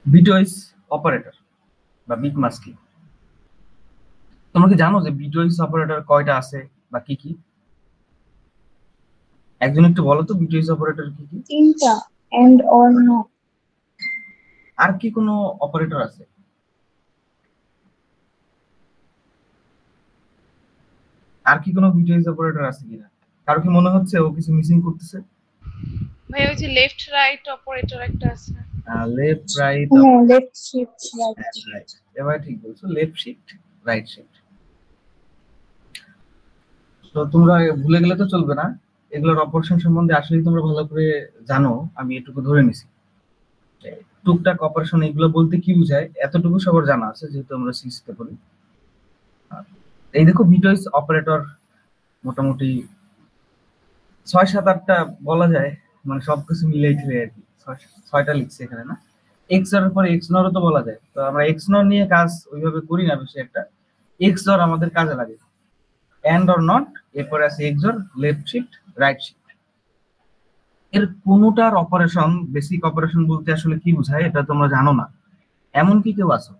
Bitwise operator বা বিটমাস কি? তোমরা কি জানো যে বিটওয়াইজ অপারেটর কয়টা আছে বা কি কি? একজন একটু বলো তো বিটওয়াইজ অপারেটর কি কি? তিনটা, এন্ড অর নট। আর কি কোনো অপারেটর আছে? আর কি কোনো বিটওয়াইজ অপারেটর আছে কিনা? কারো কি মনে হচ্ছে ও কিছু মিসিং করতেছে? ভাই ওই যে লেফট রাইট অপারেটর একটা আছে। লেফট রাইট, হ্যাঁ, লেফট শিফট রাইট। রাইট, এবার ঠিক বলছো, লেফট শিফট রাইট শিফট। তো তোমরা ভুলে গেলে তো চলবে না, এগুলোর অপারেশন সম্বন্ধে আসলে তোমরা ভালো করে জানো, আমি এটুকু ধরে নিছি। টুকটাক অপারেশন এগুলো বলতে কি বোঝায় এতটুকু সবার জানা আছে, যেহেতু আমরা সিসিতে পড়ি। এই দেখো বিটওয়াইজ অপারেটর মোটামুটি 6-7-8টা বলা যায়, মানে সবকিছু মিলাই ঠেলে আর কি। 6টা লিখছে এখানে না, এক্স এর পরে এক্স নরও তো বলা যায়, তো আমরা এক্স নর নিয়ে কাজ ওইভাবে করি না বেশি একটা। এক্স নর আমাদের কাজে লাগে, এন্ড অর নট, এরপরে আছে x or, left shift, right shift. এর কোনোটার অপারেশন, বেসিক অপারেশন বলতে আসলে কি বোঝায় এটা তোমরা জানো না, এমন কি কেউ আছো?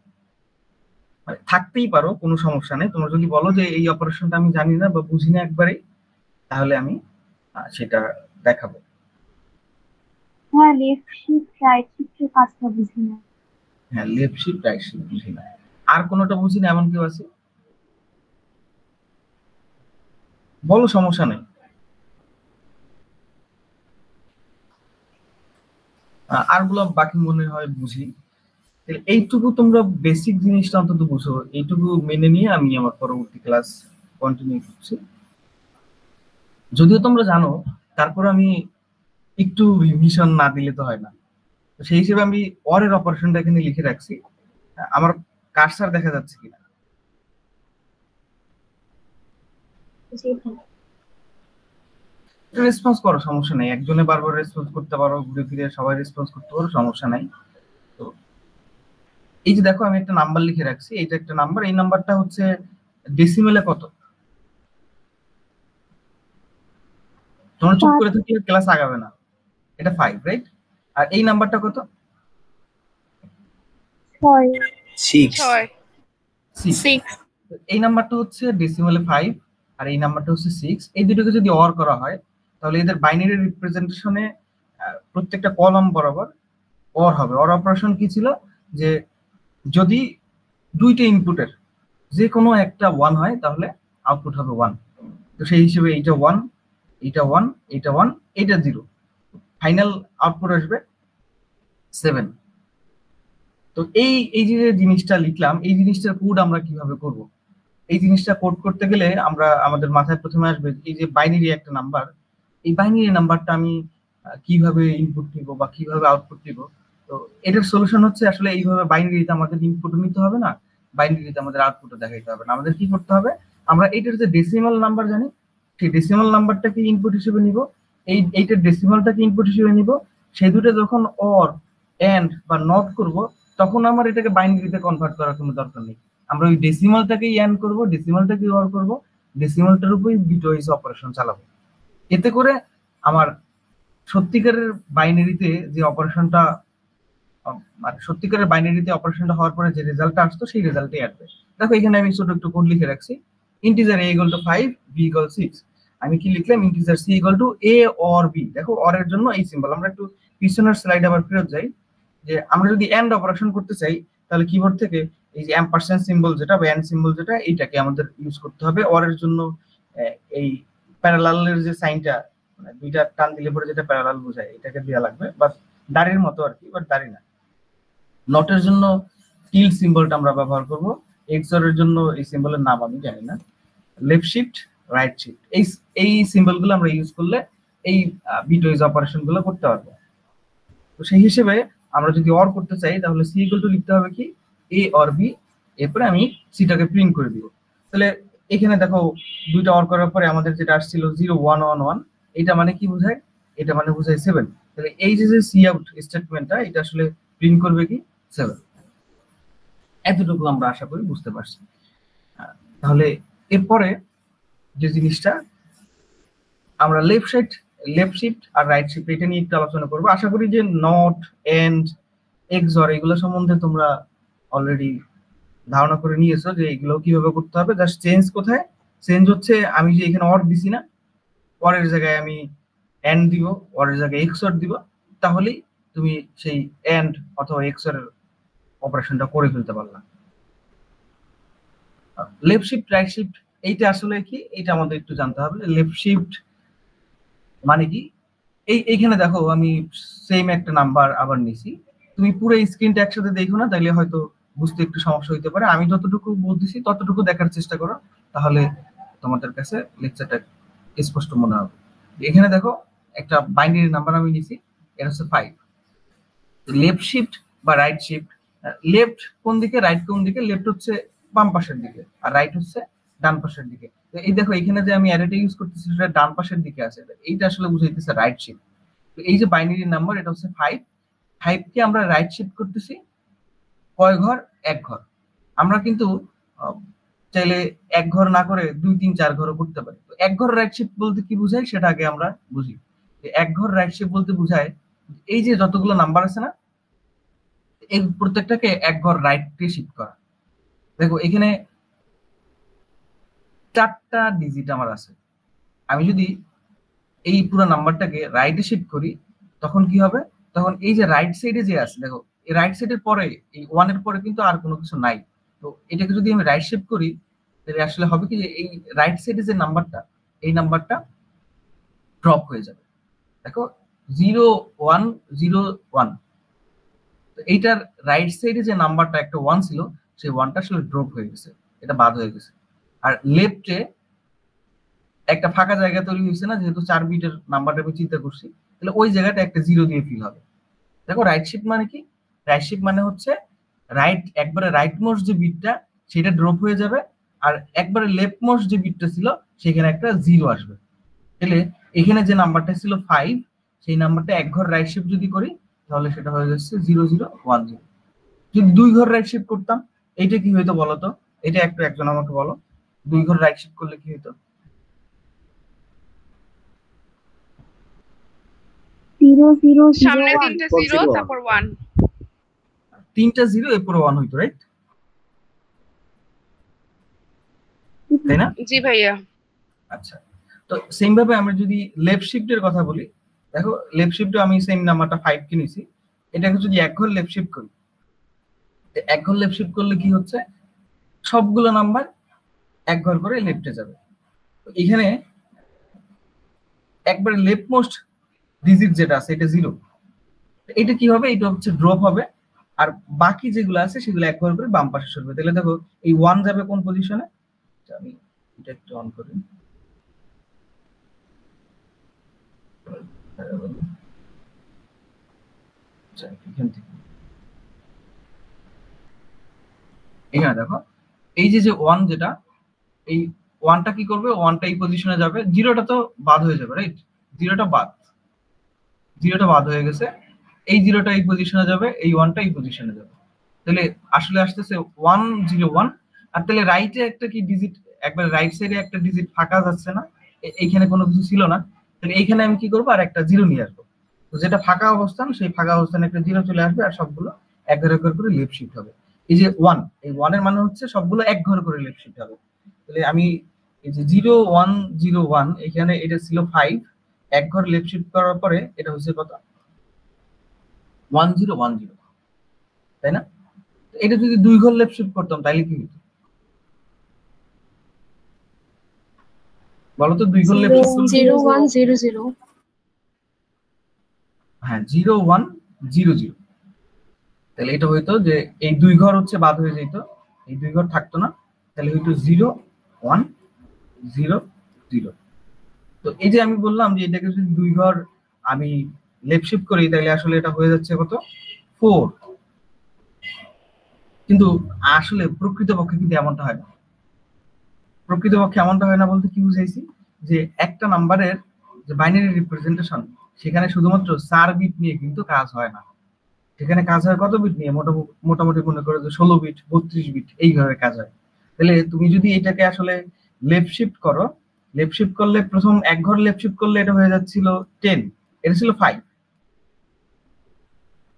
মানে থাকতেই পারো, কোনো সমস্যা নেই। তোমরা যদি বলো যে এই অপারেশনটা আমি জানি না বা বুঝি না একবারে, তাহলে আমি সেটা দেখাবো। হ্যাঁ, লেফট শিফট রাইট শিফটের কাজটা বুঝি না। হ্যাঁ, লেফট শিফট রাইট শিফট বুঝি না। আর কোনোটা বুঝি না এমন কেউ আছে? বলো, সমস্যা নেই। আরগুলো বাকি মনে হয় বুঝি। এইটুকু তোমরা বেসিক জিনিসটা অন্তত বুঝো, এইটুকু মেনে নিয়ে আমি আমার পরবর্তী ক্লাস কন্টিনিউ করছি। যদিও তোমরা জানো, তারপর আমি একটু রিভিশন না দিলে তো হয় না। তো সেই হিসেবে আমি অরের অপারেশনটা এখানে লিখে রাখছি। আমার কার্সার দেখা যাচ্ছে কিনা? রেসপন্স করো, সমস্যা নেই। একজনে বারবার রেসপন্স করতে পারো, ঘুরে ফিরে সবাই রেসপন্স করতে পারো, সমস্যা নাই। তো এই যে দেখো আমি একটা নাম্বার লিখে রাখছি, এইটা একটা নাম্বার, এই নাম্বারটা হচ্ছে ডেসিমেলে কত? তোমরা চুপ করে থাকলে ক্লাস আগাবে না। এটা 5, রাইট? আর এই নাম্বারটা কত? 6। এই নাম্বারটা হচ্ছে ডেসিমেলে 5, আর এই নাম্বারটা হচ্ছে 6। এই দুটোকে যদি অর করা হয়, তাহলে এদের বাইনারি রিপ্রেজেন্টেশনে প্রত্যেকটা কলাম বরাবর অর হবে। অর অপারেশন কি ছিল, যে যদি দুইটা ইনপুটের যে কোনো একটা 1 হয়, তাহলে আউটপুট হবে 1। তো সেই হিসেবে এইটা 1, এইটা 1, এইটা 1, এইটা 0, ফাইনাল আউটপুট আসবে 7। তো এই এই যে জিনিসটা লিখলাম, এই জিনিসটার কোড আমরা কিভাবে করব? এই জিনিসটা কোড করতে গেলে আমরা, আমাদের মাথায় প্রথমে আসবে এই যে বাইনারি একটা নাম্বার, এই বাইনারি নাম্বারটা আমি কিভাবে ইনপুট নিব বা কিভাবে আউটপুট নিব। তো এটার সলিউশন হচ্ছে আসলে এইভাবে বাইনারিতে আমাদের ইনপুট নিতে হবে না, বাইনারিতে আমাদের আউটপুটও দেখাইতে হবে না। আমাদের কি করতে হবে, আমরা এইটার যে ডেসিমাল নাম্বার জানি, সেই ডেসিমাল নাম্বারটাকে ইনপুট হিসেবে নিব, এইটার ডেসিমালটাকে ইনপুট হিসেবে নিব। সেই দুটো যখন অর, এন্ড বা নট করব, তখন আমার এটাকে বাইনারিতে কনভার্ট করার কোনো দরকার নেই। আমরা ওই ডেসিমালটাকেই এন্ড করব, ডেসিমালটাকেই অর করব, ডেসিমালটার উপরই বিটওয়াইজ অপারেশন চালাবো। এতে করে আমার সত্যিকারের বাইনারিতে যে অপারেশনটা, মানে সত্যিকারের বাইনারিতে অপারেশনটা হওয়ার পরে যে রেজাল্টটা আসতো, সেই রেজাল্টই আসবে। দেখো এখানে আমি ছোট একটু কোড লিখে রাখছি। Integer a = 5, b = 6। আমি কি লিখলাম, integer c = a or b। দেখো অর এর জন্য এই সিম্বল। আমরা একটু পিছনের স্লাইড আবার ফেরত যাই, যে আমরা যদি এন্ড অপারেশন করতে চাই, তাহলে কিবোর্ড থেকে এই যে এম্পারসেন্ড সিম্বল যেটা বা এন্ড সিম্বল যেটা, এইটাকে আমাদের ইউজ করতে হবে। অর এর জন্য এই প্যারালালের যে সাইনটা, মানে দুইটা টান দিলে পরে যেটা প্যারালাল বোঝায়, এটাকে দেওয়া লাগবে। বাট দাড়ির মতো আর কি, বাট দাড়ি না। নটের জন্য টিল সিম্বলটা আমরা ব্যবহার করব। এক্সর এর জন্য এই সিম্বলের নাম আমি জানি না। লেফট শিফট, রাইট শিফট, এই সিম্বলগুলো আমরা ইউজ করলে এই বিটওয়াইজ অপারেশন গুলো করতে পারবো। তো সেই হিসেবে আমরা যদি অর করতে চাই, তাহলে সি ইকুয়াল টু লিখতে হবে কি, এ অর বি। এরপরে আমি সিটাকে প্রিন্ট করে দিব। তাহলে এখানে দেখো দুইটা অর করার পরে আমাদের যেটা আসছিল 0 1 1 1, এটা মানে কি বোঝায়, এটা মানে বোঝায় 7। তাহলে এই যে সি আউট স্টেটমেন্টটা, এটা আসলে প্রিন্ট করবে কি, 7। এতটুকু আমরা আশা করি বুঝতে পারছি। তাহলে এরপরে যে জিনিসটা, আমরা লেফট শিফট আর রাইট শিফট এটা নিয়ে একটু আলোচনা করবো। আশা করি যে নট, এন্ড এক্সঅর এগুলো সম্বন্ধে তোমরা অলরেডি ধারণা করে নিয়েছো যে এগুলো কিভাবে করতে হবে। জাস্ট চেঞ্জ কোথায়, চেঞ্জ হচ্ছে আমি যে এখানে অর দিছি না, অরের জায়গায় আমি এন্ড দিব, অরের জায়গায় এক্সঅর দিব, তাহলেই তুমি সেই এন্ড অথবা এক্সঅর এর অপারেশনটা করে ফেলতে পারলা। লেফট শিফট রাইট শিফট এইটা আসলে কি, এটা আমাদের একটু জানতে হবে। লেফট শিফট মানে কি, এইখানে দেখো আমি সেম একটা নাম্বার আবার নিছি, তুমি পুরো স্ক্রিনটা একসাথে দেখো না, তাইলে হয়তো বুঝতে একটু সমস্যা হইতে পারে। আমি যতটুকু বলতেছি ততটুকু দেখার চেষ্টা করো, তাহলে তোমাদের কাছে লেকচারটা স্পষ্ট মনে হবে। এখানে দেখো একটা বাইনারি নাম্বার আমি নিছি, এটা হচ্ছে 5। লেফট শিফট বা রাইট শিফট, লেফট কোন দিকে, রাইট কোন দিকে? লেফট হচ্ছে বাম পাশের দিকে আর রাইট হচ্ছে ডান পাশের দিকে। তো এই দেখো এখানে যে আমি অ্যারেটা ইউজ করতেছি সেটা ডান পাশের দিকে আছে, এইটা আসলে বুঝাইতেছে রাইট শিফট। তো এই যে বাইনারি নাম্বার এটা হচ্ছে 5, 5 কে আমরা রাইট শিফট করতেছি কয় ঘর? এক ঘর। আমরা কিন্তু চাইলে এক ঘর না করে 2 3 4 ঘরও করতে পারি। তো এক ঘর রাইট শিফট বলতে কি বোঝায় সেটা আগে আমরা বুঝি। এক ঘর রাইট শিফট বলতে বোঝায় এই যে যতগুলো নাম্বার আছে না, এই প্রত্যেকটাকে এক ঘর রাইটে শিফট করা। দেখো এখানে 4টা ডিজিট আমার আছে, আমি যদি এই পুরো নাম্বারটাকে রাইটে শিফট করি তখন কি হবে? তখন এই যে রাইট সাইডে যে আছে, দেখো এই রাইট সাইডের পরে এই 1 এর পরে কিন্তু আর কোনো কিছু নাই। তো এটাকে যদি আমি রাইট শিফট করি তাহলে আসলে হবে কি যে এই রাইট সাইডে যে নাম্বারটা, এই নাম্বারটা ড্রপ হয়ে যাবে। দেখো 0 1 0 1, তো এইটার রাইট সাইডে যে নাম্বারটা একটা 1 ছিল, সেই 1টা আসলে ড্রপ হয়ে গেছে, এটা বাদ হয়ে গেছে। আর লেফটে একটা ফাঁকা জায়গা তৈরি হয়েছে না, যেহেতু 4 বিটের নাম্বারটা আমি চিন্তা করছি, তাহলে ওই জায়গাটা একটা 0 দিয়ে ফিল হবে। দেখো রাইট শিফট মানে কি? রাইট শিফট মানে হচ্ছে রাইট, একবারে রাইট মোস্ট যে বিটটা সেটা ড্রপ হয়ে যাবে, আর একবারে লেফট মোস্ট যে বিটটা ছিল সেখানে একটা 0 আসবে। তাহলে এখানে যে নাম্বারটা ছিল 5, সেই নাম্বারটা এক ঘর রাইট শিফট যদি করি তাহলে সেটা হয়ে যাচ্ছে 0 0 1 0। যদি 2 ঘর রাইট শিফট করতাম এইটা কি হইতো বলো তো? এটা একজন আমাকে বলো, 2 ঘর রাইট শিফট করলে কি হইতো? 0 0 সামনে 0 1 তিনটে জিরো তারপর 1। 3টা 0 এরপর 1 হইতো, রাইট? তাই না? জি ভাইয়া। আচ্ছা, তো সেম ভাবে আমরা যদি লেফট শিফটের কথা বলি, দেখো লেফট শিফটে আমি সেম নাম্বারটা 5 কে নিছি, এটাকে যদি এক ঘর লেফট শিফট করি, এক ঘর লেফট শিফট করলে কি হচ্ছে? সবগুলো নাম্বার এক ঘর করে লেফটে যাবে। তো এখানে একবারে লেফট মোস্ট ডিজিট যেটা আছে এটা 0, এটা কি হবে? এটা হচ্ছে ড্রপ হবে, আর বাকি যেগুলো আছে সেগুলো এক ঘর করে বাম পাশে সরবে। তাহলে দেখো এই 1 যাবে কোন পজিশনে? আমি এটা একটু অন করি। এখানে দেখো এই যে 1 যেটা, এই 1টা কি করবে? 1টা এই পজিশনে যাবে, 0টা তো বাদ হয়ে যাবে, রাইট? 0টা বাদ হয়ে গেছে, এই 0টা এই পজিশনে যাবে, এই 1টা এই পজিশনে যাবে। তাহলে আসলে আসতেছে 1 0 1। আর তাহলে রাইটে একটা কি ডিজিট, একবার রাইট সাইডে একটা ডিজিট ফাঁকা যাচ্ছে না, এইখানে কোনো কিছু ছিল না, তাহলে এইখানে আমি কি করবো? আর একটা 0 নিয়ে আসবো। তো যেটা ফাঁকা অবস্থান, সেই ফাঁকা অবস্থানে একটা 0 চলে আসবে, আর সবগুলো এক ঘর করে লেফট শিফট হবে। এই যে 1, এই 1 এর মানে হচ্ছে সবগুলো এক ঘর করে লেফট শিফট হবে। তাহলে আমি এই যে 0 1 0 1, এখানে এটা ছিল 5, এক ঘর লেফট শিফট করার পরে এটা হচ্ছে কত? 1 0 1 0, তাই না? এটা যদি 2 ঘর লেফট শিফট করতাম তাহলে কি হতো বলো তো? 2 ঘর লেফট শিফট 0 1 0 0। হ্যাঁ 0 1 0 0, তাহলে এটা হইতো যে এই 2 ঘর হচ্ছে বাদ হয়ে যেত, এই 2 ঘর থাকতো না, তাহলে হইতো 0 1 0 0। তো এই যে আমি বললাম যে এটাকে যদি 2 ঘর আমি লেফট শিফট করি তাহলে আসলে এটা হয়ে যাচ্ছে কত? 4। কিন্তু আসলে প্রকৃতপক্ষে কিন্তু এমনটা হয় না। প্রকৃতপক্ষে এমনটা হয় না বলতে কি বুঝাইছি? যে একটা নাম্বারের যে বাইনারি রিপ্রেজেন্টেশন, সেখানে শুধুমাত্র 4 বিট নিয়ে কিন্তু কাজ হয় না, সেখানে কাজ হয় কত বিট নিয়ে? মোটামুটি মনে করো যে 16 বিট 32 বিট এইভাবে কাজ হয়। তাহলে তুমি যদি এটাকে আসলে লেফট শিফট করো, লেফট শিফট করলে প্রথম এক ঘর লেফট শিফট করলে এটা হয়ে যাচ্ছিল 10, এটা ছিল 5,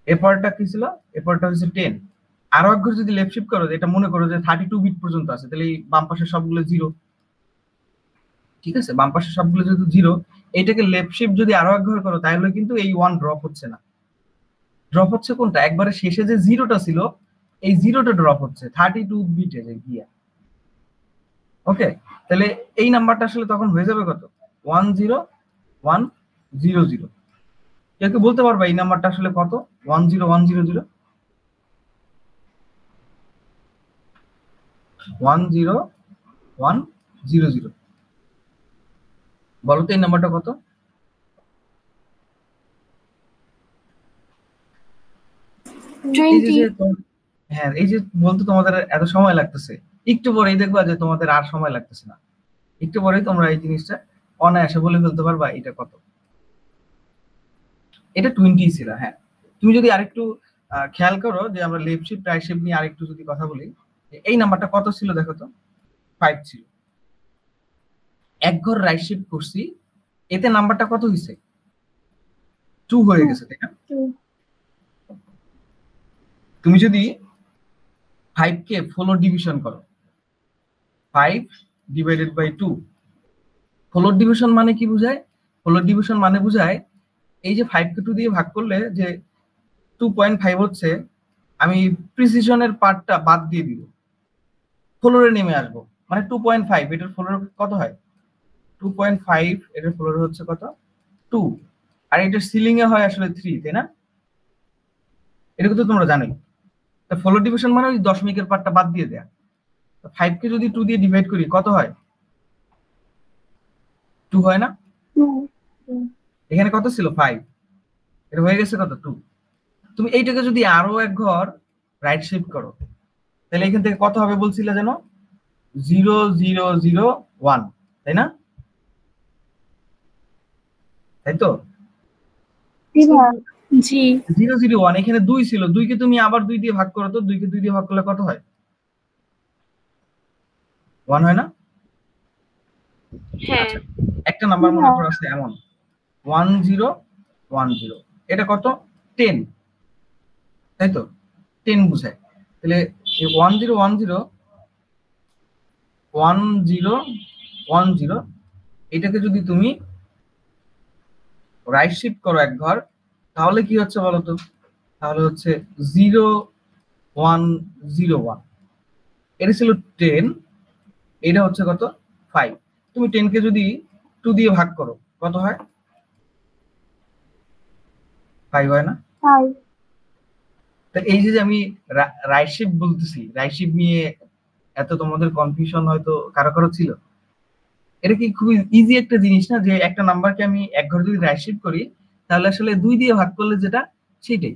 এরপরটা কি ছিল? এরপরটা হচ্ছে 10। আরো এক ঘর যদি লেফট শিফট করো, এটা মনে করো যে 32 বিট পর্যন্ত আছে, তাহলে এই বাম পাশের সবগুলো 0। ঠিক আছে, বাম পাশের সবগুলো যেহেতু 0, এটাকে লেফট শিফট যদি আরো এক ঘর করো, তাহলে কিন্তু এই 1 ড্রপ হচ্ছে না। ড্রপ হচ্ছে কোনটা? একবারে শেষে যে 0টা ছিল, এই 0টা ড্রপ হচ্ছে 32 বিটে গিয়া। ওকে, তাহলে এই নাম্বারটা আসলে তখন হয়ে যাবে কত? 101000। কেউ কি বলতে পারবা এই নাম্বারটা আসলে কত? 10100 10100 বলো তো এই নাম্বারটা কত? হ্যাঁ, এই যে বলতে তোমাদের এত সময় লাগতেছে, একটু পরেই দেখবা যে তোমাদের আর সময় লাগতেছে না। একটু পরেই তোমরা এই জিনিসটা অনায়াসে বলে ফেলতে পারবা এটা কত। এটা 20 ছিল। হ্যাঁ, তুমি যদি আরেকটু খেয়াল করো যে আমরা লেফট শিফট রাইট শিফট নিয়ে আরেকটু যদি কথা বলি, এই নাম্বারটা কত ছিল দেখো তো? 5 ছিল। এক ঘর রাইট শিফট করছি, এতে নাম্বারটা কত হয়েছে? 2 হয়ে গেছে, তাই না? তুমি যদি 5 কে ফ্লোর ডিভিশন করো, 5 ডিভাইডেড বাই 2, ফ্লোর ডিভিশন মানে কি বোঝায়? ফ্লোর ডিভিশন মানে বোঝায় এই যে 5 কে 2 দিয়ে ভাগ করলে যে 2.5 হচ্ছে, আমি প্রিসিশনের পার্টটা বাদ দিয়ে দিব, ফ্লোরে নেমে আসবো, মানে 2.5। এটার ফ্লোর কত হয়? 2.5। এটার ফ্লোর হচ্ছে কত? 2। আর এটার সিলিং এ হয় আসলে 3, তাই না? এটা তো তোমরা জানোই। তা ফ্লোর ডিভিশন মানে ওই দশমিকের পার্টটা বাদ দিয়ে দেয়া। 5 কে যদি 2 দিয়ে ডিভাইড করি কত হয়? 2 হয় না? এখানে কত ছিল? 5। এটা হয়ে গেছে কত? 2। তুমি এইটাকে যদি আরো এক ঘর রাইট শিফট করো, তাহলে এখান থেকে কত হবে বলছিলে যেন? 0001, তাই না? তাই তো? জি। 001, এখানে 2 ছিল, 2 কে তুমি আবার 2 দিয়ে ভাগ করো তো, 2 কে 2 দিয়ে ভাগ করলে কত হয়? 1 হয় না? হ্যাঁ। আচ্ছা, একটা নাম্বার মনে করো আছে এমন 1010, এটা কত? 10, তাই তো? 10 বুঝায়। তাহলে এই 1010 এটাকে যদি তুমি রাইট শিফট করো এক ঘর, তাহলে কি হচ্ছে বলো তো? তাহলে হচ্ছে 0101। এটা ছিল 10, এটা হচ্ছে কত? 5। তুমি 10 কে যদি 2 দিয়ে ভাগ করো কত হয়? 5 হয় না? তা এই যে আমি রাইট শিফট বলতেছি, রাইট শিফট নিয়ে এত তোমাদের কনফিউশন হয়তো কারো কারো ছিল। এটা কি খুবই ইজি একটা জিনিস না, যে একটা নাম্বারকে আমি এক ঘর যদি রাইট শিফট করি, তাহলে আসলে 2 দিয়ে ভাগ করলে যেটা সেটাই।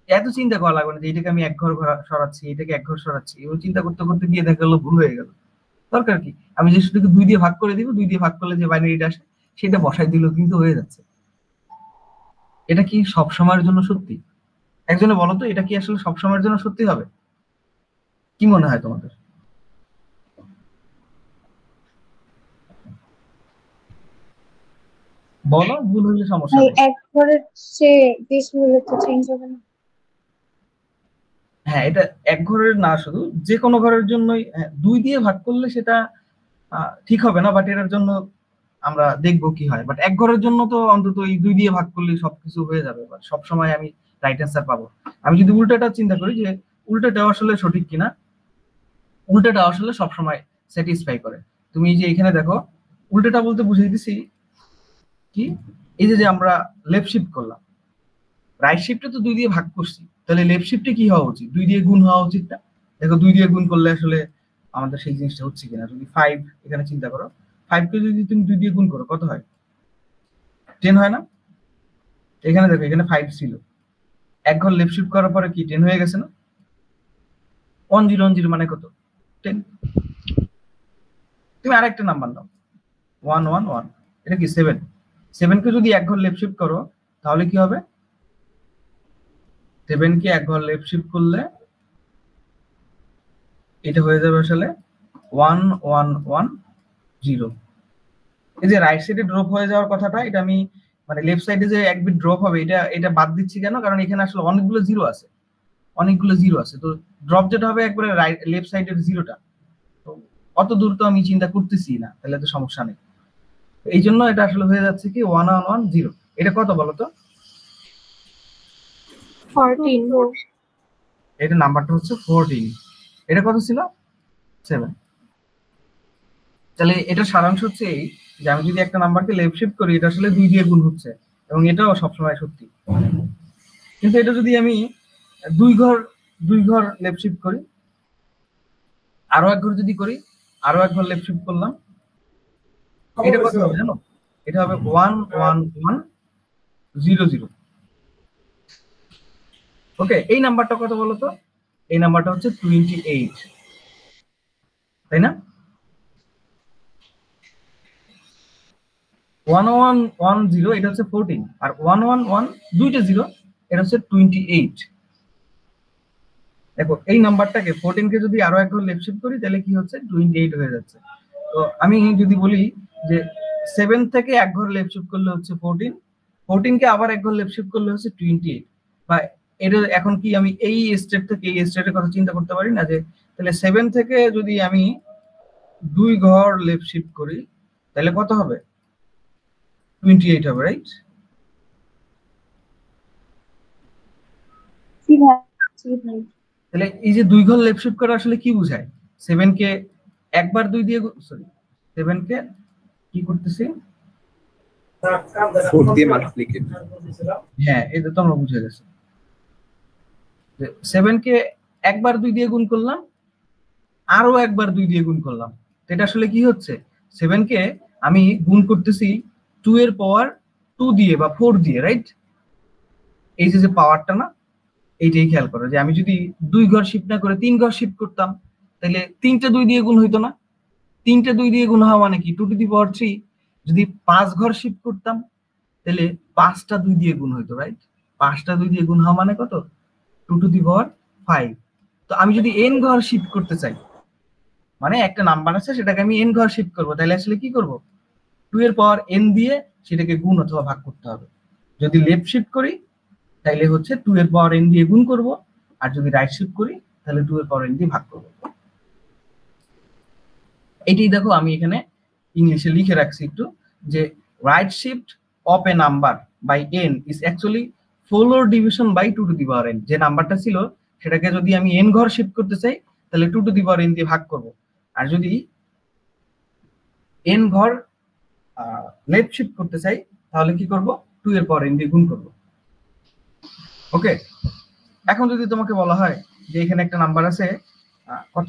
এত চিন্তা করা লাগবে না যে এটাকে আমি এক ঘর সরাচ্ছি, এটাকে এক ঘর সরাচ্ছি, এবং চিন্তা করতে করতে গিয়ে দেখা গেলো ভুল হয়ে গেল। দরকার কি? আমি যে সেটাকে 2 দিয়ে ভাগ করে দিব, 2 দিয়ে ভাগ করলে যে বাইনারিটা আসে সেটা বসাই দিলেও কিন্তু হয়ে যাচ্ছে। এটা কি সব সময়ের জন্য সত্যি? একজনে বলো তো, এটা কি আসলে সব সময়ের জন্য সত্যি হবে? কি মনে হয় তোমাদের? বলো, ভুল হলে সমস্যা নেই। এক ঘরের চেয়ে বেশি হলে তো চেঞ্জ হবে না। হ্যাঁ, এটা এক ঘরের না, শুধু যে কোনো ঘরের জন্যই 2 দিয়ে ভাগ করলে সেটা ঠিক হবে না, বাট এটার জন্য আমরা দেখবো কি হয়। বাট এক ঘরের জন্য তো অন্তত এই 2 দিয়ে ভাগ করলে সবকিছু হয়ে যাবে, বাট সব সময় আমি রাইট অ্যান্সার পাবো। আমি যদি উল্টাটা চিন্তা করি যে উল্টাটা আসলে সঠিক কিনা, উল্টাটা আসলে সবসময় স্যাটিসফাই করে। তুমি যে এখানে দেখো, উল্টাটা বলতে বুঝিয়ে দিছি কি, এই যে আমরা লেফট শিফট করলাম, রাইট শিফটে তো 2 দিয়ে ভাগ করছি, তাহলে লেফট শিফটে কি হওয়া উচিত? 2 দিয়ে গুণ হওয়া উচিত না? দেখো 2 দিয়ে গুণ করলে আসলে আমাদের সেই জিনিসটা হচ্ছে কিনা। যদি 5 এখানে চিন্তা করো, 5 কে যদি তুমি 2 দিয়ে গুণ করো কত হয়? 10 হয় না? এখানে দেখো, এখানে 5 ছিল, এক ঘর লেফট শিফট করার পরে কি 10 হয়ে গেছে না? 1010 মানে কত? 10। তুমি আরেকটা নাম্বার নাও, 111, এটা কি 7? 7 কে যদি এক ঘর লেফট শিফট করো তাহলে কি হবে? 7 কে এক ঘর লেফট শিফট করলে এটা হয়ে যাবে আসলে 1110। এই যে রাইট সাইডে ড্রপ হয়ে যাওয়ার কথাটা, এটা আমি মানে লেফট সাইডে যে এক বিট ড্রপ হবে এটা বাদ দিচ্ছি কেন, কারণ এখানে আসলে অনেকগুলো জিরো আছে, তো ড্রপ যেটা হবে একবারে রাইট লেফট সাইডের জিরোটা, তো অত দূর তো আমি চিন্তা করতেছি না, তাহলে তো সমস্যা নেই। এই জন্য এটা আসলে হয়ে যাচ্ছে কি 11110। এটা কত বলো তো? 14 এটা নাম্বারটা হচ্ছে 14। এটা কত ছিল? 7। তাহলে এটা সারাংশ হচ্ছে এই যে আমি যদি একটা নাম্বারকে লেফট শিফট করি, এটা আসলে 2 দিয়ে গুণ হচ্ছে, এবং এটাও সবসময় সত্যি। কিন্তু এটা যদি আমি দুই ঘর লেফট শিফট করি, আরো এক ঘর যদি করি, আরো এক ঘর লেফট শিফট করলাম, এটা কত হবে জানো? এটা হবে 11100। ওকে, এই নাম্বারটা কত বলো তো? এই নাম্বারটা হচ্ছে 28, তাই না? 1110 এটা হচ্ছে 14, আর 111 দুইটা জিরো, এটা হচ্ছে 28। দেখো এই নাম্বারটাকে 14 কে যদি আরো এক ঘর লেফট শিফট করি, তাহলে কি হচ্ছে 28 হয়ে যাচ্ছে। তো আমি যদি বলি যে 7 থেকে এক ঘর লেফট শিফট করলে হচ্ছে 14, 14 কে আবার এক ঘর লেফট শিফট করলে হচ্ছে 28। বা এটা এখন কি আমি এই স্টেট থেকে এই স্টেটের কথা চিন্তা করতে পারি না, যে তাহলে 7 থেকে যদি আমি 2 ঘর লেফট শিফট করি, তাহলে কত হবে? 28 হবে, রাইট? তাহলে এই যে 2 ঘর লেফট শিফট করা আসলে কি বোঝায়? 7 কে একবার 2 দিয়ে, সরি 7 কে কি করতেছি, 4 দিয়ে মাল্টিপ্লিকেট। হ্যাঁ এটা তো আমরা বুঝে গেছি। 7 কে একবার 2 দিয়ে গুণ করলাম, আরো একবার 2 দিয়ে গুণ করলাম, এটা আসলে কি হচ্ছে? 7 কে আমি গুণ করতেছি 2 এর পাওয়ার 2 দিয়ে বা 4 দিয়ে, রাইট? এই যে পাওয়ারটা না, এইটাই খেয়াল করো যে আমি যদি 2 ঘর শিফট না করে 3 ঘর শিফট করতাম, তাহলে 3টা 2 দিয়ে গুণ হইতো না? 3টা 2 দিয়ে গুণ হওয়া মানে কি 2 টু দি পাওয়ার 3। যদি 5 ঘর শিফট করতাম, তাহলে 5টা 2 দিয়ে গুণ হইতো, রাইট? 5টা 2 দিয়ে গুণ হওয়া মানে কত? 2 টু দি পাওয়ার 5। তো আমি যদি n ঘর শিফট করতে চাই, মানে একটা নাম্বার আছে সেটাকে আমি n ঘর শিফট করব, তাহলে আসলে কি করব? 2 এর পাওয়ার n দিয়ে সেটাকে গুণ অথবা ভাগ করতে হবে। যদি লেফট শিফট করি তাহলে হচ্ছে 2 এর পাওয়ার n দিয়ে গুণ করব, আর যদি রাইট শিফট করি তাহলে 2 এর পাওয়ার n দিয়ে ভাগ করব। এটাই দেখো আমি এখানে ইংলিশে লিখে রাখছি একটু, যে right shift of a number by n is actually 4 division by 2 to the power n। যে নাম্বারটা ছিল সেটাকে যদি আমি n ঘর শিফট করতে চাই, তাহলে 2 টু দি পাওয়ার n দিয়ে ভাগ করব, আর যদি n ঘর লেফট শিফট করতে চাই তাহলে কি করব? 2 এর পাওয়ার n দিয়ে গুণ করব। ওকে, এখন যদি তোমাকে বলা হয় যে এখানে একটা নাম্বার আছে কত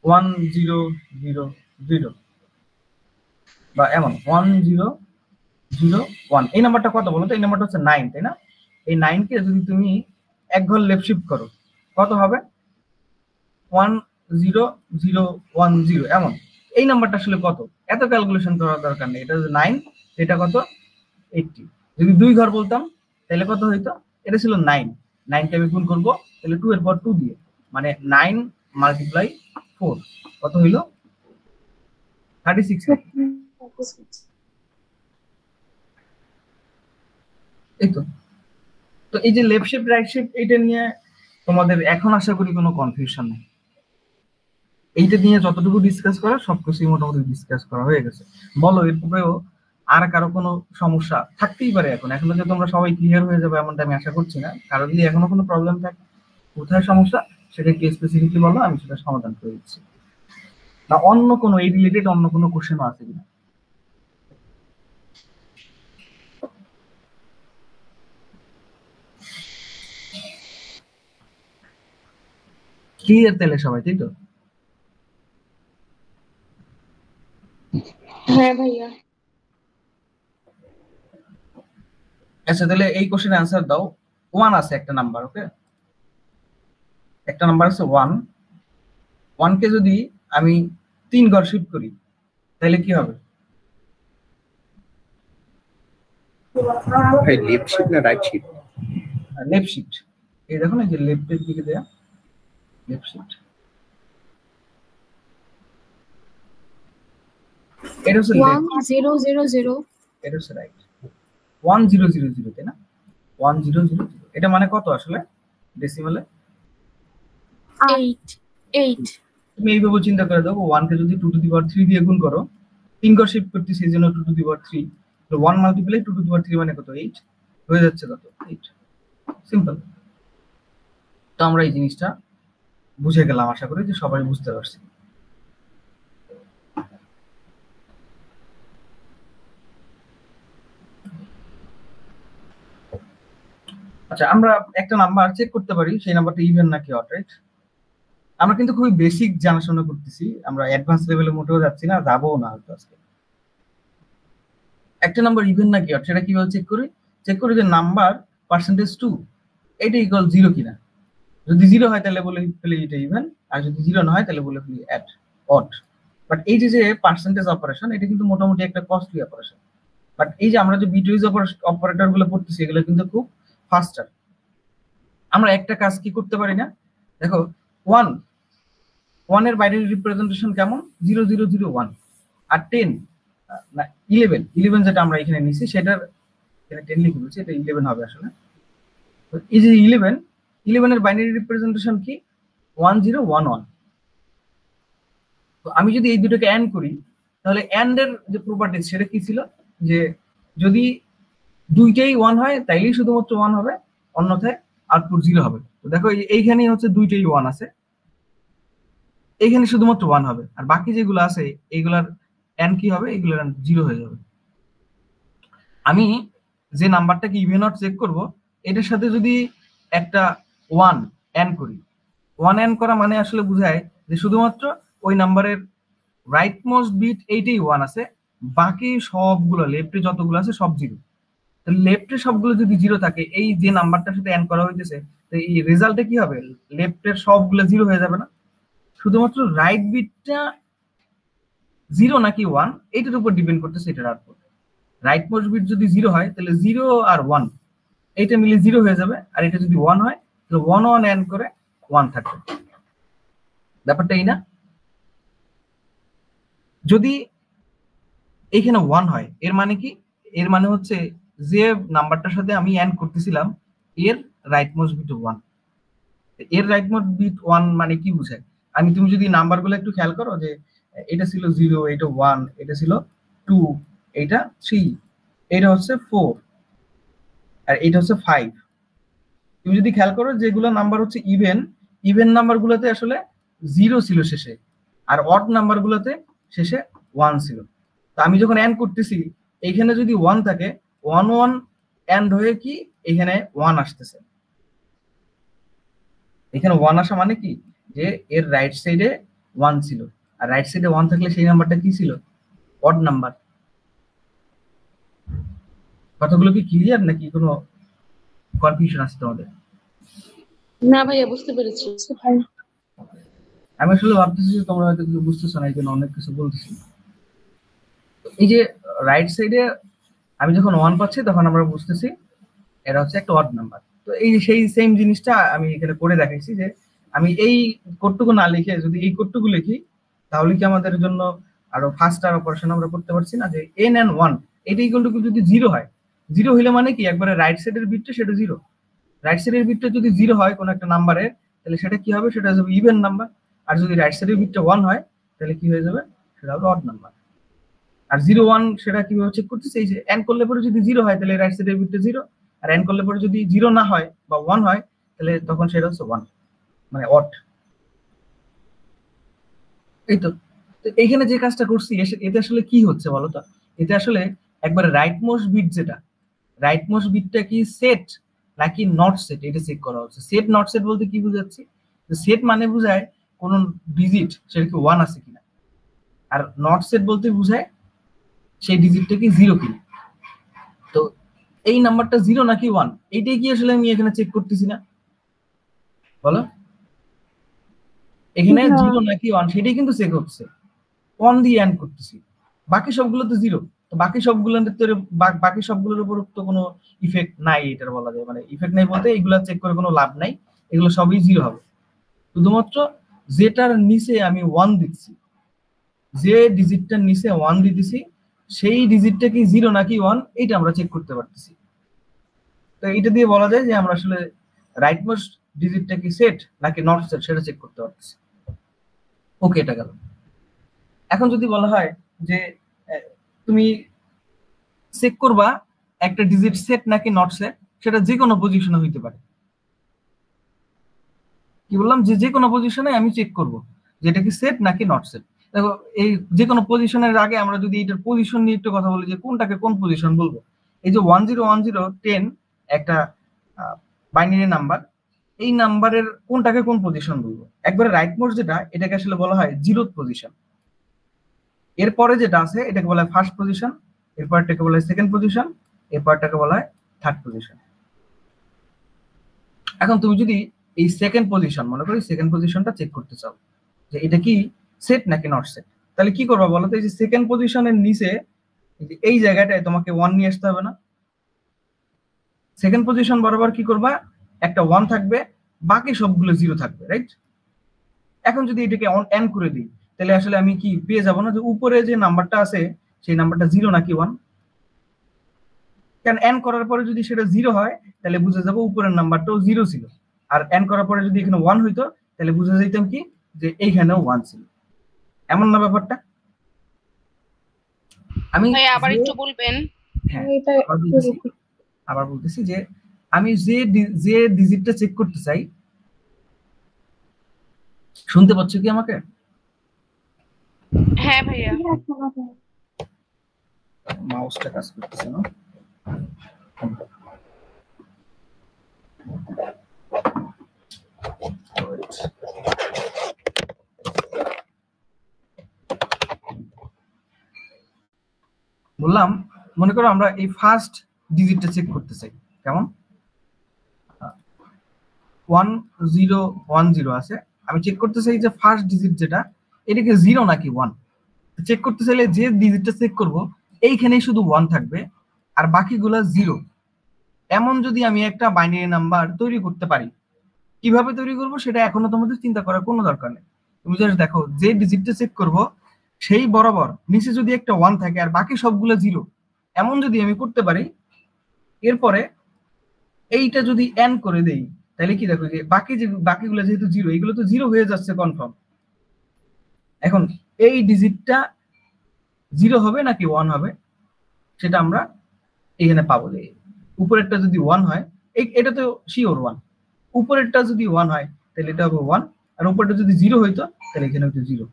1000 বা এমন 1001, এই নাম্বারটা কত বলো তো? এই নাম্বারটা হচ্ছে 9, তাই না? এই 9 কে যদি তুমি এক ঘর লেফট শিফট করো, কত হবে? 10010 এমন। এই নাম্বারটা আসলে কত? এত ক্যালকুলেশন করার দরকার নেই, এটা হচ্ছে 9, এটা কত? 80। যদি 2 ঘর বলতাম তাহলে কত হইতো? এটা ছিল 9, 9 কে আমি গুণ করব তাহলে 2 এর পর 2 দিয়ে, মানে 9 মাল্টিপ্লাই 4 কত হইলো? 36। এই তো। তো এই যে লেফট শিফট রাইট শিফট এটা নিয়ে তোমাদের এখন আশা করি কোনো কনফিউশন নেই। এইটা নিয়ে যতটুকু ডিসকাস করা সবকিছুই মোটামুটি ডিসকাস করা হয়ে গেছে। বলো এরপরেও আর কারো কোনো সমস্যা থাকতেই পারে? এখনো যে তোমরা সবাই ক্লিয়ার হয়ে যাবে এমনটা আমি আশা করছি না। কারো যদি এখনো কোনো প্রবলেম থাকে, কোথায় সমস্যা সেটা কি স্পেসিফিকলি বলো, আমি সেটা সমাধান করে দিচ্ছি। না অন্য কোনো এই রিলেটেড অন্য কোনো কোশ্চেনও আছে কিনা? ক্লিয়ার তাহলে সবাই, তাই তো? হ্যাঁ ভাইয়া। আচ্ছা তাহলে এই কোশ্চেনের অ্যান্সার দাও। 1 আছে একটা নাম্বার, ওকে? একটা নাম্বার আছে 1, 1 কে যদি আমি 3 ঘর শিফট করি তাহলে কি হবে? ভাই লেফট শিফট না রাইট শিফট? Left shift. এই দেখো না যে লেফটের দিকে দেয়া লেফট শিফট, এটা হচ্ছে 1000 এটা হচ্ছে রাইট। 1000 তাই না? 1000, এটা মানে কত আসলে ডেসিমালে? 8 তুমি এইভাবে চিন্তা করে দেখো, 1 কে যদি 2 টু দি পাওয়ার 3 দিয়ে গুণ করো, ফিঙ্গার শিফট করতেছি এই জন্য 2 টু দি পাওয়ার 3, তো 1 মাল্টিপ্লাই 2 টু দি পাওয়ার 3 মানে কত? 8 হয়ে যাচ্ছে, কত? 8। সিম্পল। তো আমরা এই জিনিসটা বুঝে গেলাম, আশা করি যে সবাই বুঝতে পারছি। আচ্ছা, আমরা একটা নাম্বার চেক করতে পারি সেই নাম্বারটা ইভেন নাকি অড, রাইট? আমরা কিন্তু খুবই বেসিক জানাশোনা করতেছি, আমরা অ্যাডভান্স লেভেলে মোটেও যাচ্ছি না, যাবও না হয়তো আজকে। একটা নাম্বার ইভেন নাকি অড সেটা কিভাবে চেক করি? চেক করি যে নাম্বার পার্সেন্টেজ 2 এটা ইকুয়াল 0 কিনা। যদি 0 হয় তাহলে বলে ফেলি এটা ইভেন, আর যদি 0 না হয় তাহলে বলে ফেলি অড। বাট এই যে পার্সেন্টেজ অপারেশন, এটা কিন্তু মোটামুটি একটা কস্টলি অপারেশন। বাট এই যে আমরা যে বিটওয়াইজ অপারেটর গুলো পড়তেছি এগুলো কিন্তু খুব ফাস্টার। আমরা একটা কাজ কি করতে পারি না, দেখো 1 এর বাইনারি রিপ্রেজেন্টেশন কেমন? 0001। আর 10 না 11 যেটা আমরা এখানে নিছি সেটার এখানে 10 লিখে বলছি, এটা 11 হবে আসলে। তো এই যে 11 এর বাইনারি রিপ্রেজেন্টেশন কি? 1011। তো আমি যদি এই দুটোকে অ্যান্ড করি তাহলে অ্যান্ড এর যে প্রপার্টি সেটা কি ছিল, যে যদি দুইটাই 1 হয় তাইলেই শুধুমাত্র 1 হবে, অন্যথায় আউটপুট 0 হবে। তো দেখো এইখানেই হচ্ছে দুইটাই 1 আছে, এইখানে শুধুমাত্র 1 হবে, আর বাকি যেগুলো আছে এইগুলার অ্যান্ড কি হবে? এগুলোর 0 হয়ে যাবে। আমি যে নাম্বারটাকে ইভেন অড চেক করব এটার সাথে যদি একটা 1 অ্যান্ড করি, 1 অ্যান্ড করা মানে আসলে বোঝায় যে শুধুমাত্র ওই নাম্বারের রাইট মোস্ট বিট এইটাই 1 আছে, বাকি সবগুলো লেফটে যতগুলো আছে সব 0। তাহলে লেফটের সবগুলো যদি 0 থাকে, এই যে নাম্বারটার সাথে অ্যান্ড করা হইতেছে, তো এই রেজাল্টে কি হবে? লেফটের সবগুলো 0 হয়ে যাবে না? শুধুমাত্র রাইট বিটটা 0 নাকি 1 এইটার উপর ডিপেন্ড করতেছে এটার আউটপুট। রাইট মোস্ট বিট যদি 0 হয় তাহলে 0 আর 1 এইটা মিলে 0 হয়ে যাবে, আর এটা যদি 1 হয় তাহলে 1 অ্যান্ড করে 1 থাকবে। ব্যাপারটা এই না? যদি এইখানে 1 হয় এর মানে কি? এর মানে হচ্ছে যে নাম্বারটার সাথে আমি অ্যান্ড করতেছিলাম এর রাইট মোস্ট বিট 1। এর রাইট মোস্ট বিট 1 মানে কি বোঝায়? তুমি যদি নাম্বারগুলো একটু খেয়াল করো, যে এটা ছিল 0, এটা 1, এটা ছিল 2, এটা 3, এটা হচ্ছে 4, আর এটা হচ্ছে 5। তুমি যদি খেয়াল করো যেগুলো নাম্বার হচ্ছে ইভেন নাম্বারগুলোতে আসলে 0 ছিল শেষে, আর অড নাম্বারগুলোতে শেষে 1 ছিল। তো আমি যখন অ্যান্ড করতেছি এইখানে যদি 1 থাকে, 1 অ্যান্ড হয়ে কি এখানে 1 আসতেছে। এখানে 1 আসা মানে কি? যে এর রাইট সাইডে 1 ছিল, আর রাইট সাইডে 1 থাকলে সেই নাম্বারটা কি ছিল? Odd number. কথাগুলো কি ক্লিয়ার নাকি কোনো কনফিউশন আছে তোমাদের? না ভাইয়া, বুঝতে পেরেছি। আমি আসলে ভাবতেছি যে তোমরা হয়তো কিছু বুঝতেছো না, এই জন্য অনেক কিছু বলতেছি। এই যে রাইট সাইডে আমি যখন 1 পাচ্ছি তখন আমরা বুঝতেছি এটা হচ্ছে একটা অড নাম্বার। তো এই সেই সেম জিনিসটা আমি এখানে করে দেখাইছি, যে আমি এই কোডটুকু না লিখে যদি এই কোডটুকু লিখি তাহলে কি আমাদের জন্য আরো ফাস্টার অপারেশন আমরা করতে পারছি না? যে n and 1 এটা ইকুয়াল টু যদি 0 হয়, 0 হইলে মানে কি একবারে রাইট সাইডের বিটটা সেটা 0। রাইট সাইডের বিটটা যদি 0 হয় কোন একটা নাম্বারের, তাহলে সেটা কি হবে? সেটা হবে ইভেন নাম্বার। আর যদি রাইট সাইডের বিটটা 1 হয় তাহলে কি হয়ে যাবে? সেটা হবে অড নাম্বার। আর 0 1 সেটা কিভাবে চেক করতেছি? এই যে এন্ড করলে পরে যদি 0 হয় তাহলে রাইট সাইডের বিটটা 0, আর এন্ড করলে পরে যদি 0 না হয় বা 1 হয় তাহলে তখন সেটা হচ্ছে 1, মানে অড। এই তো এইখানে যে কাজটা করছি এতে আসলে কি হচ্ছে বলো তো? এতে আসলে একবার রাইট মোস্ট বিট যেটা, রাইট মোস্ট বিটটা কি সেট নাকি নট সেট এটা চেক করা হচ্ছে। সেট নট সেট বলতে কি বুঝাচ্ছি? সেট মানে বোঝায় কোন ডিজিট সেটা কি 1 আছে কিনা, আর নট সেট বলতে বোঝায় সেই ডিজিটটা কি 0 কিনা। তো এই নাম্বারটা 0 নাকি 1 এইটাই কি আসলে আমি এখানে চেক করতেছি না? বলো, এখানে 0 নাকি 1 সেটাই কিন্তু চেক হচ্ছে, 1 দিয়ে এন্ড করতেছি, বাকি সবগুলো তো 0। তো বাকি সবগুলোর উপর তো কোনো ইফেক্ট নাই, এটার বলা যায়। মানে ইফেক্ট নাই বলতে এগুলা চেক করে কোনো লাভ নাই, এগুলো সবই 0 হবে। শুধুমাত্র যেটার নিচে আমি 1 দিচ্ছি, যে ডিজিটটার নিচে 1 দিতেছি সেই ডিজিটটা কি 0 নাকি 1 এটা আমরা চেক করতে পারতেছি। তো এটা দিয়ে বলা যায় যে আমরা আসলে রাইট মোস্ট ডিজিটটা কি সেট নাকি নট সেট সেটা চেক করতে পারতেছি। ওকে, এটা গেল। এখন যদি বলা হয় যে তুমি চেক করবা একটা ডিজিট সেট নাকি নট সেট, সেটা যে কোনো পজিশনে হইতে পারে। কি বললাম, যে যে কোনো পজিশনে আমি চেক করব যে এটা কি সেট নাকি নট সেট। দেখো, এই যে কোনো পজিশনের আগে আমরা যদি এটার পজিশন নিয়ে একটু কথা বলি যে কোনটাকে কোন পজিশন বলবো। এই যে 1010 একটা বাইনারি নাম্বার, এই নাম্বারের কোনটাকে কোন পজিশন বলবো। একবারে রাইট মোস্ট যেটা, এটাকে আসলে বলা হয় 0th পজিশন। এরপরে যেটা আছে এটাকে বলা হয় ফার্স্ট পজিশন, এরপরটাকে বলা হয় সেকেন্ড পজিশন, এরপরটাকে বলা হয় থার্ড পজিশন। এখন তুমি যদি এই সেকেন্ড পজিশন, মনে করি সেকেন্ড পজিশনটা চেক করতে চাও যে এটা কি সেট নাকি নট সেট, তাহলে কি করবা বলো তো? এই যে সেকেন্ড পজিশনের নিচে এই জায়গাটায় তোমাকে 1 নিয়ে আসতে হবে না? সেকেন্ড পজিশন বরাবর কি করবা, একটা 1 থাকবে, বাকি সবগুলো 0 থাকবে, রাইট? এখন যদি এটাকে এন করে দিই তাহলে আসলে আমি কি পেয়ে যাব না যে উপরে যে নাম্বারটা আছে সেই নাম্বারটা 0 নাকি 1? কারণ এন করার পরে যদি সেটা 0 হয় তাহলে বুঝে যাবো উপরের নাম্বারটাও 0 ছিল, আর এন করার পরে যদি এখানে 1 হইতো তাহলে বুঝে যাইতাম কি যে এইখানেও 1 ছিল। এমন না ব্যাপারটা? আমি ভাই আবার একটু বলবেন। হ্যাঁ, এটা আবার বলতেছি যে আমি যে ডিজিটটা চেক করতে চাই, শুনতে পাচ্ছ কি আমাকে? হ্যাঁ ভাইয়া। মাউসটা কাজ করতেছে না। বললাম, মনে করো আমরা এই ফার্স্ট ডিজিটটা চেক করতে চাই। কেমন? 1010 আছে, আমি চেক করতে চাই যে ফার্স্ট ডিজিট যেটা এটাকে 0 নাকি 1। চেক করতে চাইলে যে ডিজিটটা চেক করব এইখানেই শুধু 1 থাকবে আর বাকিগুলো 0। এমন যদি আমি একটা বাইনারি নাম্বার তৈরি করতে পারি, কিভাবে তৈরি করব সেটা এখনো তোমাদের চিন্তা করার কোনো দরকার নেই। তুমি জাস্ট দেখো যে ডিজিটটা চেক করব সেই বরাবর নিচে যদি একটা 1 থাকে আর বাকি সবগুলো 0, এমন যদি আমি করতে পারি, এরপরে এইটা যদি এন করে দেই তাহলে কি দেখো যে বাকিগুলো যেহেতু 0, এগুলো তো 0 হয়ে যাচ্ছে কনফার্ম। এখন এই ডিজিটটা 0 হবে নাকি 1 হবে সেটা আমরা এখানে পাবো। যে উপরেরটা যদি 1 হয়, এটা তো শিওর 1, উপরেরটা যদি 1 হয় তাহলে এটা হবে 1, আর উপরেরটা যদি 0 হইতো তাহলে এখানে হতো 0।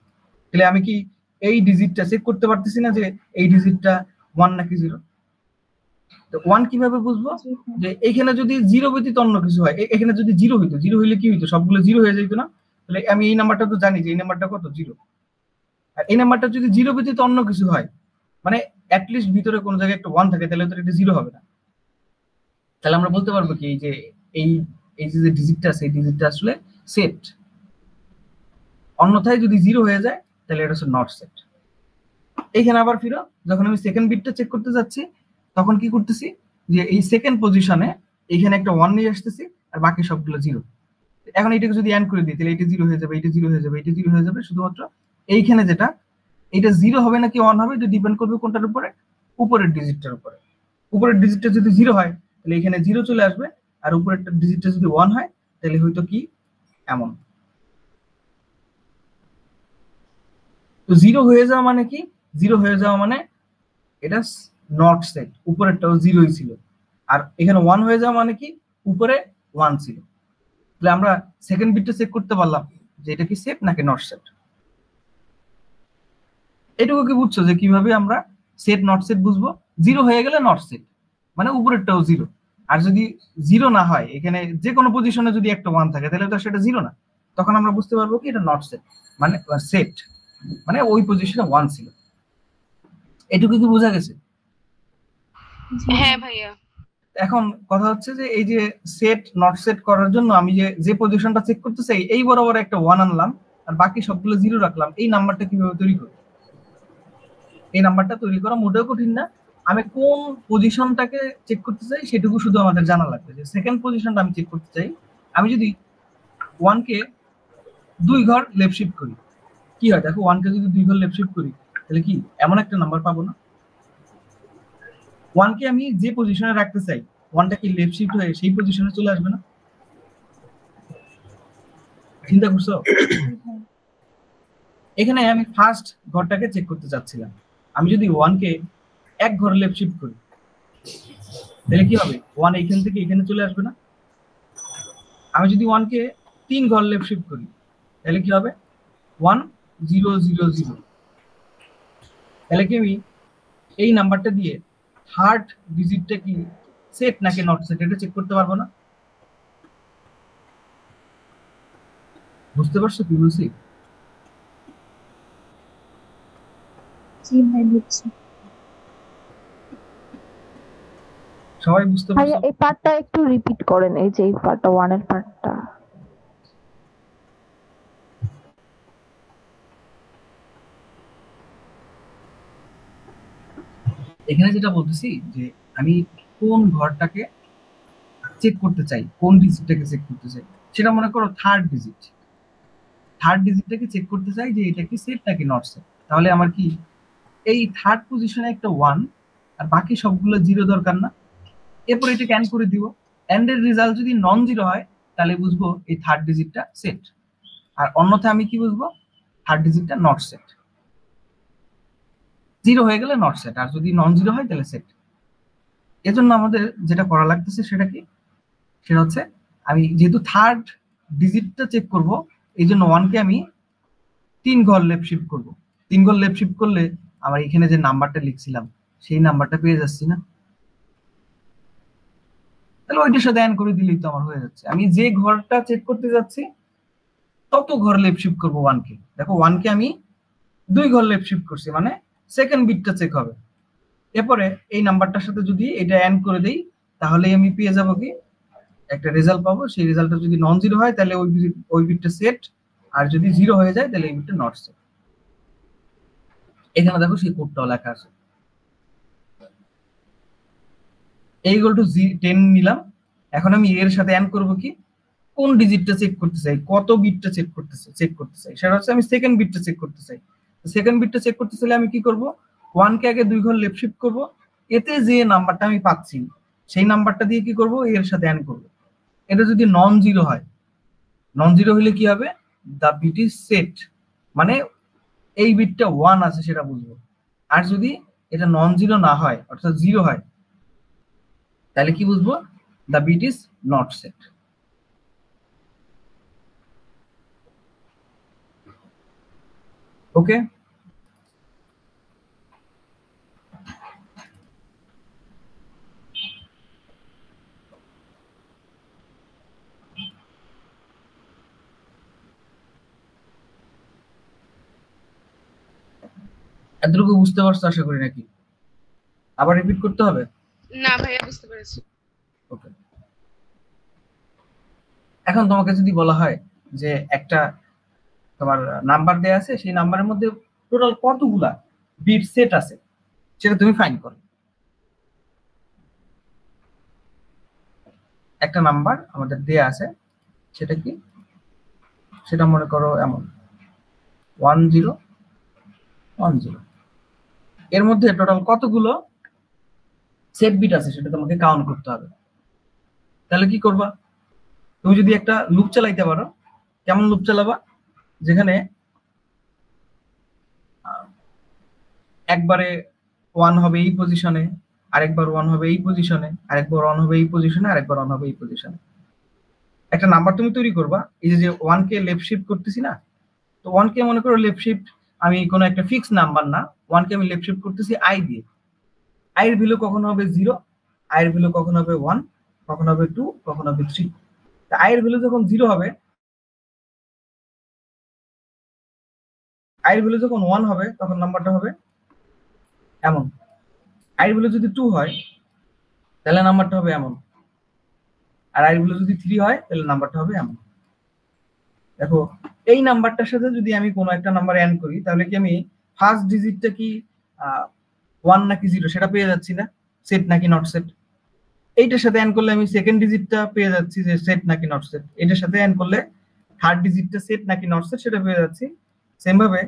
তাহলে আমি কি এই ডিজিটটা চেক করতে পারতেছি না যে এই ডিজিটটা 1 নাকি 0? তো 1 কিভাবে বুঝবো? যে এখানে যদি 0 ব্যতীত অন্য কিছু হয়, এখানে যদি 0 হইতো, 0 হইলে কি হইতো, সবগুলো 0 হয়ে যেত না? তাহলে আমি এই নাম্বারটা তো জানি যে এই নাম্বারটা কত, 0। আর এই নাম্বারটা যদি 0 ব্যতীত অন্য কিছু হয়, মানে অ্যাট লিস্ট ভিতরে কোনো জায়গায় একটা 1 থাকে, তাহলে তো এটা 0 হবে না। তাহলে আমরা বলতে পারবো কি যে এই যে ডিজিটটা আছে এই ডিজিটটা আসলে সেট। অন্যথায় যদি 0 হয়ে যায় তাহলে এটা হচ্ছে নট সেট। এইখানে আবার ফিরো, যখন আমি সেকেন্ড বিটটা চেক করতে যাচ্ছি তখন কি করতেছি যে এই সেকেন্ড পজিশনে এইখানে একটা 1 নিয়ে আসতেছি আর বাকি সবগুলো 0। এখন এটাকে যদি এন্ড করে দিই তাহলে এটা 0 হয়ে যাবে, এটা 0 হয়ে যাবে, এটা 0 হয়ে যাবে। শুধুমাত্র এইখানে যেটা এটা 0 হবে নাকি 1 হবে এটা ডিপেন্ড করবে কোনটার উপরে? উপরের ডিজিটটার উপরে। উপরের ডিজিটটা যদি 0 হয় তাহলে এখানে 0 চলে আসবে, আর উপরের ডিজিটটা যদি 1 হয় তাহলে হয়তো কি এমন। তো 0 হয়ে যাওয়া মানে কি? 0 হয়ে যাওয়া মানে এটা নট সেট, উপরেরটাও 0ই ছিল। আর এখানে 1 হয়ে যাওয়া মানে কি? উপরে 1 ছিল। তাহলে আমরা সেকেন্ড বিটটা চেক করতে পারলাম যে এটা কি সেট নাকি নট সেট। এটুকু কি বুঝছো যে কিভাবে আমরা সেট নট সেট বুঝবো? 0 হয়ে গেলে নট সেট মানে উপরেরটাও 0, আর যদি 0 না হয়, এখানে যে কোনো পজিশনে যদি একটা 1 থাকে তাহলে তো সেটা 0 না, তখন আমরা বুঝতে পারবো কি এটা নট সেট মানে সেট মানে ওই পজিশনে 1 ছিল। এটুকু কি বোঝা গেছে? হ্যাঁ ভাইয়া। এখন কথা হচ্ছে যে এই যে সেট নট সেট করার জন্য আমি যে পজিশনটা চেক করতে চাই এই বরাবর একটা 1 আনলাম আর বাকি সবগুলো 0 রাখলাম, এই নাম্বারটা কিভাবে তৈরি করব? এই নাম্বারটা তৈরি করা মোটেও কঠিন না। আমি কোন পজিশনটাকে চেক করতে চাই সেটুকু শুধু আমাদের জানা লাগবে। যে সেকেন্ড পজিশনটা আমি চেক করতে চাই, আমি যদি 1 কে 2 ঘর লেফট শিফট করি কি হয় দেখো, 1 কে যদি 2 ঘর লেফট শিফট করি তাহলে কি এমন একটা নাম্বার পাবো না? 1 কে আমি যে পজিশনে রাখতে চাই 1টা কি লেফট শিফট হয়ে সেই পজিশনে চলে আসবে না? চিন্তা করছো? এখানে আমি ফার্স্ট ঘরটাকে চেক করতে চাচ্ছিলাম। আমি যদি 1 কে এক ঘর লেফট শিফট করি তাহলে কি হবে? 1 এইখান থেকে এখানে চলে আসবে না? আমি যদি 1 কে 3 ঘর লেফট শিফট করি তাহলে কি হবে? 1 0 0 0। তাহলে কি আমি এই নাম্বারটা দিয়ে থার্ড ডিজিটটা কি সেট নাকি নট সেট এটা চেক করতে পারবো না? বুঝতে পারছো কি বলছি? জি ভাই বুঝছি। সবাই বুঝতে ভাইয়া পারছো? এই পার্টটা একটু রিপিট করেন, এই যে এই পার্টটা 1 এর পার্টটা। এখানে যেটা বলতেছি যে আমি কোন ঘরটাকে চেক করতে চাই, কোন ডিজিটটাকে চেক করতে চাই, সেটা মনে করো থার্ড ডিজিট। থার্ড ডিজিটটাকে চেক করতে চাই যে এটা কি সেট নাকি নট সেট। তাহলে আমার কি এই থার্ড পজিশনে একটা 1 আর বাকি সবগুলো 0 দরকার না? এরপর এটাকে অ্যান্ড করে দিব। অ্যান্ড এর রেজাল্ট যদি নন জিরো হয় তাহলে বুঝবো এই থার্ড ডিজিটটা সেট, আর অন্যথায় আমি কি বুঝবো? Third ডিজিটটা not set. 0 হয়ে গেলে নট সেট, আর যদি নন জিরো হয় তাহলে সেট। এজন্য আমাদের যেটা করা লাগতেছে সেটা কি, সেটা হচ্ছে আমি যেহেতু থার্ড ডিজিটটা চেক করব এই জন্য 1 কে আমি 3 ঘর লেফট শিফট করব। 3 ঘর লেফট শিফট করলে আমার এখানে যে নাম্বারটা লিখছিলাম সেই নাম্বারটা পেয়ে যাচ্ছি না? তাহলে ওইটার সাথে অ্যাড করে দিলেই তো আমার হয়ে যাচ্ছে। আমি যে ঘরটা চেক করতে যাচ্ছি তত ঘর লেফট শিফট করব 1 কে। দেখো 1 কে আমি 2 ঘর লেফট শিফট করছি, মানে সেকেন্ড বিটটা চেক হবে। এরপরে এই নাম্বারটার সাথে যদি এটা অ্যাড করে দেই তাহলে আমি পেয়ে যাব কি একটা রেজাল্ট পাবো। সেই রেজাল্টটা যদি নন জিরো হয় তাহলে ওই বিটটা সেট, আর যদি জিরো হয়ে যায় তাহলে এই বিটটা নট সেট। এখানে দেখো সেই কোডটাও লেখা আছে। a equal to 10 নিলাম। এখন আমি এর সাথে অ্যাড করব কি কোন ডিজিটটা চেক করতে চাই, কত বিটটা চেক করতে চাই, সেটা হচ্ছে আমি সেকেন্ড বিটটা চেক করতে চাই। সেকেন্ড বিটটা চেক করতে চাইলে আমি কি করব? 1 কে আগে 2 ঘর লেফট শিফট করব, এতে যে নাম্বারটা আমি পাচ্ছি সেই নাম্বারটা দিয়ে কি করব? এর সাথে অ্যাড করব। এটা যদি নন জিরো হয়, নন জিরো হলে কি হবে? দা বিট ইজ সেট, মানে এই বিটটা 1 আছে সেটা বুঝবো। আর যদি এটা নন জিরো না হয় অর্থাৎ জিরো হয় তাহলে কি বুঝবো? দা বিট ইজ নট সেট। ওকে, এতটুকু বুঝতে পারছো আশা করি নাকি? আবার রিপিট করতে হবে? না ভাইয়া বুঝতে পেরেছি। ওকে, এখন তোমাকে যদি বলা হয় যে একটা তোমার নাম্বার দেয়া আছে, সেই নাম্বারের মধ্যে টোটাল কতগুলা বিট সেট আছে সেটা তুমি ফাইন্ড করো। একটা নাম্বার আমাদের দেয়া আছে, সেটা কি? সেটা মনে করো এমন 1010। এর মধ্যে টোটাল কতগুলো সেট বিট আছে সেটা তোমাকে কাউন্ট করতে হবে। তাহলে কি করবা? তুমি যদি একটা লুপ চালাইতে পারো, কেমন লুপ চালাবা? যেখানে একবারে 1 হবে এই পজিশনে, আরেকবার 1 হবে এই পজিশনে, আরেকবার 1 হবে এই পজিশনে, আরেকবার 1 হবে এই পজিশনে। একটা নাম্বার তুমি তৈরি করবা, এই যে 1 কে লেফট শিফট করতেছি না, তো 1 কে মনে করো লেফট শিফট, আমি কোনো একটা ফিক্স নাম্বার না, 1 কে আমি লেফট শিফট করতেছি i দিয়ে। i এর ভ্যালু কখনো হবে 0, i এর ভ্যালু কখনো হবে 1, কখনো হবে 2, কখনো হবে 3। তো i এর ভ্যালু যখন 0 হবে, i এর ভ্যালু যখন 1 হবে তখন নাম্বারটা হবে এমন। i এর ভ্যালু যদি 2 হয় তাহলে নাম্বারটা হবে এমন, আর i এর ভ্যালু যদি 3 হয় তাহলে নাম্বারটা হবে এমন। দেখো এই নাম্বারটার সাথে যদি আমি কোনো একটা নাম্বার অ্যাড করি তাহলে কি আমি ফার্স্ট ডিজিটটা কি 1 নাকি 0 সেটা পেয়ে যাচ্ছি না, সেট নাকি নট সেট। এইটার সাথে অ্যাড করলে আমি সেকেন্ড ডিজিটটা পেয়ে যাচ্ছি যে সেট নাকি নট সেট। এটার সাথে অ্যাড করলে থার্ড ডিজিটটা সেট নাকি নট সেট সেটা পেয়ে যাচ্ছি। সেম ভাবে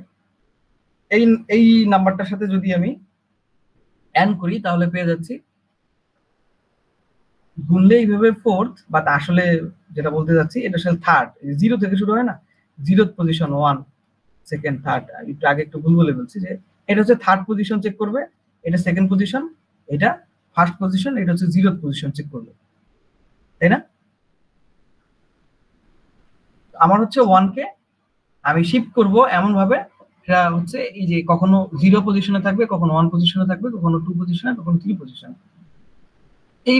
এই এই নাম্বারটার সাথে যদি আমি অ্যাড করি তাহলে পেয়ে যাচ্ছি গুনলে এইভাবে ফোর্থ, বাট আসলে যেটা বলতে যাচ্ছি এটা আসলে থার্ড। 0 থেকে শুরু হয় না, 0th পজিশন 1, সেকেন্ড, থার্ড। একটু আগে একটু ভুল বলে বলছি যে এটা হচ্ছে থার্ড পজিশন চেক করবে, এটা সেকেন্ড পজিশন, এটা ফার্স্ট পজিশন, এটা হচ্ছে 0th পজিশন চেক করবে, তাই না? আমার হচ্ছে 1 কে আমি শিফট করব এমন ভাবে, এটা হচ্ছে এই যে কখনো 0 পজিশনে থাকবে, কখনো 1 পজিশনে থাকবে, কখনো 2 পজিশনে, কখনো 3 পজিশনে। এই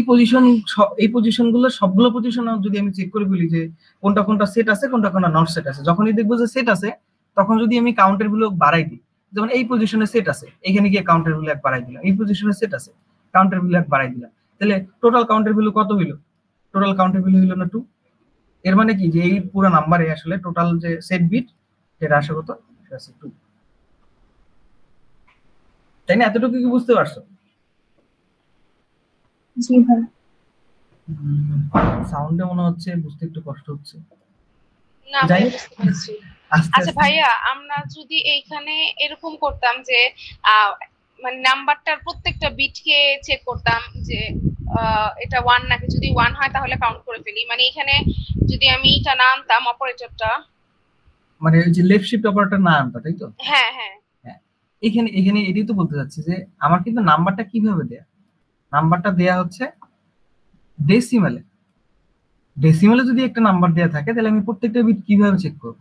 পজিশনগুলো সবগুলো পজিশন যদি আমি চেক করে বলি যে কোনটা কোনটা সেট আছে, কোনটা কোনটা নট সেট আছে, যখনই দেখবো যে সেট আছে তখন যদি আমি কাউন্টার ভ্যালু বাড়াই দিই, যেমন এই পজিশনে সেট আছে, এখানে গিয়ে কাউন্টার ভ্যালু 1 বাড়াই দিলাম, এই পজিশনে সেট আছে, কাউন্টার ভ্যালু 1 বাড়াই দিলাম, তাহলে টোটাল কাউন্টার ভ্যালু কত হইলো? টোটাল কাউন্টার ভ্যালু হইলো না 2। এর মানে কি যে এই পুরো নাম্বারে আসলে টোটাল যে সেট বিট সেটা আসে কত? সেটা আছে 2, তাই না? এতটুকু কি বুঝতে পারছো? জি ভাই। সাউন্ডে মনে হচ্ছে বুঝতে একটু কষ্ট হচ্ছে। না যাই ভাইয়া হোক, বুঝতে পেরেছি। আস্তে আচ্ছা আস্তে ভাইয়া, আমরা যদি এইখানে এরকম করতাম যে মানে নাম্বারটার প্রত্যেকটা বিটকে চেক করতাম যে এটা 1 নাকি, যদি 1 হয় তাহলে কাউন্ট করে ফেলি, মানে এখানে যদি আমি এটা না আনতাম অপারেটরটা, মানে ওই যে লেফট শিফট অপারেটর না আনতা, তাই তো? হ্যাঁ হ্যাঁ হ্যাঁ, এখানে এখানে এটাই তো বলতে চাচ্ছি যে আমার কিন্তু নাম্বারটা কিভাবে দেয়া, নাম্বারটা দেয়া হচ্ছে ডেসিমালে। ডেসিমালে যদি একটা নাম্বার দেয়া থাকে তাহলে আমি প্রত্যেকটা বিট কিভাবে চেক করব?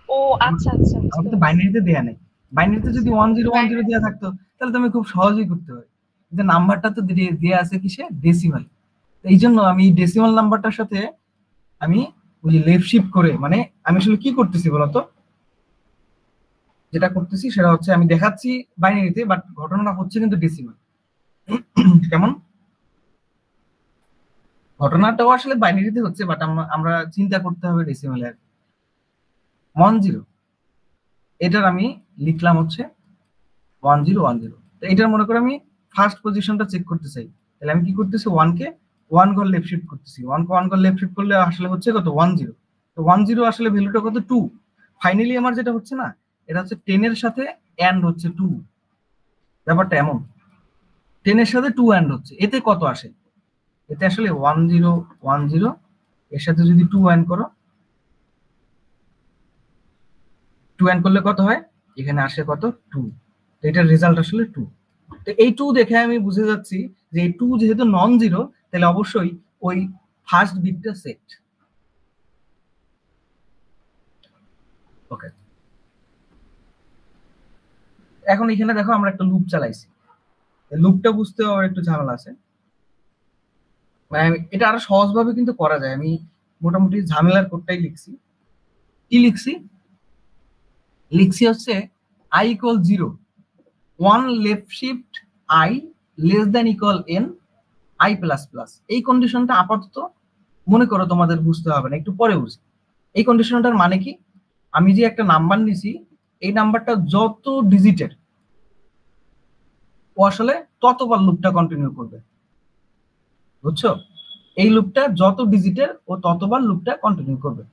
ও আচ্ছা আচ্ছা বুঝতে আমাকে তো পেরেছি। বাইনারিতে দেয়া নেই। বাইনারিতে যদি 1010 দেয়া থাকতো তাহলে তো আমি খুব সহজেই করতে পারি, কিন্তু নাম্বারটা তো দেয়া আছে কিসে? ডেসিমাল। এই জন্য আমি ডেসিমাল নাম্বারটার সাথে আমি ওই যে লেফট শিফট করে, মানে আমি আসলে কি করতেছি বলতো, যেটা করতেছি সেটা হচ্ছে আমি দেখাচ্ছি বাইনারিতে, বাট ঘটনাটা হচ্ছে কিন্তু ডেসিমাল। কেমন? ঘটনাটাও আসলে বাইনারিতে হচ্ছে, বাট আমরা চিন্তা করতে হবে ডেসিমালে। 10 এটার আমি লিখলাম হচ্ছে 1010। তো এটার মনে করে আমি ফার্স্ট পজিশনটা চেক করতে চাই, তাহলে আমি কি করতেছি? 1 কে 1 ঘর লেফট শিফট করতেছি। 1 কে 1 ঘর লেফট শিফট করলে আসলে হচ্ছে কত? 10। তো 10 আসলে ভ্যালুটা কত? 2। ফাইনালি আমার যেটা হচ্ছে না, এটা হচ্ছে 10 এর সাথে এন্ড হচ্ছে 2। ব্যাপারটা এমন, 10 এর সাথে 2 এন্ড হচ্ছে, এতে কত আসে? এতে আসলে 1010 এর সাথে যদি 2 এন্ড করো, 2 এন্ড করলে কত হয়? এখানে আসে কত? 2। তো এটার রেজাল্ট আসলে 2। তো এই 2 দেখে আমি বুঝে যাচ্ছি যে এই 2 যেহেতু নন জিরো, তাহলে অবশ্যই ওই ফার্স্ট বিটটা সেট। ওকে, এখন এখানে দেখো আমরা একটা লুপ চালাইছি, লুপটা বুঝতে আবার একটু ঝামেলা আছে, মানে এটা আরো সহজভাবে কিন্তু করা যায়। আমি মোটামুটি ঝামেলার কোডটাই লিখছি। কি লিখছি? লিখছি হচ্ছে i equal 0, 1 left shift i less than equal n i plus plus. এই কন্ডিশনটা আপাতত মনে করো তোমাদের বুঝতে হবে না, একটু পরে বুঝি। এই কন্ডিশনটার মানে কি? আমি যে একটা নাম্বার নিছি, এই নাম্বারটা যত ডিজিটের ও আসলে ততবার লুপটা কন্টিনিউ করবে, বুঝছো? এই লুপটা যত ডিজিটের ও ততবার লুপটা কন্টিনিউ করবে।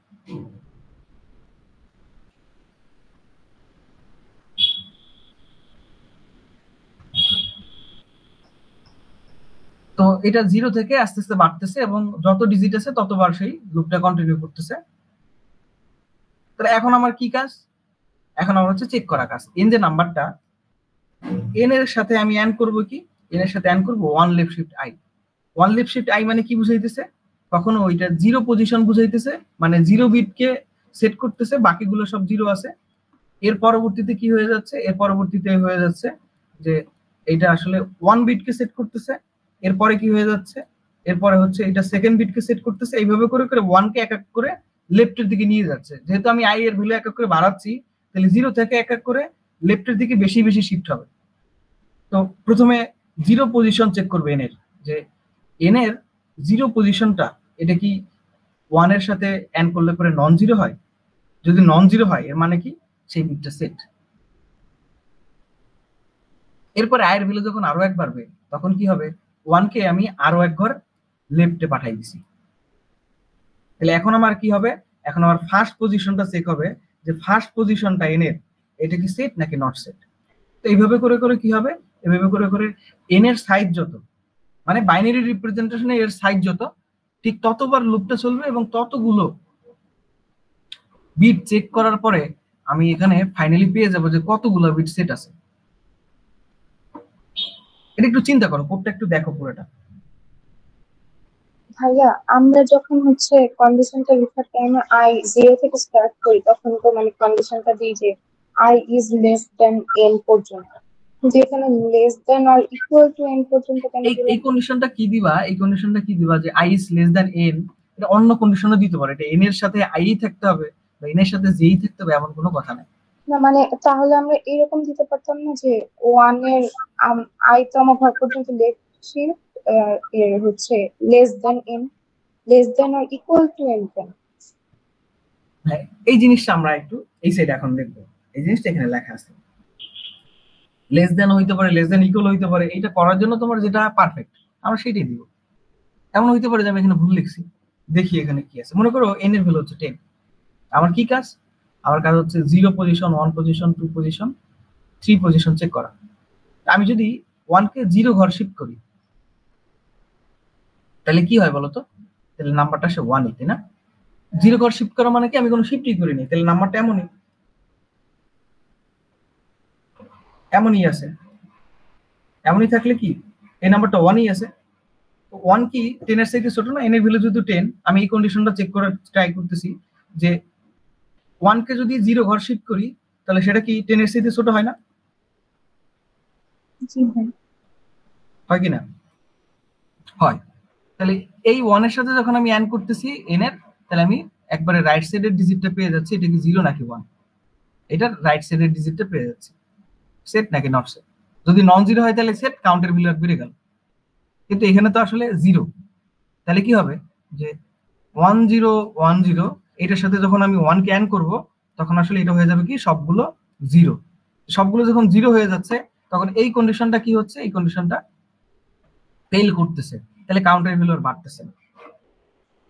তো এটা 0 থেকে আস্তে আস্তে বাড়তেছে এবং যত ডিজিট আছে ততবার সেই লুপটা কন্টিনিউ করতেছে। তাহলে এখন আমার কি কাজ? এখন আমার হচ্ছে চেক করা কাজ। এন যে নাম্বারটা, এন এর সাথে আমি এন্ড করব কি? এন এর সাথে এন্ড করব 1 left shift I. 1 left shift I মানে কি বুঝাইতেছে? কখনো ওইটা 0 পজিশন বুঝাইতেছে, মানে 0 বিটকে সেট করতেছে, বাকিগুলো সব 0 আছে। এর পরবর্তীতে কি হয়ে যাচ্ছে? এর পরবর্তীতে হয়ে যাচ্ছে যে এটা আসলে 1 বিটকে সেট করতেছে, এরপরে কি হয়ে যাচ্ছে? এরপরে হচ্ছে এটা সেকেন্ড বিটকে সেট করতেছে, এইভাবে করে করে 1 কে এক এক করে লেফটের দিকে নিয়ে যাচ্ছে। যেহেতু আমি আই এর ভ্যালু এক এক করে বাড়াচ্ছি, তাহলে 0 থেকে এক এক করে লেফটের দিকে বেশি বেশি শিফট হবে। তো প্রথমে 0 পজিশন চেক করবে এন এর, যে এন এর 0 পজিশনটা এটা কি 1 এর সাথে এন্ড করলে পরে নন জিরো হয়? যদি নন জিরো হয় এর মানে কি? সেই বিটটা সেট। এরপরে আয়ের ভ্যালু যখন আরো এক বাড়বে তখন কি হবে? 1 কে আমি আরো এক ঘর লেফটে পাঠাই দিছি। তাহলে এখন আমার কি হবে? এখন আমার ফার্স্ট পজিশনটা চেক হবে যে ফার্স্ট পজিশনটা এন এর এটা কি সেট নাকি নট সেট। তো এইভাবে করে করে কি হবে? এভাবে করে করে এন এর সাইজ যত, মানে বাইনারি রিপ্রেজেন্টেশনে এর সাইজ যত ঠিক ততবার লুপটা চলবে এবং ততগুলো বিট চেক করার পরে আমি এখানে ফাইনালি পেয়ে যাব যে কতগুলো বিট সেট আছে। এটা একটু চিন্তা করো, কোডটা একটু দেখো পুরোটা। ভাইয়া আমরা যখন হচ্ছে কন্ডিশনটা লেখার টাইমে আই 0 থেকে স্টার্ট করি তখন তো মানে কন্ডিশনটা দিই যে I is less than n পর্যন্ত, কিন্তু এখানে less than or equal to n পর্যন্ত কেন এই দিলাম? কন্ডিশনটা কি দিবা, এই কন্ডিশনটা কি দিবা যে i is less than n, এটা অন্য কন্ডিশনও দিতে পারে, এটা n এর সাথে i থাকতে হবে বা n এর সাথে j থাকতে হবে এমন কোনো কথা নাই। না মানে তাহলে আমরা এরকম দিতে পারতাম না যে 1 এর i তম ঘর পর্যন্ত লিখছি এর হচ্ছে less than n, less than or equal to n কেন? হ্যাঁ, এই জিনিসটা আমরা একটু এই সাইডে এখন দেখবো। এই জিনিসটা এখানে লেখা আছে, লেস দেন হইতে পারে, লেস দেন ইকুয়াল হইতে পারে। এইটা করার জন্য তোমার যেটা পারফেক্ট আমরা সেটাই দিব। এমন হইতে পারে যে আমি এখানে ভুল লিখছি, দেখি এখানে কি আছে। মনে করো n এর ভ্যালু হচ্ছে 10, আমার কি কাজ? আমার কাজ হচ্ছে 0 position, 1 position, 2 position, 3 position check করা। আমি যদি 1 কে 0 ঘর শিফট করি তাহলে কি হয় বলতো? তাহলে নাম্বারটা আসে 1 তাই না? 0 ঘর শিফট করা মানে কি আমি কোনো শিফটই করিনি, তাহলে নাম্বারটা এমনই আছে। এমনই থাকলে কি এই নাম্বারটা 1ই আছে। 1 কি 10 এর থেকে ছোট না? n এর ভ্যালু যেহেতু 10, আমি এই কন্ডিশনটা চেক করার ট্রাই করতেছি যে 1 কে যদি 0 ঘর শিফট করি তাহলে সেটা কি 10 এর থেকে ছোট হয় না? জি ভাই। হয় কি না? হয়। তাহলে এই 1 এর সাথে যখন আমি অ্যাড করতেছি n এর, তাহলে আমি একবারে রাইট সাইডের ডিজিটটা পেয়ে যাচ্ছি। এটা কি 0 নাকি 1, এটার রাইট সাইডের ডিজিটটা পেয়ে যাচ্ছি। সেট নাকি নট সেট? যদি নন জিরো হয় তাহলে সেট, কাউন্টের ভ্যালু বেড়ে গেল। কিন্তু এখানে তো আসলে 0, তাহলে কি হবে যে 1 0 1 0 এটার সাথে যখন আমি 1 কে অ্যাড করব তখন আসলে এটা হয়ে যাবে কি সবগুলো 0। সবগুলো যখন 0 হয়ে যাচ্ছে তখন এই কন্ডিশনটা কি হচ্ছে? এই কন্ডিশনটা ফেল করতেছে, তাহলে কাউন্টের ভ্যালু আর বাড়তেছে না।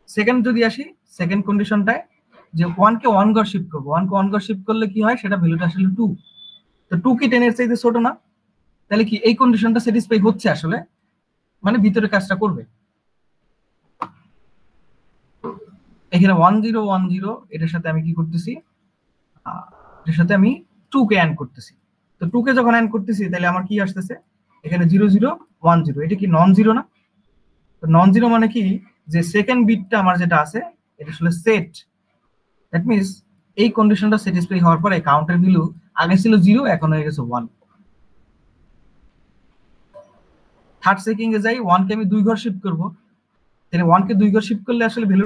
সেকেন্ড যদি আসি, সেকেন্ড কন্ডিশনটায় যে 1 কে 1 ঘর শিফট করব, 1 কে 1 ঘর শিফট করলে কি হয়? সেটা ভ্যালুটা আসলে 2। তো 2 কি 10 এর চাইতে ছোট না? তাহলে কি এই কন্ডিশনটা স্যাটিসফাই হচ্ছে আসলে, মানে ভিতরে কাজটা করবে। এখানে 1 0 1 0 এটার সাথে আমি কি করতেছি? এটার সাথে আমি 2 কে অ্যাড করতেছি। তো 2 কে যখন অ্যাড করতেছি তাহলে আমার কি আসতেছে? এখানে 0 0 1 0, এটা কি নন জিরো না? তো নন জিরো মানে কি যে সেকেন্ড বিটটা আমার যেটা আছে এটা আসলে সেট। দ্যাট মিন্স এই কন্ডিশনটা স্যাটিসফাই হওয়ার পরে কাউন্টার ভ্যালু আগে ছিল 0, এখন হয়ে গেছে 1। থার্ড সেকেন্ডে যাই, 1 কে আমি 2 ঘর শিফট করব, তাহলে 1 কে 2 ঘর শিফট করলে আসলে ভ্যালু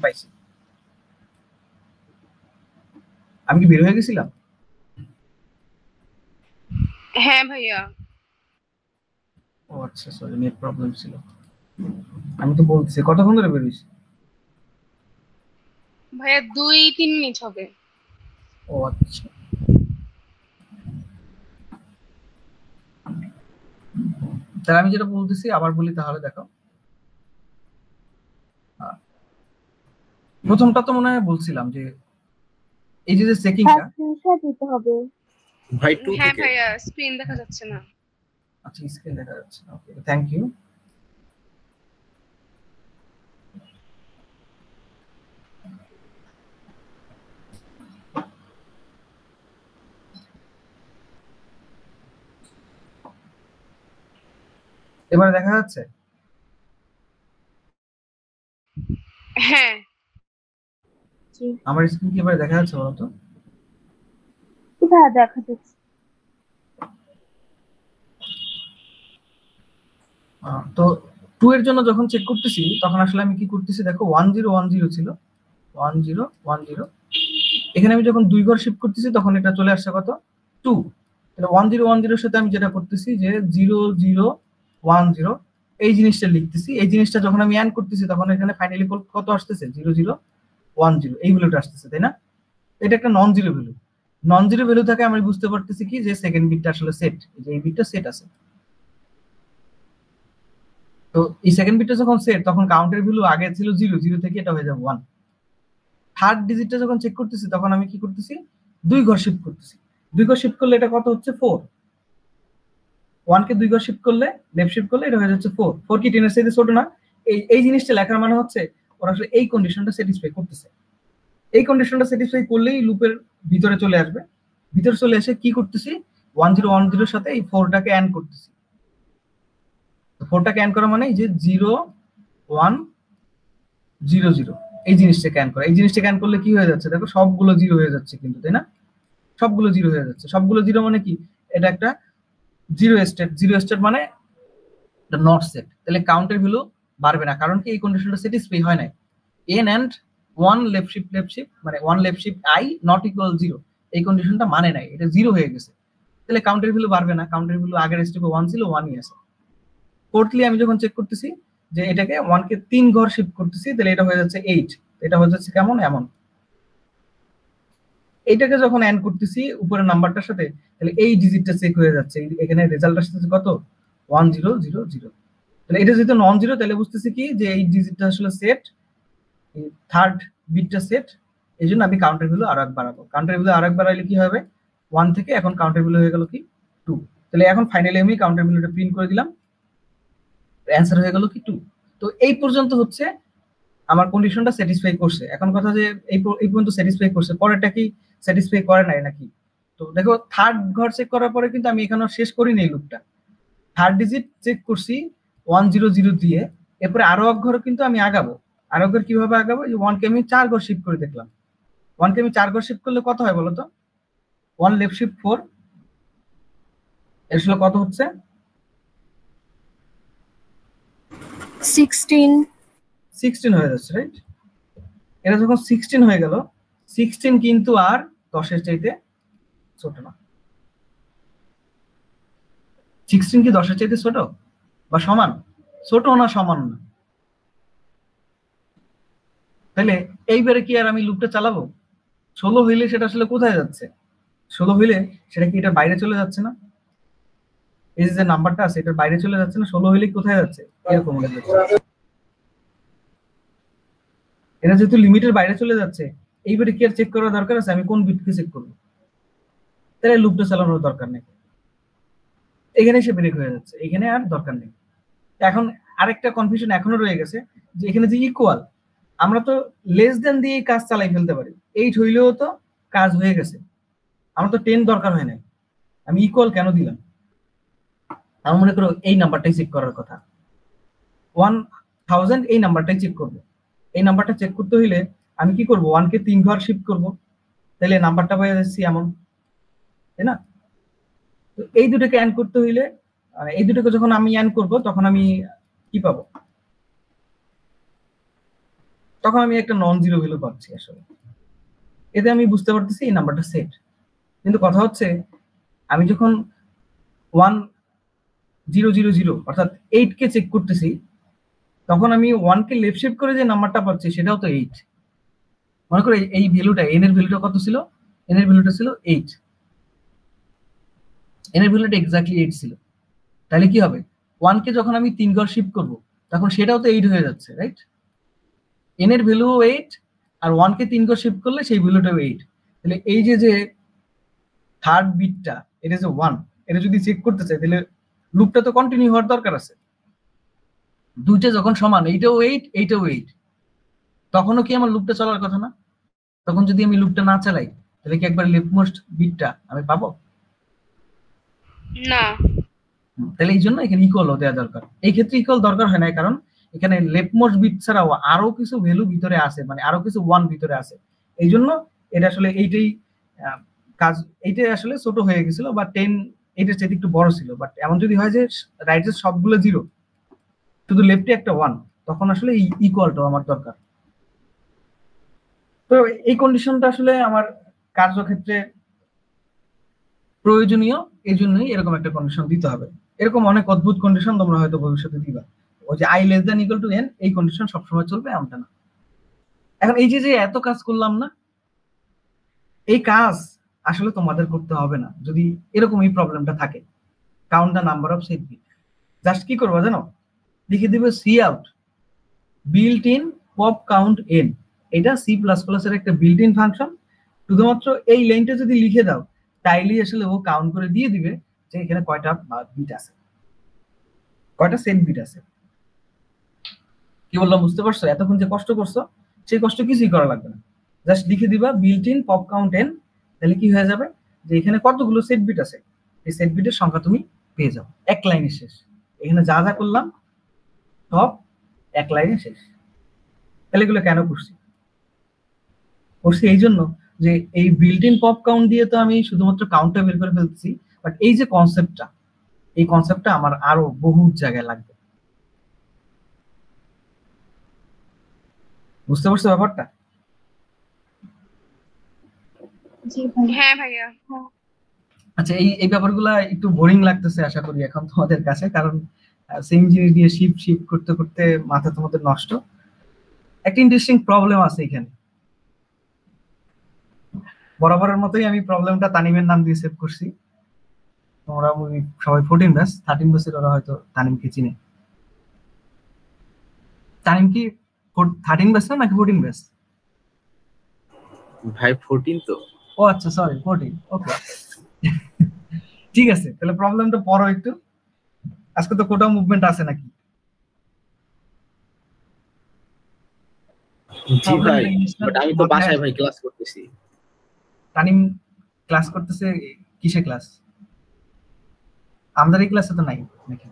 পাইছি। আমি কি বের হয়ে গেছিলাম? হ্যাঁ ভাইয়া। ও আচ্ছা, সরি, নেট প্রবলেম ছিল। আমি তো বলছি কতক্ষণ ধরে বের হইছি? ভাইয়া 2-3 মিনিট হবে। ও আচ্ছা, তাহলে আমি যেটা বলতেছি আবার বলি তাহলে দেখো। প্রথমটা তো মনে হয় বলছিলাম যে এই যে চেকিংটা স্ক্রিনশট দিতে হবে। ভাই 2 হ্যাঁ থেকে ভাইয়া, স্ক্রিন দেখা যাচ্ছে না। আচ্ছা স্ক্রিন দেখা যাচ্ছে, ওকে থ্যাংক ইউ। এবার দেখা যাচ্ছে? হ্যাঁ আমার স্ক্রিন কি এবার দেখা যাচ্ছে বলতো? হ্যাঁ দেখা যাচ্ছে। তো 2 এর জন্য যখন চেক করতেছি তখন আসলে আমি কি করতেছি দেখো 1010 ছিল, 1010। এখানে আমি যখন 2 ঘর শিফট করতেছি তখন এটা চলে আসছে কত 2। তাহলে 1010 এর সাথে আমি যেটা করতেছি যে 0010 এই জিনিসটা লিখতেছি। এই জিনিসটা যখন আমি অ্যাড করতেছি তখন এখানে ফাইনালি কত আসতেছে 0010 এই ভ্যালুটা আসতেছে, তাই না? এটা একটা non zero value. Non zero value থেকে আমি বুঝতে পারতেছি কি যে সেকেন্ড বিটটা আসলে সেট, যে এই বিটটা সেট আছে। তো এই সেকেন্ড বিটটা যখন সেট তখন কাউন্টের ভ্যালু আগে ছিল 0 থেকে এটা হয়ে যাবে 1। থার্ড ডিজিটটা যখন চেক করতেছি তখন আমি কি করতেছি 2 ঘর শিফট করতেছি। 2 ঘর শিফট করলে এটা কত হচ্ছে 4। 1 কে 2 ঘর শিফট করলে লেফট শিফট করলে এটা হয়ে যাচ্ছে 4। 4 কি 10 এর সাথে ছোট না? এই জিনিসটা লেখার মানে হচ্ছে ওরা আসলে এই কন্ডিশনটা স্যাটিসফাই করতেছে। এই কন্ডিশনটা স্যাটিসফাই করলেই লুপের ভিতরে চলে আসবে। ভিতরে চলে এসে কি করতেছি 1010 এর সাথে এই 4টাকে অ্যাড করতেছি। তো 4টাকে অ্যাড করা মানে যে 0100 এই জিনিসটা ক্যান করা। এই জিনিসটা ক্যান করলে কি হয়ে যাচ্ছে দেখো সবগুলো জিরো হয়ে যাচ্ছে কিন্তু, তাই না? সবগুলো জিরো হয়ে যাচ্ছে। সবগুলো জিরো মানে কি এটা একটা জিরো স্টেট। জিরো স্টেট মানে এটা নট সেট। তাহলে কাউন্টের ভ্যালু বাড়বে না, কারণ কি এই কন্ডিশনটা স্যাটিসফাই হয় নাই। n and 1 লেফট শিফট মানে 1 left shift i not equal 0 এই কন্ডিশনটা মানে নাই, এটা জিরো হয়ে গেছে। তাহলে কাউন্টের ভ্যালু বাড়বে না। কাউন্টের ভ্যালু আগের স্টেপে 1 ছিল, 1ই আছে। ফোর্থলি আমি যখন চেক করতেছি যে এটাকে 1 কে 3 ঘর শিফট করতেছি তাহলে এটা হয়ে যাচ্ছে 8। এটা হয়ে যাচ্ছে কেমন এমন। এইটাকে যখন অ্যাড করতেছি উপরের নাম্বারটার সাথে তাহলে এই ডিজিটটা চেক হয়ে যাচ্ছে। এখানে রেজাল্ট আসছে কত 1000। তাহলে এটা যেহেতু নন জিরো তাহলে বুঝতেছি কি যে এই ডিজিটটা আসলে সেট, থার্ড বিটটা সেট। এই জন্য আমি কাউন্টার ভ্যালু আরো এক বাড়াবো। কাউন্টার ভ্যালু আরো এক বাড়াইলে কি হবে 1 থেকে এখন কাউন্টার ভ্যালু হয়ে গেল কি 2। তাহলে এখন ফাইনালি আমি কাউন্টার ভ্যালুটা প্রিন্ট করে দিলাম, অ্যান্সার হয়ে গেল কি 2। তো এই পর্যন্ত হচ্ছে আমার কন্ডিশনটা স্যাটিসফাই করছে। এখন কথা যে এই পর্যন্ত স্যাটিসফাই করছে, পরেরটা কি স্যাটিসফাই করে নাই নাকি? তো দেখো থার্ড ঘর চেক করার পরে কিন্তু আমি এখানে শেষ করিনি এই লুপটা। থার্ড ডিজিট চেক করছি 100 দিয়ে, এরপরে আরো এক ঘর কিন্তু আমি আগাবো। আরো এক ঘর কিভাবে আগাবো? 1 কে আমি 4 ঘর শিফট করে দেখলাম। 1 কে আমি 4 ঘর শিফট করলে কত হয় বলতো? 1 লেফট শিফট 4 এর আসলে কত হচ্ছে 16 হয়ে যাচ্ছে, রাইট? এটা যখন 16 হয়ে গেল, 16 কিন্তু আর 10 এর চাইতে ছোট না। 16 কি 10 এর চাইতে ছোট বা সমান? ছোট না, সমান না। তাহলে এইবারে কি আর আমি লুপটা চালাবো? 16 হইলে সেটা আসলে কোথায় যাচ্ছে? 16 হইলে সেটা কি এটা বাইরে চলে যাচ্ছে না? এই যে নাম্বারটা আছে এটার বাইরে চলে যাচ্ছে না? 16 হইলে কোথায় যাচ্ছে? এরকম হয়ে যাচ্ছে। এটা যেহেতু লিমিটের বাইরে চলে যাচ্ছে, এইবারে কি আর চেক করার দরকার আছে? আমি কোন বিটকে চেক করবো? তাহলে লুপটা চালানোর দরকার নেই। এখানে সে ব্রেক হয়ে যাচ্ছে, এখানে আর দরকার নেই। এখন আরেকটা কনফিউশন এখনো রয়ে গেছে যে এখানে যে ইকুয়াল, আমরা তো লেস দেন দিয়ে কাজ চালাই ফেলতে পারি। 8 হইলেও তো কাজ হয়ে গেছে, আমার তো 10 দরকার হয় নাই। আমি ইকুয়াল কেন দিলাম? আমার মনে করো এই নাম্বারটাই চেক করার কথা, 1000 এই নাম্বারটাই চেক করবো। এই নাম্বারটা চেক করতে হইলে আমি কি করব? 1 কে 3 ঘর শিফট করব, তাহলে নাম্বারটা পেয়ে যাচ্ছি এমন, তাই না? তো এই দুটোকে অ্যাড করতে হইলে এই দুটোকে যখন আমি অ্যাড করব তখন আমি কি পাবো? তখন আমি একটা নন জিরো ভ্যালু পাচ্ছি আসলে। এতে আমি বুঝতে পারতেছি এই নাম্বারটা সেট। কিন্তু কথা হচ্ছে আমি যখন 1000 অর্থাৎ 8 কে চেক করতেছি তখন আমি 1 কে লেফট শিফট করে যে নাম্বারটা পাচ্ছি সেটাও তো 8। মনে করো এই ভ্যালুটা n এর ভ্যালুটা কত ছিল? n এর ভ্যালুটা ছিল 8। n এর ভ্যালুটা এক্স্যাক্টলি 8 ছিল। তাহলে কি হবে? 1 কে যখন আমি 3 ঘর শিফট করব তখন সেটাও তো 8 হয়ে যাচ্ছে, রাইট? n এর ভ্যালু 8 আর 1 কে 3 ঘর শিফট করলে সেই ভ্যালুটাও 8। তাহলে এই যে থার্ড বিটটা এটা যে 1, এটা যদি চেক করতে চাই তাহলে লুপটা তো কন্টিনিউ হওয়ার দরকার আছে। দুইটা যখন সমান, এইটাও 8 এইটাও 8, তখনও কি আমার লুপটা চলার কথা না? তখন যদি আমি লুপটা না চালাই তাহলে কি একবার লেফটমোস্ট বিটটা আমি পাবো না। তাহলে এই জন্য এখানে ইকুয়াল দেওয়া দরকার। এই ক্ষেত্রে ইকুয়াল দরকার হয় না, কারণ এখানে লেফটমোস্ট বিট ছাড়াও আরো কিছু ভ্যালু ভিতরে আছে, মানে আরো কিছু 1 ভিতরে আছে। এই জন্য এটা আসলে এইটাই কাজ, এইটাই আসলে ছোট হয়ে গেছিল, বা 10 এটার চেয়ে একটু বড় ছিল। বাট এমন যদি হয় যে রাইটের সবগুলো 0, শুধু লেফটে একটা 1, তখন আসলে ইকুয়ালটা আমার দরকার। তো এই কন্ডিশনটা আসলে আমার কার্যক্ষেত্রে প্রয়োজনীয়, এই জন্যই এরকম একটা কন্ডিশন দিতে হবে। এরকম অনেক অদ্ভুত কন্ডিশন তোমরা হয়তো ভবিষ্যতে দিবা। ওই যে i less than equal to n, এই কন্ডিশন সবসময় চলবে এমনটা না। এখন এই যে এত কাজ করলাম না, এই কাজ আসলে তোমাদের করতে হবে না যদি এরকম এই প্রবলেমটা থাকে। Count the number of set bit, just কি করবো জানো, লিখে দিবে cout built in pop count n। এটা সি প্লাস প্লাস এর একটা বিল্ট ইন ফাংশন। শুধুমাত্র এই লাইনটা যদি লিখে দাও তাইলেই আসলে ও কাউন্ট করে দিয়ে দিবে যে এখানে কয়টা বিট আছে, কয়টা সেট বিট আছে। কি বললাম বুঝতে পারছো? এতক্ষণ যে কষ্ট করছো সেই কষ্ট কিছুই করা লাগবে না, জাস্ট লিখে দিবা built in pop count n। তাহলে কি হয়ে যাবে যে এখানে কতগুলো সেট বিট আছে, এই সেট বিটের সংখ্যা তুমি পেয়ে যাও। এক লাইনে শেষ। এখানে যা যা করলাম সব এক লাইনে শেষ। তাহলে এগুলো কেন করছি? এই জন্য যে এই বিল্ট ইন পপ কাউন্ট দিয়ে তো আমি শুধুমাত্র কাউন্টটা বের করে ফেলছি, বাট এই যে কনসেপ্টটা, এই কনসেপ্টটা আমার আরো বহু জায়গায় লাগবে। বুঝতে পারছো ব্যাপারটা? জি ভাই। হ্যাঁ ভাইয়া। আচ্ছা, এই ব্যাপারগুলা একটু বোরিং লাগতেছে আশা করি এখন তোমাদের কাছে, কারণ সেম জিনিস দিয়ে শিফট করতে করতে মাথা তোমাদের নষ্ট। একটা ইন্টারেস্টিং প্রবলেম আছে এখানে। বরাবরের মতোই আমি প্রবলেমটা তানিমের নাম দিয়ে সেভ করছি। তোমরা সবাই 14 ব্যাচ, 13 ব্যাচের ওরা হয়তো তানিমকে চিনে। তানিম কি 13 ব্যাচ না নাকি 14 ব্যাচ? ভাই 14 তো। ও আচ্ছা, সরি 14। ওকে ঠিক আছে, তাহলে প্রবলেমটা পড়ো একটু। আজকে তো কোটা মুভমেন্ট আছে নাকি? জি ভাই, বাট আমি তো বাসায় ভাই ক্লাস করতেছি। তানিম ক্লাস করতেছে কিসে ক্লাস? আমাদের এই ক্লাসে তো নাই নাকি?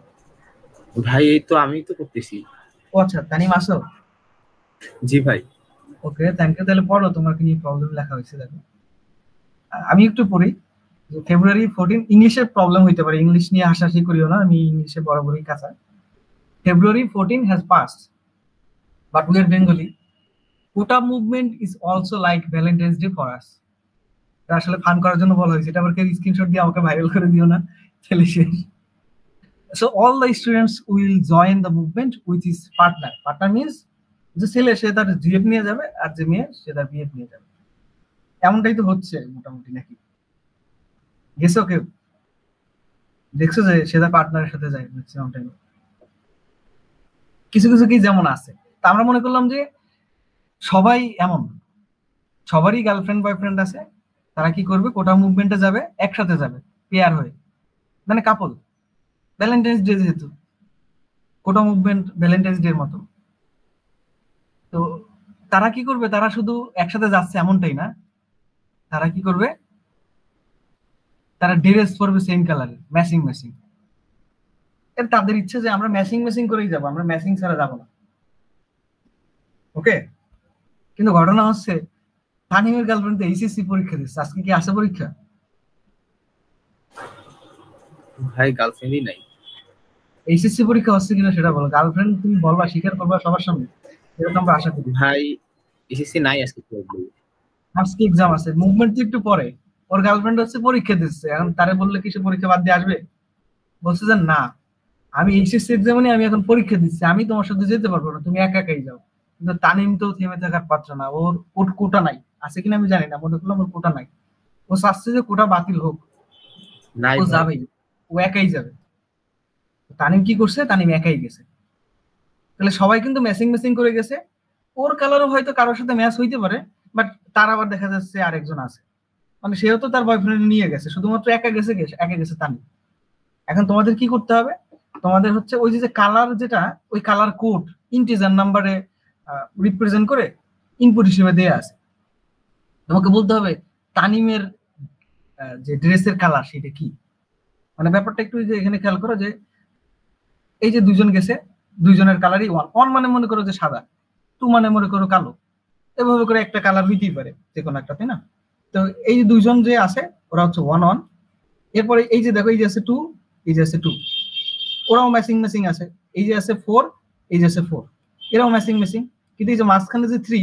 ভাই এই তো আমি তো করতেছি। ও আচ্ছা, তানিম আসো। জি ভাই। ওকে, থ্যাংক ইউ। তাহলে পড়ো, তোমার কি নিয়ে প্রবলেম লেখা হয়েছে দেখো। আমি একটু পড়ি। ফেব্রুয়ারি 14, ইংলিশের প্রবলেম হইতে পারে, ইংলিশ নিয়ে হাসাহাসি করিও না, আমি ইংলিশে বরাবরই কাঁচা। February 14 has passed, but we are Bengali. Kota movement is also like Valentine's Day for us. এটা আসলে ফান করার জন্য বলা হয়েছে, এটা আবার কেউ স্ক্রিনশট দিয়ে আমাকে ভাইরাল করে দিও না, তাহলে শেষ। So all the students will join the movement with his partner. Partner means যে ছেলে সে তার জিএফ নিয়ে যাবে, আর যে মেয়ে সে তার বিএফ নিয়ে যাবে। এমনটাই তো হচ্ছে মোটামুটি, নাকি? গেছো কেউ? দেখছো যে সে তার পার্টনারের সাথে যায় ম্যাক্সিমাম টাইম। কিছু কিছু কি যেমন আছে, তা আমরা মনে করলাম যে সবাই এমন, সবারই গার্লফ্রেন্ড বয়ফ্রেন্ড আছে, তারা কি করবে, কোটা মুভমেন্টে যাবে, একসাথে যাবে পেয়ার হয়ে, মানে কাপল। ভ্যালেন্টাইন্স ডে যেহেতু, কোটা মুভমেন্ট ভ্যালেন্টাইন্স ডে এর মতো। তো তারা কি করবে, তারা শুধু একসাথে যাচ্ছে এমনটাই না, তারা কি করবে, তারা ড্রেস পরবে সেম কালারের, ম্যাচিং ম্যাচিং। তাদের ইচ্ছে যে আমরা ম্যাচিং ম্যাচিং করেই যাবো, আমরা ম্যাচিং ছাড়া যাবো না। ওকে, কিন্তু ঘটনা হচ্ছে তানিমের গার্লফ্রেন্ড তো এইচএসসি পরীক্ষা দিচ্ছে, আজকে কি আছে পরীক্ষা? ভাই গার্লফ্রেন্ডই নাই। এইচএসসি পরীক্ষা হচ্ছে কিনা সেটা বলো। গার্লফ্রেন্ড তুমি বলবা, স্বীকার করবা সবার সামনে, এরকম আমরা আশা করি। ভাই এসএসসি নাই আজকে, আজকে এক্সাম আছে, মুভমেন্ট তো একটু পরে। ওর গার্লফ্রেন্ড হচ্ছে পরীক্ষা দিচ্ছে, এখন তারে বললে কি সে পরীক্ষা বাদ দিয়ে আসবে? বলছে যে না, আমি এইচএসসি এক্সাম নিয়ে আমি এখন পরীক্ষা দিচ্ছি, আমি তোমার সাথে যেতে পারবো না, তুমি একা একাই যাও। কিন্তু তানিম তো থেমে থাকার পাত্র না, ওর কোটা নাই, আছে কিনা আমি জানি না, মনে করলাম ওর কোটা নাই। ও চাচ্ছে যে কোটা বাতিল হোক, ও যাবেই, ও একাই যাবে। তানিম কি করছে, তানিম একাই গেছে। তাহলে সবাই কিন্তু ম্যাচিং ম্যাচিং করে গেছে। ওর কালারও হয়তো কারোর সাথে ম্যাচ হইতে পারে, বাট তার আবার দেখা যাচ্ছে আরেকজন আছে, মানে সেও তো তার বয়ফ্রেন্ড নিয়ে গেছে, শুধুমাত্র একা গেছে তানিম। এখন তোমাদের কি করতে হবে, তোমাদের হচ্ছে ওই যে কালার, যেটা ওই কালার কোড ইন্টিজার নাম্বারে রিপ্রেজেন্ট করে ইনপুট হিসেবে দেয়া আছে, তোমাকে বলতে হবে তানিমের যে ড্রেসের কালার সেটা কি। মানে ব্যাপারটা একটু যে এখানে খেয়াল করো যে এই যে দুজন গেছে, দুইজনের কালারই ওয়ান। ওয়ান মানে মনে করো যে সাদা, টু মানে মনে করো কালো, এভাবে করে একটা কালার হইতেই পারে যে কোনো একটা, তাই না? তো এই যে দুইজন যে আছে ওরা হচ্ছে ওয়ান ওয়ান। এরপরে এই যে দেখো, এই যে আছে টু, এই যে আছে টু, ওরাও ম্যাচিং ম্যাচিং আছে। এই যে আছে ফোর, এই যে আছে ফোর, এরাও ম্যাচিং ম্যাচিং। কিন্তু এই যে মাঝখানে যে থ্রি,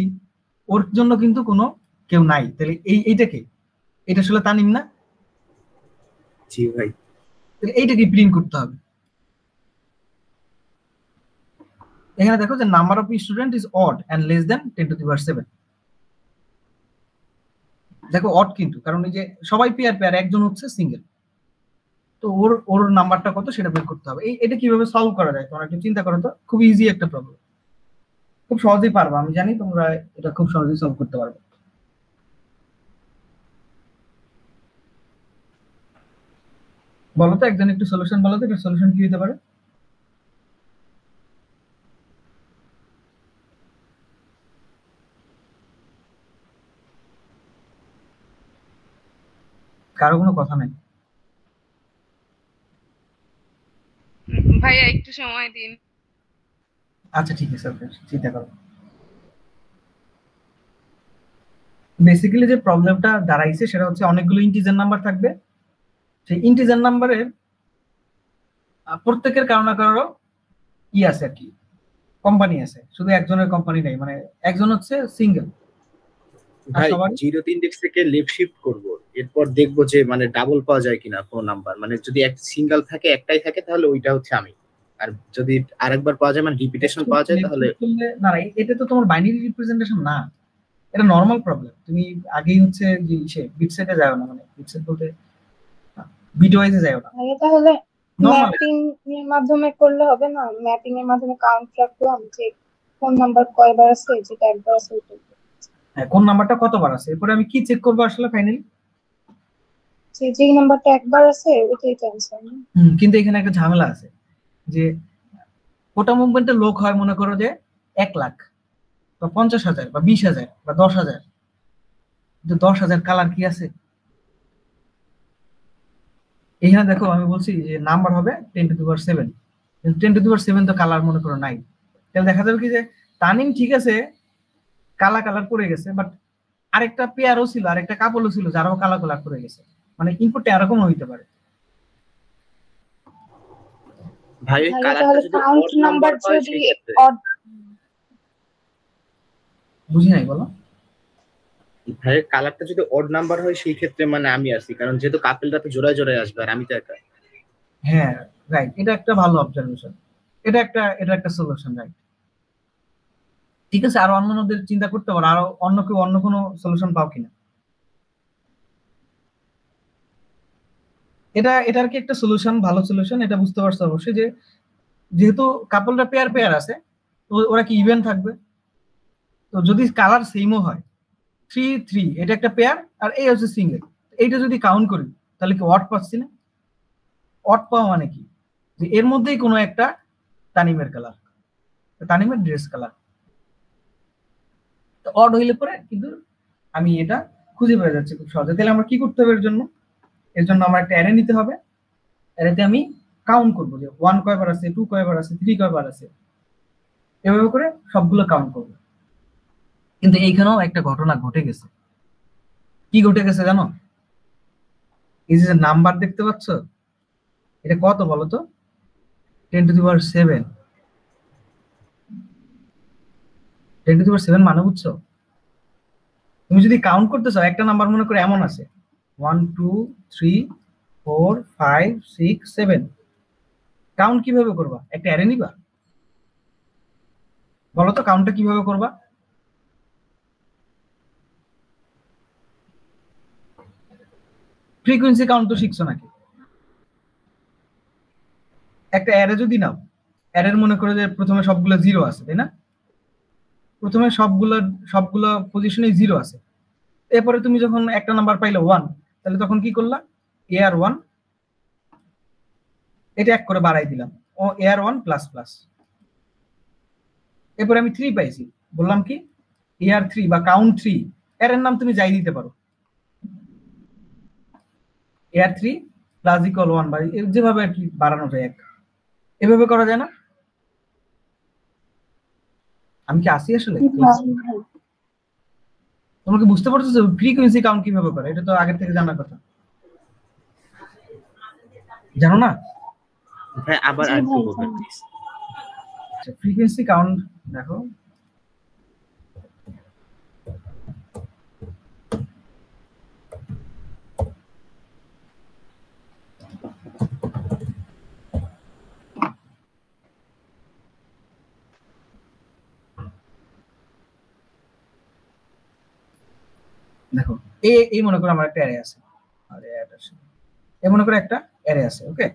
ওর জন্য কিন্তু কোনো কেউ নাই। তাহলে এইটাকে, এটা আসলে তানিম না? জি ভাই। এইটাকে প্রিন্ট করতে হবে। এখানে দেখো যে number of student is odd and less than 10⁻7। দেখো অড কিন্তু, কারণ এই যে সবাই পেয়ার পেয়ার, একজন হচ্ছে সিঙ্গেল, তো ওর ওর নাম্বারটা কত সেটা বের করতে হবে। এটা কিভাবে সলভ করা যায় তোমরা একটু চিন্তা করো তো। খুব ইজি একটা প্রবলেম, খুব সহজেই পারবা, আমি জানি তোমরা এটা খুব সহজেই সলভ করতে পারবে। বলো তো একজন একটু সলিউশন বলো তো, এটা সলিউশন কি হতে পারে? কারো কোনো কথা নাই? ভাইয়া একটু সময় দিন। আচ্ছা ঠিক আছে, চিন্তা করো। বেসিক্যালি যে প্রবলেমটা দাঁড়াইছে সেটা হচ্ছে অনেকগুলো ইন্টিজার নাম্বার থাকবে। সেই ইন্টিজার নাম্বারের প্রত্যেকের কারো না কারো আছে আর কি, কোম্পানি আছে, শুধু একজনের কোম্পানি নেই, মানে একজন হচ্ছে সিঙ্গেল। ভাই 0th ইনডেক্স থেকে লেফট শিফট করব, এরপর দেখব যে মানে ডাবল পাওয়া যায় কিনা কোন নাম্বার। মানে যদি একটা সিঙ্গেল থাকে, একটাই থাকে, তাহলে ওইটা হচ্ছে আমি। আর যদি আরেকবার পাওয়া যায়, মানে রিপিটেশন পাওয়া যায়, তাহলে না না, এটা তো তোমার বাইনারি রিপ্রেজেন্টেশন না, এটা নরমাল প্রবলেম। তুমি আগেই হচ্ছে যে বিট সেটে যাও না, মানে বিট সেট বলতে বিট ওয়াইজে যাও না। তাহলে ম্যাপিং এর মাধ্যমে করলে হবে না? ম্যাপিং এর মাধ্যমে কাউন্ট রাখলাম যে কোন নাম্বার কয়বার আছে, যেটা একবার আছে ওইটা। হ্যাঁ, কোন নাম্বারটা কতবার আছে, এরপরে আমি কি চেক করবো আসলে ফাইনালি? যে নাম্বারটা একবার আছে ওইটাই ক্যান্সেল। কিন্তু এখানে একটা ঝামেলা আছে যে ওটা মুভমেন্টের লোক হয় মনে করো যে 1 লাখ বা 50,000 বা 20,000 বা 10,000, 10,000 কালার কি আছে? এখানে দেখো আমি বলছি যে নাম্বার হবে 10⁻7, কিন্তু 10⁻7 তো কালার মনে করো নাই। তাহলে দেখা যাবে কি যে তানিম ঠিক আছে, কালা কালার পড়ে গেছে, বাট আরেকটা পেয়ারও ছিল, আরেকটা কাপলও ছিল যারাও কালা কালার পড়ে গেছে। মানে ইনপুটটা এরকম হইতে পারে। ভাই কালারটা যদি অড নাম্বার হয় সেই ক্ষেত্রে, বুঝি নাই, বলো। ভাই কালারটা যদি অড নাম্বার হয় সেই ক্ষেত্রে মানে আমি আছি, কারণ যেহেতু কাপেলটা তো জোড়ায় জোড়ায় আসবে আর আমি তো একা। হ্যাঁ রাইট, এটা একটা ভালো অবজারভেশন, এটা একটা সলিউশন, রাইট। ঠিক আছে, আরো অন্যদের চিন্তা করতে পারো, আরো অন্য কেউ অন্য কোনো সলিউশন পাও কিনা। এটার কি একটা সলিউশন, ভালো সলিউশন, এটা বুঝতে পারছো অবশ্যই যে যেহেতু কাপলরা পেয়ার পেয়ার আছে, তো ওরা কি ইভেন থাকবে। তো যদি কালার সেমও হয়, 3 এটা একটা পেয়ার আর এই হচ্ছে সিঙ্গেল, এইটা যদি কাউন্ট করি তাহলে কি অড পাচ্ছি না? অড পাওয়া মানে কি, যে এর মধ্যেই কোনো একটা তানিমের কালার, তানিমের ড্রেস কালার। তো অড হইলে পরে কিন্তু আমি এটা খুঁজে পেয়ে যাচ্ছি খুব সহজে। তাহলে আমরা কি করতে হবে এর জন্য আমার একটা অ্যারে নিতে হবে। অ্যারেতে আমি কাউন্ট করবো যে 1 কয়বার আছে, 2 কয়বার আছে, 3 কয়বার আছে, এভাবে করে সবগুলো কাউন্ট করবো। কিন্তু এইখানেও একটা ঘটনা ঘটে গেছে। কি ঘটে গেছে জানো? এই যে নাম্বার দেখতে পাচ্ছ, এটা কত বলো তো? 10⁻7। 10⁻7 মানে বুঝছো? তুমি যদি কাউন্ট করতে চাও, একটা নাম্বার মনে করে এমন আছে 1 2 3 4 5 6 7, কাউন্ট কিভাবে করবা? একটা অ্যারে নিবা? বলো তো কাউন্টটা কিভাবে করবা? ফ্রিকোয়েন্সি কাউন্ট তো শিখছো নাকি? একটা অ্যারে যদি নাও, অ্যারের মনে করো যে প্রথমে সবগুলো 0 আছে, তাই না? প্রথমে সবগুলো পজিশনে 0 আছে। এরপরে তুমি যখন একটা নাম্বার পাইলে 1, তাহলে তখন কি করলা? AR1 এটা এক করে বাড়াই দিলাম, ও AR1 প্লাস প্লাস। এরপরে আমি 3 পাইছি, বললাম কি AR3 বা কাউন্ট 3, এর নাম তুমি যাই দিতে পারো, AR3 প্লাস ইকুয়াল 1 বা যেভাবে আর কি বাড়ানো যায়, এক এভাবে করা যায় না? আমি কি আসি আসলে? তোমাকে বুঝতে পারছো যে ফ্রিকোয়েন্সি কাউন্ট কিভাবে করে? এটা তো আগের থেকে জানার কথা, জানো না? ভাই আবার আরেকটু বলবেন প্লিজ। আচ্ছা, ফ্রিকোয়েন্সি কাউন্ট দেখো, দেখো এই মনে করো আমার একটা অ্যারে আছে, আর এই মনে করো একটা অ্যারে আছে, ওকে?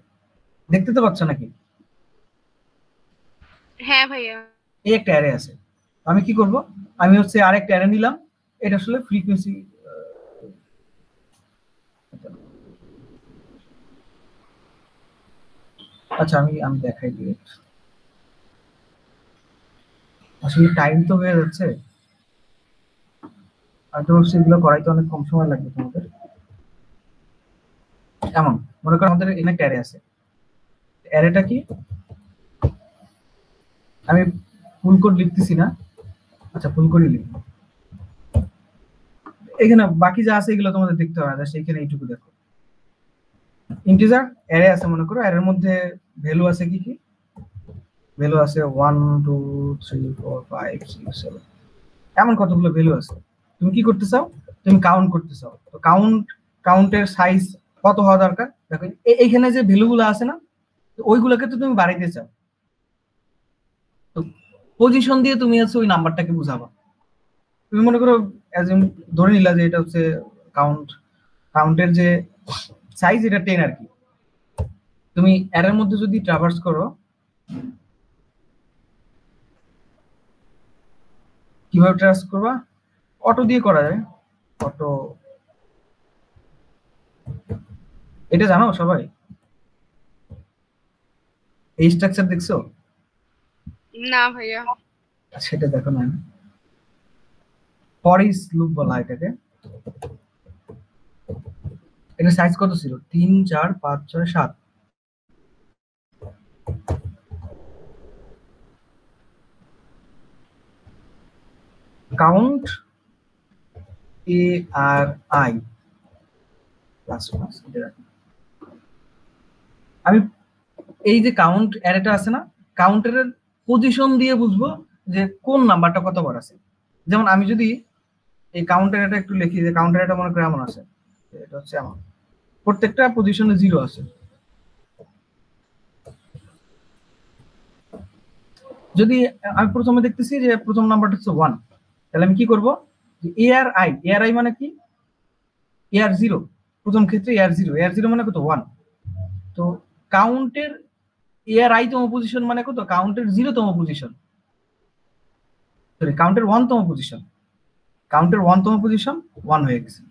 দেখতে তো পাচ্ছ নাকি? হ্যাঁ ভাইয়া। এই একটা অ্যারে আছে, আমি কি করব, আমি হচ্ছে আরেকটা অ্যারে নিলাম, এটা আসলে ফ্রিকোয়েন্সি, আচ্ছা আমি দেখাই দিই, আসলে টাইম তো হয়ে যাচ্ছে, আর তো সেগুলো করাইতে অনেক কম সময় লাগবে তোমাদের। এমন মনে করো আমাদের এখানে একটা অ্যারে আছে, অ্যারেটা কি, আমি ফুল কোড লিখতেছি না, আচ্ছা ফুল কোডই লিখবো, এখানে বাকি যা আছে এগুলো তোমাদের দেখতে হবে না, জাস্ট এখানে এইটুকু দেখো। ইন্টিজার অ্যারে আছে মনে করো, অ্যারের মধ্যে ভ্যালু আছে কি কি, ভ্যালু আছে 1 2 3 4 5 6 7, এমন কতগুলো ভ্যালু আছে। তুমি কি করতে চাও, তুমি কাউন্ট করতে চাও, তো কাউন্টের সাইজ কত হওয়া দরকার, দেখো এইখানে যে ভ্যালুগুলো আছে না, ওইগুলোকে তো তুমি বাড়াইতে চাও, তো পজিশন দিয়ে তুমি হচ্ছে ওই নাম্বারটাকে বুঝাবা। তুমি মনে করো ধরে নিলা যে এটা হচ্ছে কাউন্টের যে সাইজ এটা 10 আর কি, তুমি এর মধ্যে যদি ট্রাভার্স করো, কিভাবে ট্রাভার্স করবা, অটো দিয়ে করা যায়, অটো, এটা জানো সবাই, এই স্ট্রাকচার দেখছো? না ভাইয়া। সেটা দেখো না, ফর ইচ লুপ বলা এটাকে। এটা সাইজ কত ছিল, 3 4 5 6 7, কাউন্ট ARI প্লাস প্লাস। আমি এই যে কাউন্ট অ্যারেটা আছে না, কাউন্টারের পজিশন দিয়ে বুঝবো যে কোন নাম্বারটা কতবার আছে। যেমন আমি যদি এই কাউন্টার এটা একটু লিখি, যে কাউন্টার এটা মনে করে এমন আছে, এটা হচ্ছে এমন, প্রত্যেকটা পজিশনে 0 আছে। যদি আমি প্রথমে দেখতেছি যে প্রথম নাম্বারটা হচ্ছে 1, তাহলে আমি কি করব, যে ARI মানে কি, AR0, প্রথম ক্ষেত্রে AR0 মানে কত, 1, তো কাউন্টের ARI তম পজিশন মানে কত, কাউন্টের 0 তম পজিশন, সরি কাউন্টের 1 তম পজিশন, কাউন্টের 1 তম পজিশন 1 হয়ে গেছে।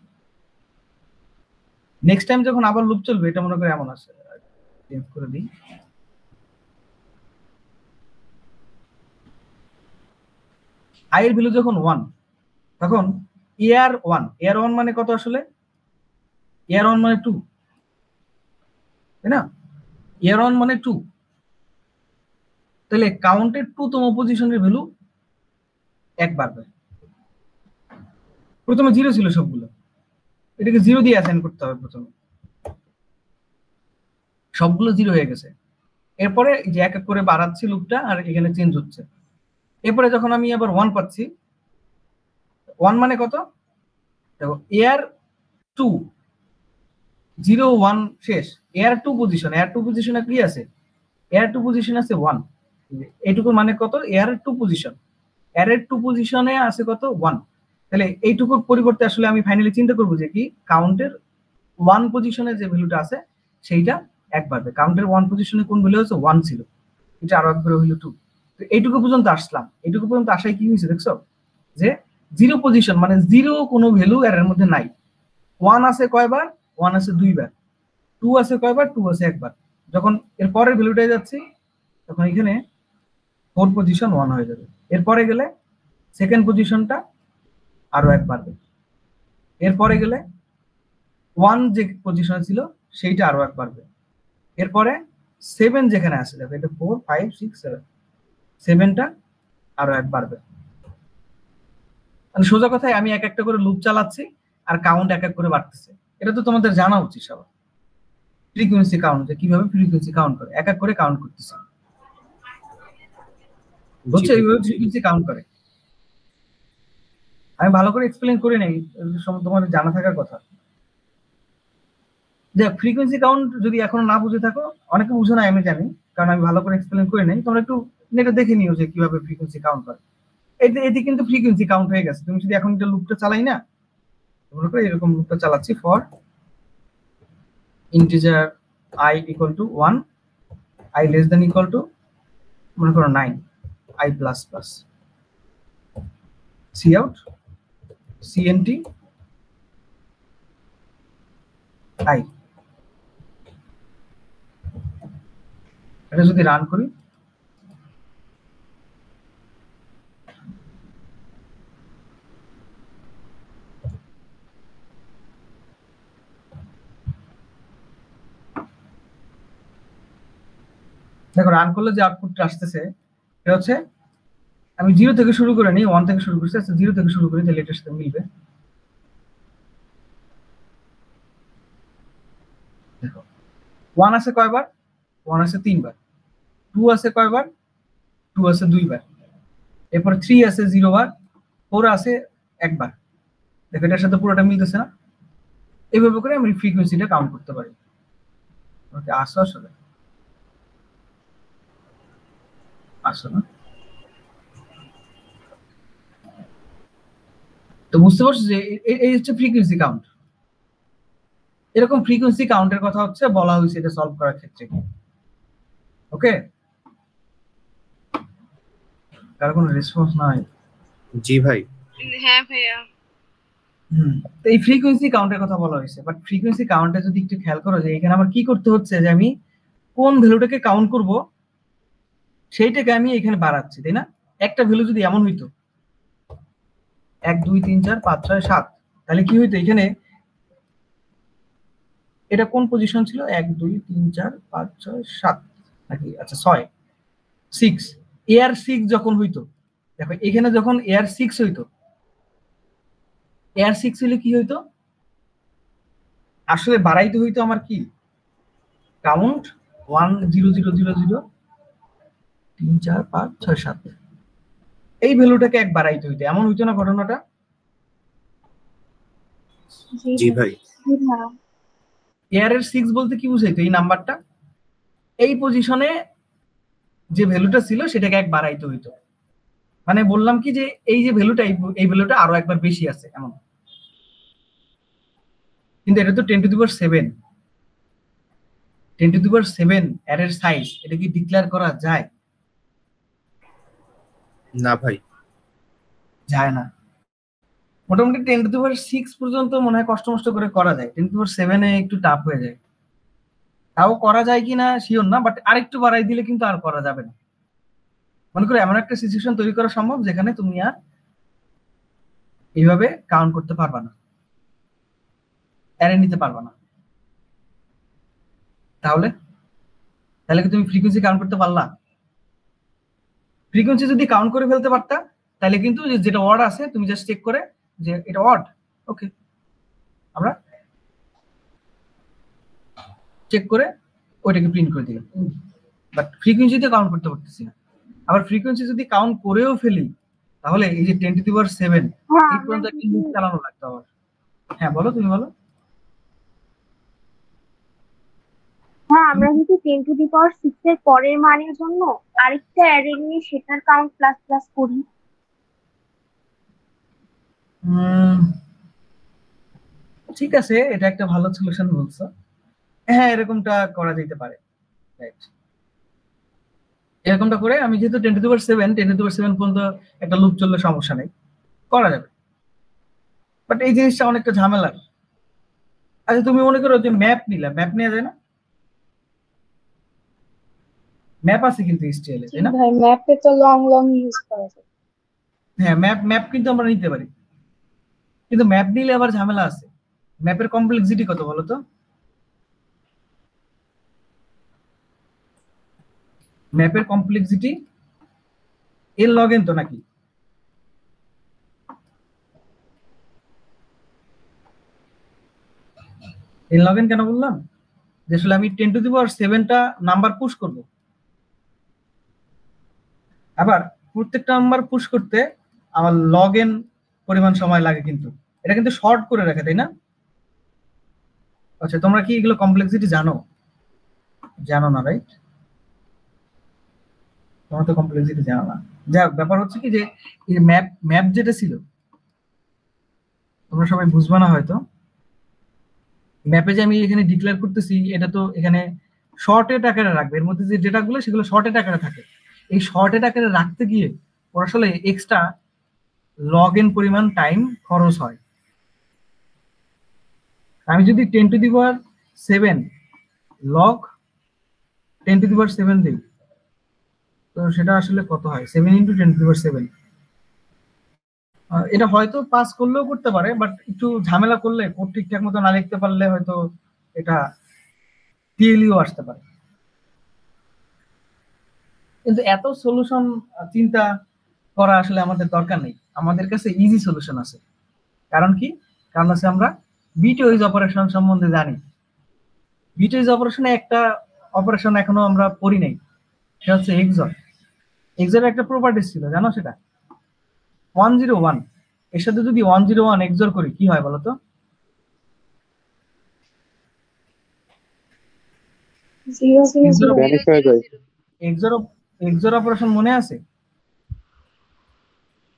নেক্সট টাইম যখন আবার লুপ চলবে, এটা মনে করে এমন আছে, চেঞ্জ করে দিই, আই এর ভ্যালু যখন 1, তখন AR1 মানে কত আসলে, AR1 মানে 2, তাই না? AR1 মানে 2, তাহলে কাউন্টের 2 তম পজিশনের ভ্যালু 1 বাড়বে। প্রথমে 0 ছিল সবগুলো, এটাকে 0 দিয়ে অ্যাসাইন করতে হবে, প্রথমে সবগুলো 0 হয়ে গেছে, এরপরে যে এক এক করে বাড়াচ্ছি লুপটা, আর এখানে চেঞ্জ হচ্ছে। এরপরে যখন আমি আবার 1 পাচ্ছি, 1 মানে কত, দেখো AR2 0 1 শেষ, AR2 পজিশনে কি আছে, AR2 পজিশন আছে 1, এইটুকু মানে কত, AR2 পজিশন, AR2 পজিশনে আছে কত, 1, তাহলে এইটুকুর পরিবর্তে আসলে আমি ফাইনালি চিন্তা করবো যে কি, কাউন্টের 1 পজিশনে যে ভ্যালুটা আছে সেইটা 1 বাড়বে। কাউন্টের 1 পজিশনে কোন ভ্যালু আছে, 1 ছিল, এটা আরো একবার হইলো 2, তো এইটুকু পর্যন্ত আসলাম। এইটুকু পর্যন্ত আসায় কি হয়েছে দেখছো, যে 0 পজিশন মানে 0 কোনো ভ্যালু এর মধ্যে নাই, 1 আছে কয়বার, 1 আছে 2 বার, 2 আছে কয়বার, 2 আছে 1 বার, যখন এর পরের ভ্যালুটায় যাচ্ছি তখন এখানে 4 পজিশন 1 হয়ে যাবে। এরপরে গেলে সেকেন্ড পজিশনটা আরো 1 বাড়বে। এরপরে গেলে 1 যে পজিশনে ছিল সেইটা আরো 1 বাড়বে। এরপরে 7 যেখানে আছে দেখো এটা 4 5 6 7, 7টা আরো 1 বাড়বে। মানে সোজা কথায় আমি এক একটা করে লুপ চালাচ্ছি আর কাউন্ট এক এক করে বাড়তেছে। এটা তো তোমাদের জানা উচিত সবার। ফ্রিকোয়েন্সি কাউন্ট, যে কিভাবে ফ্রিকোয়েন্সি কাউন্ট করে, এক এক করে কাউন্ট করতেছে, বুঝছো? এইভাবে ফ্রিকোয়েন্সি কাউন্ট করে। আমি ভালো করে এক্সপ্লেইন করে নেই, তোমাদের জানা থাকার কথা। যে ফ্রিকোয়েন্সি কাউন্ট যদি এখনো না বুঝে থাকো, অনেকে বুঝো না আমি জানি, কারণ আমি ভালো করে এক্সপ্লেইন করে নেই, তোমরা একটু নেটে দেখে নিও যে কিভাবে ফ্রিকোয়েন্সি কাউন্ট করে। এটি কিন্তু ফ্রিকোয়েন্সি কাউন্ট হয়ে গেছে। তুমি যদি এখন একটা লুপটা চালাই না, মনে করো এরকম লুপটা চালাচ্ছি, for integer i equal to 1, i less than equal to মনে করো 9, i plus plus, cout cnt i। এটা যদি রান করি, দেখো রান করলে যে আউটপুটটা আসতেছে এটা হচ্ছে, আমি 0 থেকে শুরু করে নিই, 1 থেকে শুরু করছি, আচ্ছা 0 থেকে শুরু করি, তাহলে এটার সাথে মিলবে। দেখো 1 আছে কয়বার? 1 আছে 3 বার। 2 আছে কয়বার? 2 আছে 2 বার। এরপর 3 আছে 0 বার। 4 আছে 1 বার। দেখো এটার সাথে পুরোটা মিলতেছে না? এইভাবে করে আমি ফ্রিকোয়েন্সিটা কাউন্ট করতে পারি। ওকে, আসো আসলে আসো না, তো বুঝতে পারছো যে এই হচ্ছে ফ্রিকোয়েন্সি কাউন্ট। এরকম ফ্রিকোয়েন্সি কাউন্টের কথা হচ্ছে বলা হয়েছে এটা সলভ করার ক্ষেত্রে। ওকে, কার কোনো রেসপন্স নাই? জি ভাই। হ্যাঁ ভাইয়া। তো এই ফ্রিকোয়েন্সি কাউন্টের কথা বলা হয়েছে, বাট ফ্রিকোয়েন্সি কাউন্টে যদি একটু খেয়াল করো যে এখানে আমার কি করতে হচ্ছে, যে আমি কোন ভ্যালুটাকে কাউন্ট করব সেইটাকে আমি এখানে বাড়াচ্ছি, তাই না? একটা ভ্যালু যদি এমন হইতো 1 2 3 4 5 6 7, তাহলে কি হইতো এখানে, এটা কোন পজিশন ছিল? 1 2 3 4 5 6 7 নাকি, আচ্ছা 6 6, এয়ার 6 যখন হইতো, দেখো এখানে যখন এয়ার 6 হইতো, এয়ার 6 হলে কি হইতো, আসলে বাড়াইতে হইতো আমার কি, কাউন্ট 1 0 0 0 0 3 4 5 6 7, এই ভ্যালুটাকে 1 বাড়াইতে হইতো, এমন হইতো না ঘটনাটা? জি ভাই। এয়ারের 6 বলতে কি বুঝাইতো? এই নাম্বারটা, এই পজিশনে যে ভ্যালুটা ছিল সেটাকে 1 বাড়াইতে হইতো। মানে বললাম কি যে এই যে ভ্যালুটা, এই ভ্যালুটা আরো একবার বেশি আছে এমন। কিন্তু এটা তো 10 two the power 7, 10 two the পাওয়ার 7 অ্যারের সাইজ, এটা কি ডিক্লেয়ার করা যায়? না ভাই, যায় না। মোটামুটি 10 টু দি পাওয়ার 6 পর্যন্ত মনে হয় কষ্ট মষ্ট করে করা যায়, 10 টু দি পাওয়ার 7 এ একটু টাফ হয়ে যায়। তাও করা যায় কিনা শিওর না, বাট আরেকটু বাড়াই দিলে কিন্তু আর করা যাবে না। মনে করো এমন একটা সিচুয়েশন তৈরি করা সম্ভব যেখানে তুমি আর এইভাবে কাউন্ট করতে পারবা না, অ্যারে নিতে পারবা না। তাহলে তাহলে কি তুমি ফ্রিকোয়েন্সি কাউন্ট করতে পারলা? ফ্রিকোয়েন্সি যদি কাউন্ট করে ফেলতে পারতা, তাহলে কিন্তু যেটা ওয়ার্ড আছে তুমি জাস্ট চেক করে যে এটা ওয়ার্ড, ওকে, আমরা চেক করে ওইটাকে প্রিন্ট করে দিলাম। বাট ফ্রিকোয়েন্সিতে কাউন্ট করতে পারতেছি না। আবার ফ্রিকোয়েন্সি যদি কাউন্ট করেও ফেলি, তাহলে এই যে 10 টু দি পাওয়ার 7 এই পর্যন্ত একটা লুপ চালানো লাগতো আবার। হ্যাঁ বলো, তুমি বলো। হ্যাঁ, আমরা যদি 10 টু দি পাওয়ার 6 এর পরের মানের জন্য আরেকটা অ্যারে নিয়ে সেটার কাউন্ট প্লাস প্লাস করি, ঠিক আছে, এটা একটা ভালো সলিউশন বলছো। হ্যাঁ, এরকমটা করা যেতে পারে, রাইট। এরকমটা করে আমি যেহেতু 10 two the power 7, 10 two the পাওয়ার 7 পর্যন্ত একটা লুপ চললে সমস্যা নেই, করা যাবে। বাট এই জিনিসটা অনেকটা ঝামেলার। আচ্ছা তুমি মনে করো যে ম্যাপ নিলা, ম্যাপ নেওয়া যায় না? ম্যাপ আছে কিন্তু HTML এ, তাই না? ভাই ম্যাপে তো লং লং ইউজ করা যায়। হ্যাঁ, ম্যাপ কিন্তু আমরা নিতে পারি, কিন্তু ম্যাপ নিলে আবার ঝামেলা আছে। ম্যাপের কমপ্লেক্সিটি কত বলো তো? ম্যাপের কমপ্লেক্সিটি এর log n তো নাকি? এর log n কেন বললাম? যে আসলে আমি 10⁻7টা নাম্বার পুশ করব, আবার প্রত্যেকটা নাম্বার পুশ করতে আমার log n পরিমাণ সময় লাগে, কিন্তু এটা কিন্তু শর্ট করে রাখে, তাই না? আচ্ছা, তোমরা কি এগুলো কমপ্লেক্সিটি জানো? জানো না, রাইট? তোমরা তো কমপ্লেক্সিটি জানো না। যাক, ব্যাপার হচ্ছে কি যে এই ম্যাপ যেটা ছিল, তোমরা সবাই বুঝবে না হয়তো। ম্যাপে যে আমি এখানে ডিক্লেয়ার করতেছি, এটা তো এখানে শর্টেড আকারে রাখবে, এর মধ্যে যে ডেটাগুলো সেগুলো শর্টেড আকারে থাকে। এই শর্টেড আকারে রাখতে গিয়ে ওর আসলে এক্সট্রা log n পরিমাণ টাইম খরচ হয়। আমি যদি 10⁻7 log 10⁻7 দিই, তো সেটা আসলে কত হয়? 7 × 10⁻7। এটা হয়তো পাস করলেও করতে পারে, বাট একটু ঝামেলা করলে, কোড ঠিকঠাক মতো না লিখতে পারলে হয়তো এটা টিএলইও আসতে পারে। কিন্তু এত সলিউশন চিন্তা করা আসলে আমাদের দরকার নেই, আমাদের কাছে ইজি সলিউশন আছে। কারণ কি? কারণ হচ্ছে আমরা বিটওয়াইজ অপারেশন সম্বন্ধে জানি। বিটওয়াইজ অপারেশনে একটা অপারেশন এখনো আমরা পড়ি নাই, সেটা হচ্ছে এক্সর। এক্সরের একটা প্রপার্টিস ছিল, জানো সেটা? 101 এর সাথে যদি 101 এক্সর করি কি হয় বলতো? এক্সর অপারেশন মনে আছে?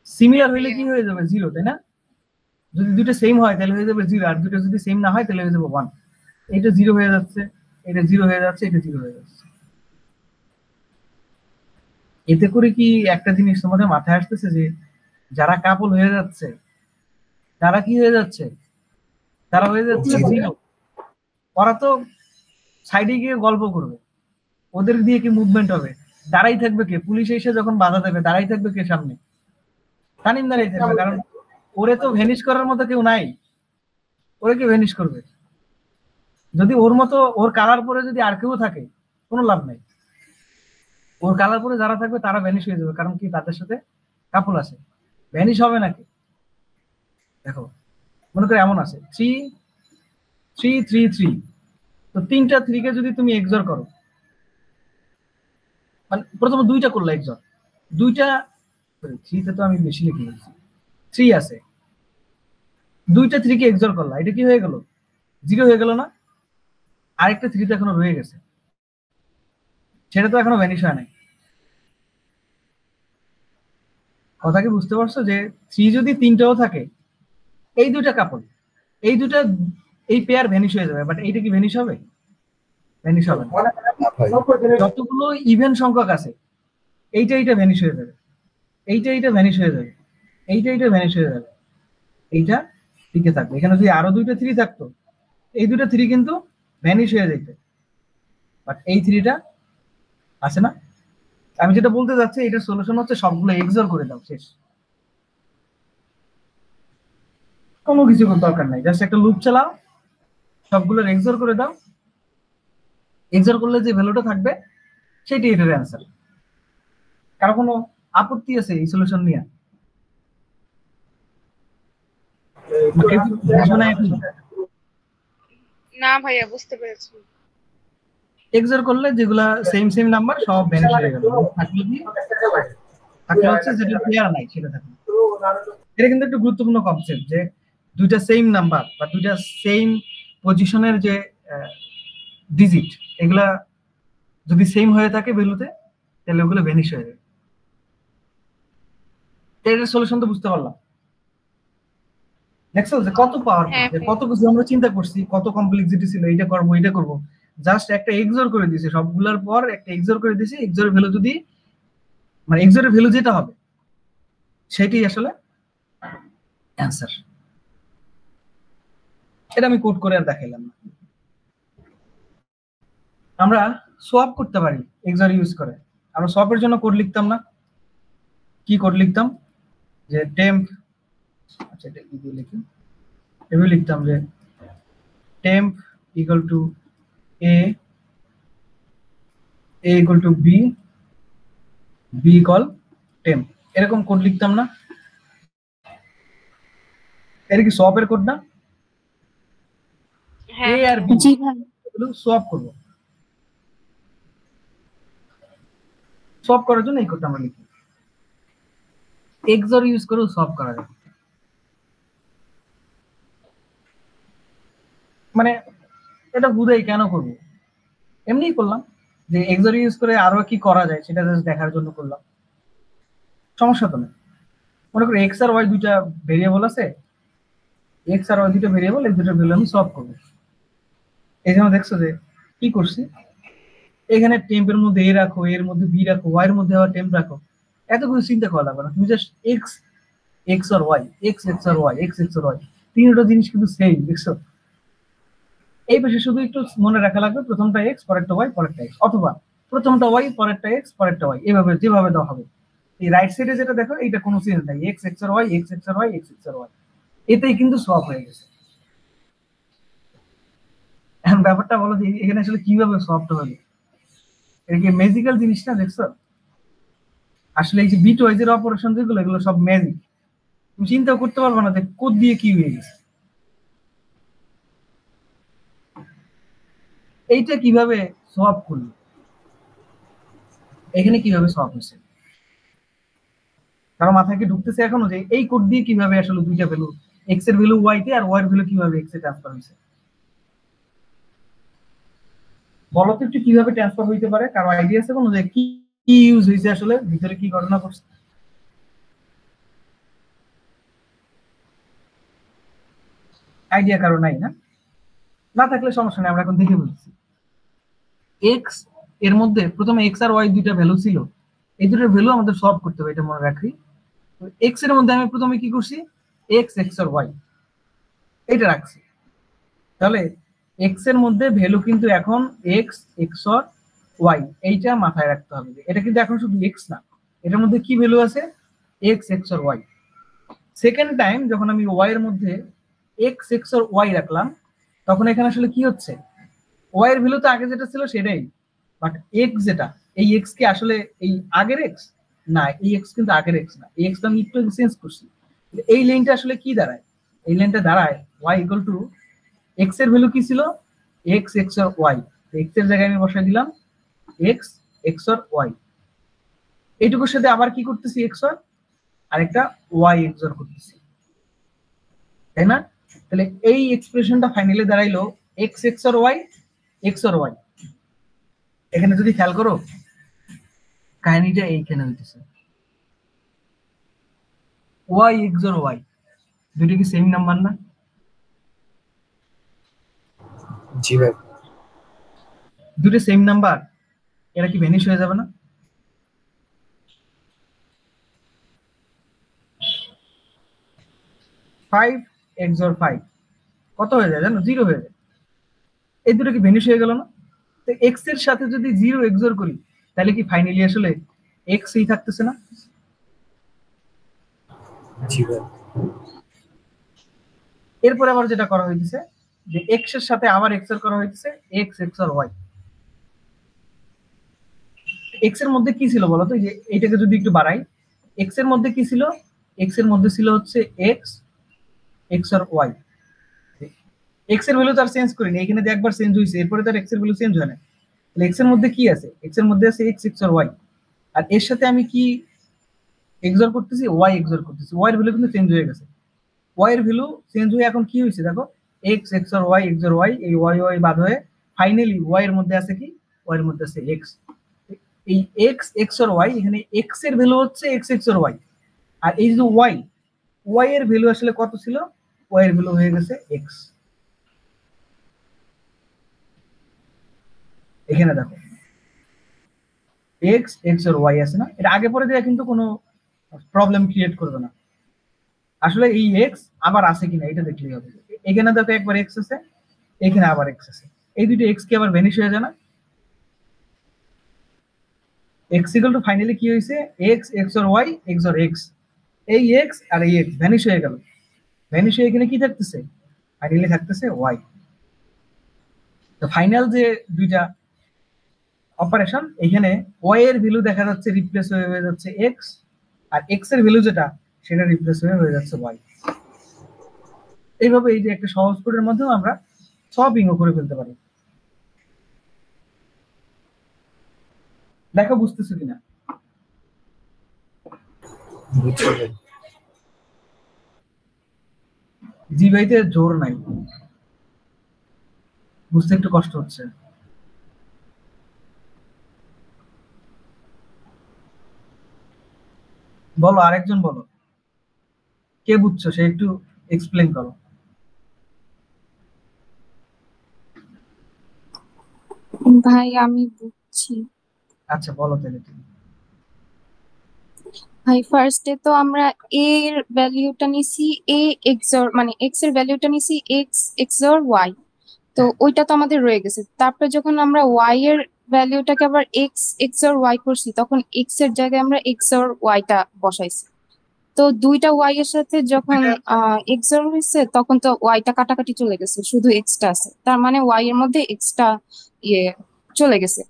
সিমিলার হইলে কি হয়ে যাবে? 0, তাই না? যদি দুটো সেম হয় তাহলে হয়ে যাবে 0, আর দুটো যদি সেম না হয় তাহলে হয়ে যাবে 1। এটা 0 হয়ে যাচ্ছে, এটা 0 হয়ে যাচ্ছে, এটা 0 হয়ে যাচ্ছে। এতে করে কি একটা জিনিস তোমাদের মাথায় আসতেছে যে যারা কাপল হয়ে যাচ্ছে তারা কি হয়ে যাচ্ছে? তারা হয়ে যাচ্ছে 0। ওরা তো সাইডে গিয়ে গল্প করবে, ওদের দিয়ে কি মুভমেন্ট হবে? দাঁড়াই থাকবে কে? পুলিশ এসে যখন বাধা দেবে দাঁড়াই থাকবে কে সামনে? তানিম দাঁড়াই থাকবে, কারণ ওরে তো ভ্যানিশ করার মতো কেউ নাই। ওরে কি ভ্যানিশ করবে? যদি ওর মতো, ওর কালার পরে যদি আর কেউ থাকে, কোনো লাভ নাই। ওর কালার পরে যারা থাকবে তারা ভ্যানিশ হয়ে যাবে, কারণ কি তাদের সাথে কাপল আছে। ভ্যানিশ হবে নাকি? দেখো, মনে করে এমন আছে 3 3 3 3, তো 3টা 3 কে যদি তুমি এক্সর করো, মানে প্রথমে 2টা করলে এক্সর, 2টা 3 তে তো আমি বেশি লিখে দিয়েছি, 3 আছে, 2টা 3 কে এক্সর করলা, এটা কি হয়ে গেল? 0 হয়ে গেল না? আরেকটা 3 তো এখনো রয়ে গেছে, সেটা তো এখনো ভ্যানিশ হয় নাই। কথা কি বুঝতে পারছো? যে 3 যদি 3টাও থাকে, এই দুইটা কাপল, এই দুইটা, এই পেয়ার ভ্যানিশ হয়ে যাবে, বাট এইটা কি ভ্যানিশ হবে? ভ্যানিশ হবে না। যতগুলো ইভেন সংখ্যক আছে, এইটা ভ্যানিশ হয়ে যাবে, এইটা ভ্যানিশ হয়ে যাবে, এইটা ভ্যানিশ হয়ে যাবে, এইটা টিকে থাকবে। এখানে যদি আরো 2টা 3 থাকতো, এই 2টা 3 কিন্তু ভ্যানিশ হয়ে যেত, বাট এই 3টা আছে না। আমি যেটা বলতে যাচ্ছি, এটার সলিউশন হচ্ছে সবগুলো এক্সর করে দাও, শেষ। কোনো কিছু দরকার নাই, জাস্ট একটা লুপ চালাও, সবগুলোর এক্সর করে দাও। এক্সর করলে যে ভ্যালুটা থাকবে সেটাই এটার অ্যান্সার। কারো কোনো আপত্তি আছে এই সলিউশন নিয়ে? না ভাইয়া, বুঝতে পেরেছি। এক্সর করলে যেগুলা সেম নাম্বার সব ভ্যানিশ হয়ে গেল, থাকলে হচ্ছে যেটা পেয়ার নাই সেটা থাকবে। এটা কিন্তু একটা গুরুত্বপূর্ণ কনসেপ্ট, যে দুইটা সেম নাম্বার বা দুইটা সেম পজিশনের যে ডিজিট, এগুলা যদি সেম হয়ে থাকে ভ্যালুতে, তাহলে ওগুলো ভ্যানিশ হয়ে যাবে। এটার সলিউশন তো বুঝতে পারলাম। দেখছো যে কত পাওয়ারফুল, যে কত কিছু আমরা চিন্তা করছি, কত কমপ্লেক্সিটি ছিল, এটা করবো এটা করবো, জাস্ট একটা এক্সর করে দিয়েছে, সবগুলোর পর একটা এক্সর করে দিয়েছে। এক্সরের ভ্যালু যদি, মানে এক্সরের ভ্যালু যেটা হবে সেটাই আসলে অ্যান্সার। এটা আমি কোড করে আর দেখাইলাম না। আমরা সোয়াপ করতে পারি এক্সর ইউজ করে। আমরা সোয়াপের জন্য কোড লিখতাম না? কি কোড লিখতাম? যে টেম্প, আচ্ছা এটা কি দিয়ে লিখি, এভাবে লিখতাম যে temp equal to a equal to b, b equal temp, এরকম কোড লিখতাম না? এটা কি সোয়াপের কোড না? এ আর বি জি ভাই। সোয়াপ করব, সোয়াপ করার জন্য এই কোডটা আমরা লিখি। এক্সর ইউজ করে সোয়াপ করা যায়। মানে এটা হুদাই কেন করব, এমনিই করলাম যে এক্সর ইউজ করে আরো কি করা যায় সেটা জাস্ট দেখার জন্য করলাম, সমস্যা তো নেই। মনে করো এক্স আর ওয়াই দুইটা ভেরিয়েবল আছে, এক্স আর ওয়াই দুইটা ভেরিয়েবল, এই দুটো ভ্যালু আমি সলভ করব। এই জন্য দেখছো যে কি করছি, এখানে টেম্পের মধ্যে এ রাখো, এর মধ্যে বি রাখো, ওয়াই এর মধ্যে আবার টেম্প রাখো, এত কিছু চিন্তা করা লাগবে না। তুমি জাস্ট এক্স এক্স আর ওয়াই, এক্স এক্স আর ওয়াই, এক্স এক্স আর ওয়াই, তিনটা জিনিস কিন্তু সেম, দেখছো? এই পাশে শুধু একটু মনে রাখা লাগবে প্রথমটা এক্স পরেরটা ওয়াই পরেরটা এক্স, অথবা প্রথমটা ওয়াই পরেরটা এক্স পরেরটা ওয়াই, এভাবে যেভাবে দেওয়া হবে। এই রাইট সাইডে যেটা দেখো এইটা কোনো চেঞ্জ নাই, এক্স এক্স আর ওয়াই, এক্স এক্স আর ওয়াই, এক্স এক্স আর ওয়াই, এতেই কিন্তু সলভ হয়ে গেছে। এখন ব্যাপারটা বলো যে এখানে আসলে কিভাবে সলভটা হলো, এটা কি ম্যাজিক্যাল জিনিস না? দেখছো আসলে এই যে বিট ওয়াইজের অপারেশন যেগুলো, এগুলো সব ম্যাজিক, তুমি চিন্তাও করতে পারবে না যে কোড দিয়ে কি হয়ে গেছে। এইটা কিভাবে সলভ করলো, এখানে কিভাবে সলভ হয়েছে, কারণ মাথায় কি ঢুকতেছে এখনো যে এই কোড দিয়ে কিভাবে আসলে দুইটা ভ্যালু, এক্স এর ভ্যালু ওয়াই তে আর ওয়াই এর ভ্যালু কিভাবে এক্স এ ট্রান্সফার হয়েছে? বলো তো একটু কিভাবে ট্রান্সফার হইতে পারে, কারো আইডিয়া আছে কোনো যে কি কি ইউজ হয়েছে, আসলে ভিতরে কি ঘটনা ঘটছে? আইডিয়া কারো নাই না? না থাকলে সমস্যা নেই, আমরা এখন দেখে বলছি। এক্স এর মধ্যে প্রথমে এক্স আর ওয়াই দুইটা ভ্যালু ছিল, এই দুটোর ভ্যালু আমাদের সলভ করতে হবে, এটা মনে রাখি। এক্স এর মধ্যে আমি প্রথমে কি করছি, এক্স এক্স আর ওয়াই এটা রাখছি। তাহলে এক্স এর মধ্যে ভ্যালু কিন্তু এখন এক্স এক্স আর ওয়াই, এইটা মাথায় রাখতে হবে। এটা কিন্তু এখন শুধু এক্স না, এটার মধ্যে কি ভ্যালু আছে, এক্স এক্স আর ওয়াই। সেকেন্ড টাইম যখন আমি ওয়াই এর মধ্যে এক্স এক্স আর ওয়াই রাখলাম, তখন এখানে আসলে কি হচ্ছে, ওয়াই এর ভ্যালু তো আগে যেটা ছিল সেটাই, বাট এক্স যেটা, এই এক্স কি আসলে এই আগের এক্স না, এই এক্স কিন্তু আগের এক্স না, এই এক্স আমি একটু চেঞ্জ করছি। এই লাইনটা আসলে কি দাঁড়ায়, এই লাইনটা দাঁড়ায় ওয়াই ইকুয়াল টু এক্স এর ভ্যালু কি ছিল, এক্স এক্স আর ওয়াই, এক্স এর জায়গায় আমি বসাই দিলাম এক্স এক্স আর ওয়াই, এইটুকুর সাথে আবার কি করতেছি, এক্স আর আরেকটা ওয়াই এক্সর করতেছি, তাই না? তাহলে এই এক্সপ্রেশনটা ফাইনালি দাঁড়াইলো এক্স এক্স আর ওয়াই, এক্স আর ওয়াই। এখানে যদি খেয়াল করো কাহিনীটা এইখানে হইতেছে, ওয়াই এক্স আর ওয়াই দুটো কি সেম নাম্বার না? জি ভাই। দুটো সেম নাম্বার, এরা কি ভ্যানিশ হয়ে যাবে না? ফাইভ এক্স আর ফাইভ কত হয়ে যায় জানো, জিরো হয়ে যায়। এই দুটো কি ভ্যানিশ হয়ে গেল না? তো এক্স এর সাথে যদি জিরো এক্সর করি তাহলে কি ফাইনালি আসলে এক্স এই থাকতেছে না? জি ভাই। এরপরে আবার যেটা করা হয়েছে যে এক্স এর সাথে আবার এক্স এর করা হয়েছে এক্স এক্স আর ওয়াই। এক্স এর মধ্যে কি ছিল বলতো, যে এইটাকে যদি একটু বাড়াই, এক্স এর মধ্যে কি ছিল, এক্স এর মধ্যে ছিল হচ্ছে এক্স এক্স আর ওয়াই। এক্স এর ভ্যালু তো আর চেঞ্জ করিনি, এখানে যে একবার চেঞ্জ হয়েছে, এরপরে তার এক্স এর ভ্যালু চেঞ্জ হয় না। তাহলে এক্স এর মধ্যে কি আছে, এক্স এর মধ্যে আছে এক্স এক্স আর ওয়াই, আর এর সাথে আমি কি এক্সর করতেছি, ওয়াই এক্সর করতেছি। ওয়াই এর ভ্যালু কিন্তু চেঞ্জ হয়ে গেছে, ওয়াই এর ভ্যালু চেঞ্জ হয়ে এখন কি হয়েছে দেখো, এক্স এক্স আর ওয়াই, এক্স আর ওয়াই, এই ওয়াই ওয়াই বাদ হয়ে ফাইনালি ওয়াই এর মধ্যে আছে কি, ওয়াই এর মধ্যে আছে এক্স। এই এক্স এক্স আর ওয়াই, এখানে এক্স এর ভ্যালু হচ্ছে এক্স এক্স আর ওয়াই, আর এই যে ওয়াই, ওয়াই এর ভ্যালু আসলে কত ছিল, ওয়াই এর ভ্যালু হয়ে গেছে এক্স। এখানে দেখো এক্স এক্স আর ওয়াই আছে না, এটা আগে পরে দেওয়া কিন্তু কোনো প্রবলেম ক্রিয়েট করবে না। আসলে এই এক্স আবার আছে কিনা এটা দেখলেই হবে। এখানে দেখো একবার এক্স আছে, এখানে আবার এক্স আছে, এই দুটো এক্স কি আবার ভ্যানিশ হয়ে যায় না? x ইকুয়াল টু ফাইনালি কি হয়েছে x x or y x or x, এই x আর এই x ভ্যানিশ হয়ে গেল, ভ্যানিশ হয়ে এখানে কি থাকতেছে ফাইনালি থাকতেছে y। তো ফাইনাল যে দুইটা অপারেশন এখানে y এর ভ্যালু দেখা যাচ্ছে রিপ্লেস হয়ে যাচ্ছে x, আর x এর ভ্যালু যেটা সেটা রিপ্লেস হয়ে যাচ্ছে y। এইভাবে এই যে একটা সহজ কোডের মাধ্যমে আমরা সলভিংও করে ফেলতে পারি। দেখো বুঝতেছো কিনা? জি ভাইতে জোর নাই, বুঝতে একটু কষ্ট হচ্ছে। বলো, আরেকজন বলো, কে বুঝছো সে একটু এক্সপ্লেন করো। ভাই আমি বুঝছি। আচ্ছা বলো তাহলে তুমি। ভাই ফার্স্টে তো আমরা a এর ভ্যালুটা নিছি a xor মানে x এর ভ্যালুটা নিছি x xor y, তো ওইটা তো আমাদের রয়ে গেছে। তারপরে যখন আমরা y এর ভ্যালুটাকে আবার x xor y করছি তখন x এর জায়গায় আমরা xor y টা বসাইছি। তো দুইটা y এর সাথে যখন xor হয়েছে তখন তো y টা কাটাকাটি চলে গেছে, শুধু x টা আছে, তার মানে y এর মধ্যে x টা চলে গেছে।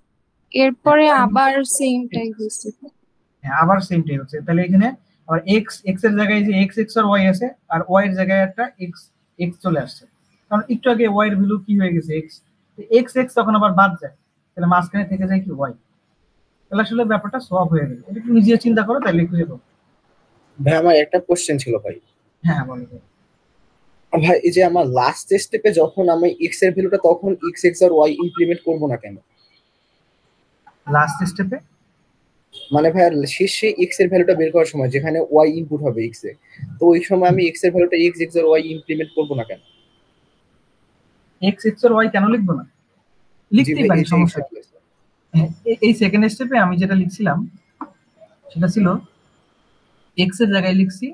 এরপরে আবার সেমটাই হয়েছে। হ্যাঁ আবার সেমটাই হচ্ছে, তাহলে এখানে আবার x x এর জায়গায় যে x x আর y আছে, আর y এর জায়গায় একটা x x চলে আসছে, কারণ একটু আগে y এর ভ্যালু কি হয়ে গেছে x, x x তখন আবার বাদ যায়, তাহলে মাঝখানে থেকে যায় কি y। তাহলে আসলে ব্যাপারটা সলভ হয়ে গেল। এটা একটু নিজে চিন্তা করো তাহলে খুঁজে পাবো। ভাই আমার একটা কোশ্চেন ছিল ভাই। হ্যাঁ বলো ভাই এই যে আমার লাস্ট স্টেপে যখন আমি x এর ভ্যালুটা তখন x x আর y ইমপ্লিমেন্ট করব না কেন? লাস্ট স্টেপে মানে ভাই শেষে x এর ভ্যালুটা বের করার সময় যেখানে y ইনপুট হবে x এ, তো ওই সময় আমি x এর ভ্যালুটা x x আর y ইমপ্লিমেন্ট করব না কেন? x x আর y কেন লিখবো না? লিখতেই পারি, সমস্যা নেই। এই সেকেন্ড স্টেপে আমি যেটা লিখছিলাম সেটা ছিল x এর জায়গায় লিখছি,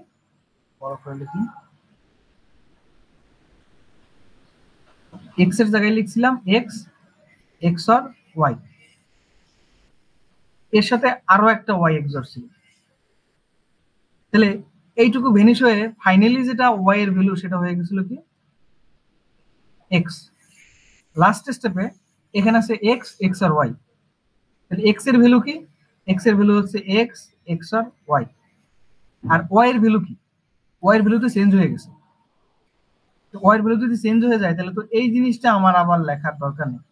বড় করে লিখি, x এর জায়গায় লিখছিলাম x xor y, এর সাথে আরো একটা y xor ছিল। তাহলে এইটুকু ভেনিশ হয়ে ফাইনালি যেটা y এর ভ্যালু সেটা হয়ে গেছিল কি x। লাস্ট স্টেপে এখানে আছে x xor y, তাহলে x এর ভ্যালু কি, x এর ভ্যালু হচ্ছে x xor y, আর y এর ভ্যালু কি, y এর ভ্যালু তো চেঞ্জ হয়ে গেছে। তো y এর ভ্যালু যদি চেঞ্জ হয়ে যায় তাহলে তো এই জিনিসটা আমার আবার লেখার দরকার নেই,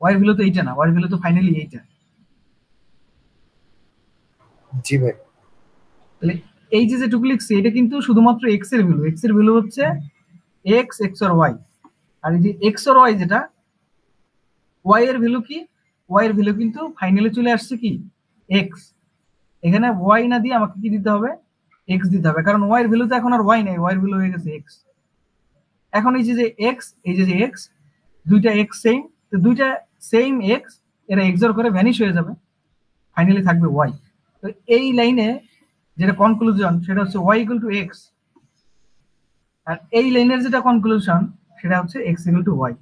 y এর ভ্যালু তো এইটা না, y এর ভ্যালু তো ফাইনালি এইটা। জি ভাই। তাহলে এই যে যেটুকু লিখছি এটা কিন্তু শুধুমাত্র x এর ভ্যালু, x এর ভ্যালু হচ্ছে x xor y, আর এই যে xor y যেটা y এর ভ্যালু কি, y এর ভ্যালু কিন্তু ফাইনালি চলে আসছে কি x, এখানে y না দিয়ে আমাকে কি দিতে হবে x দিতে হবে, কারণ y এর ভ্যালু তো এখন আর y নাই, y এর ভ্যালু হয়ে গেছে x। এখন এই যে x, এই যে x দুইটা x সেম, তো দুইটা সেম x এরা এক্সর করে ভ্যানিশ হয়ে যাবে, ফাইনালি থাকবে y। তো এই লাইনে যেটা কনক্লুশন সেটা হচ্ছে y ইকুয়াল টু x, আর এই লাইনের যেটা কনক্লুশন সেটা হচ্ছে x ইকুয়াল টু y।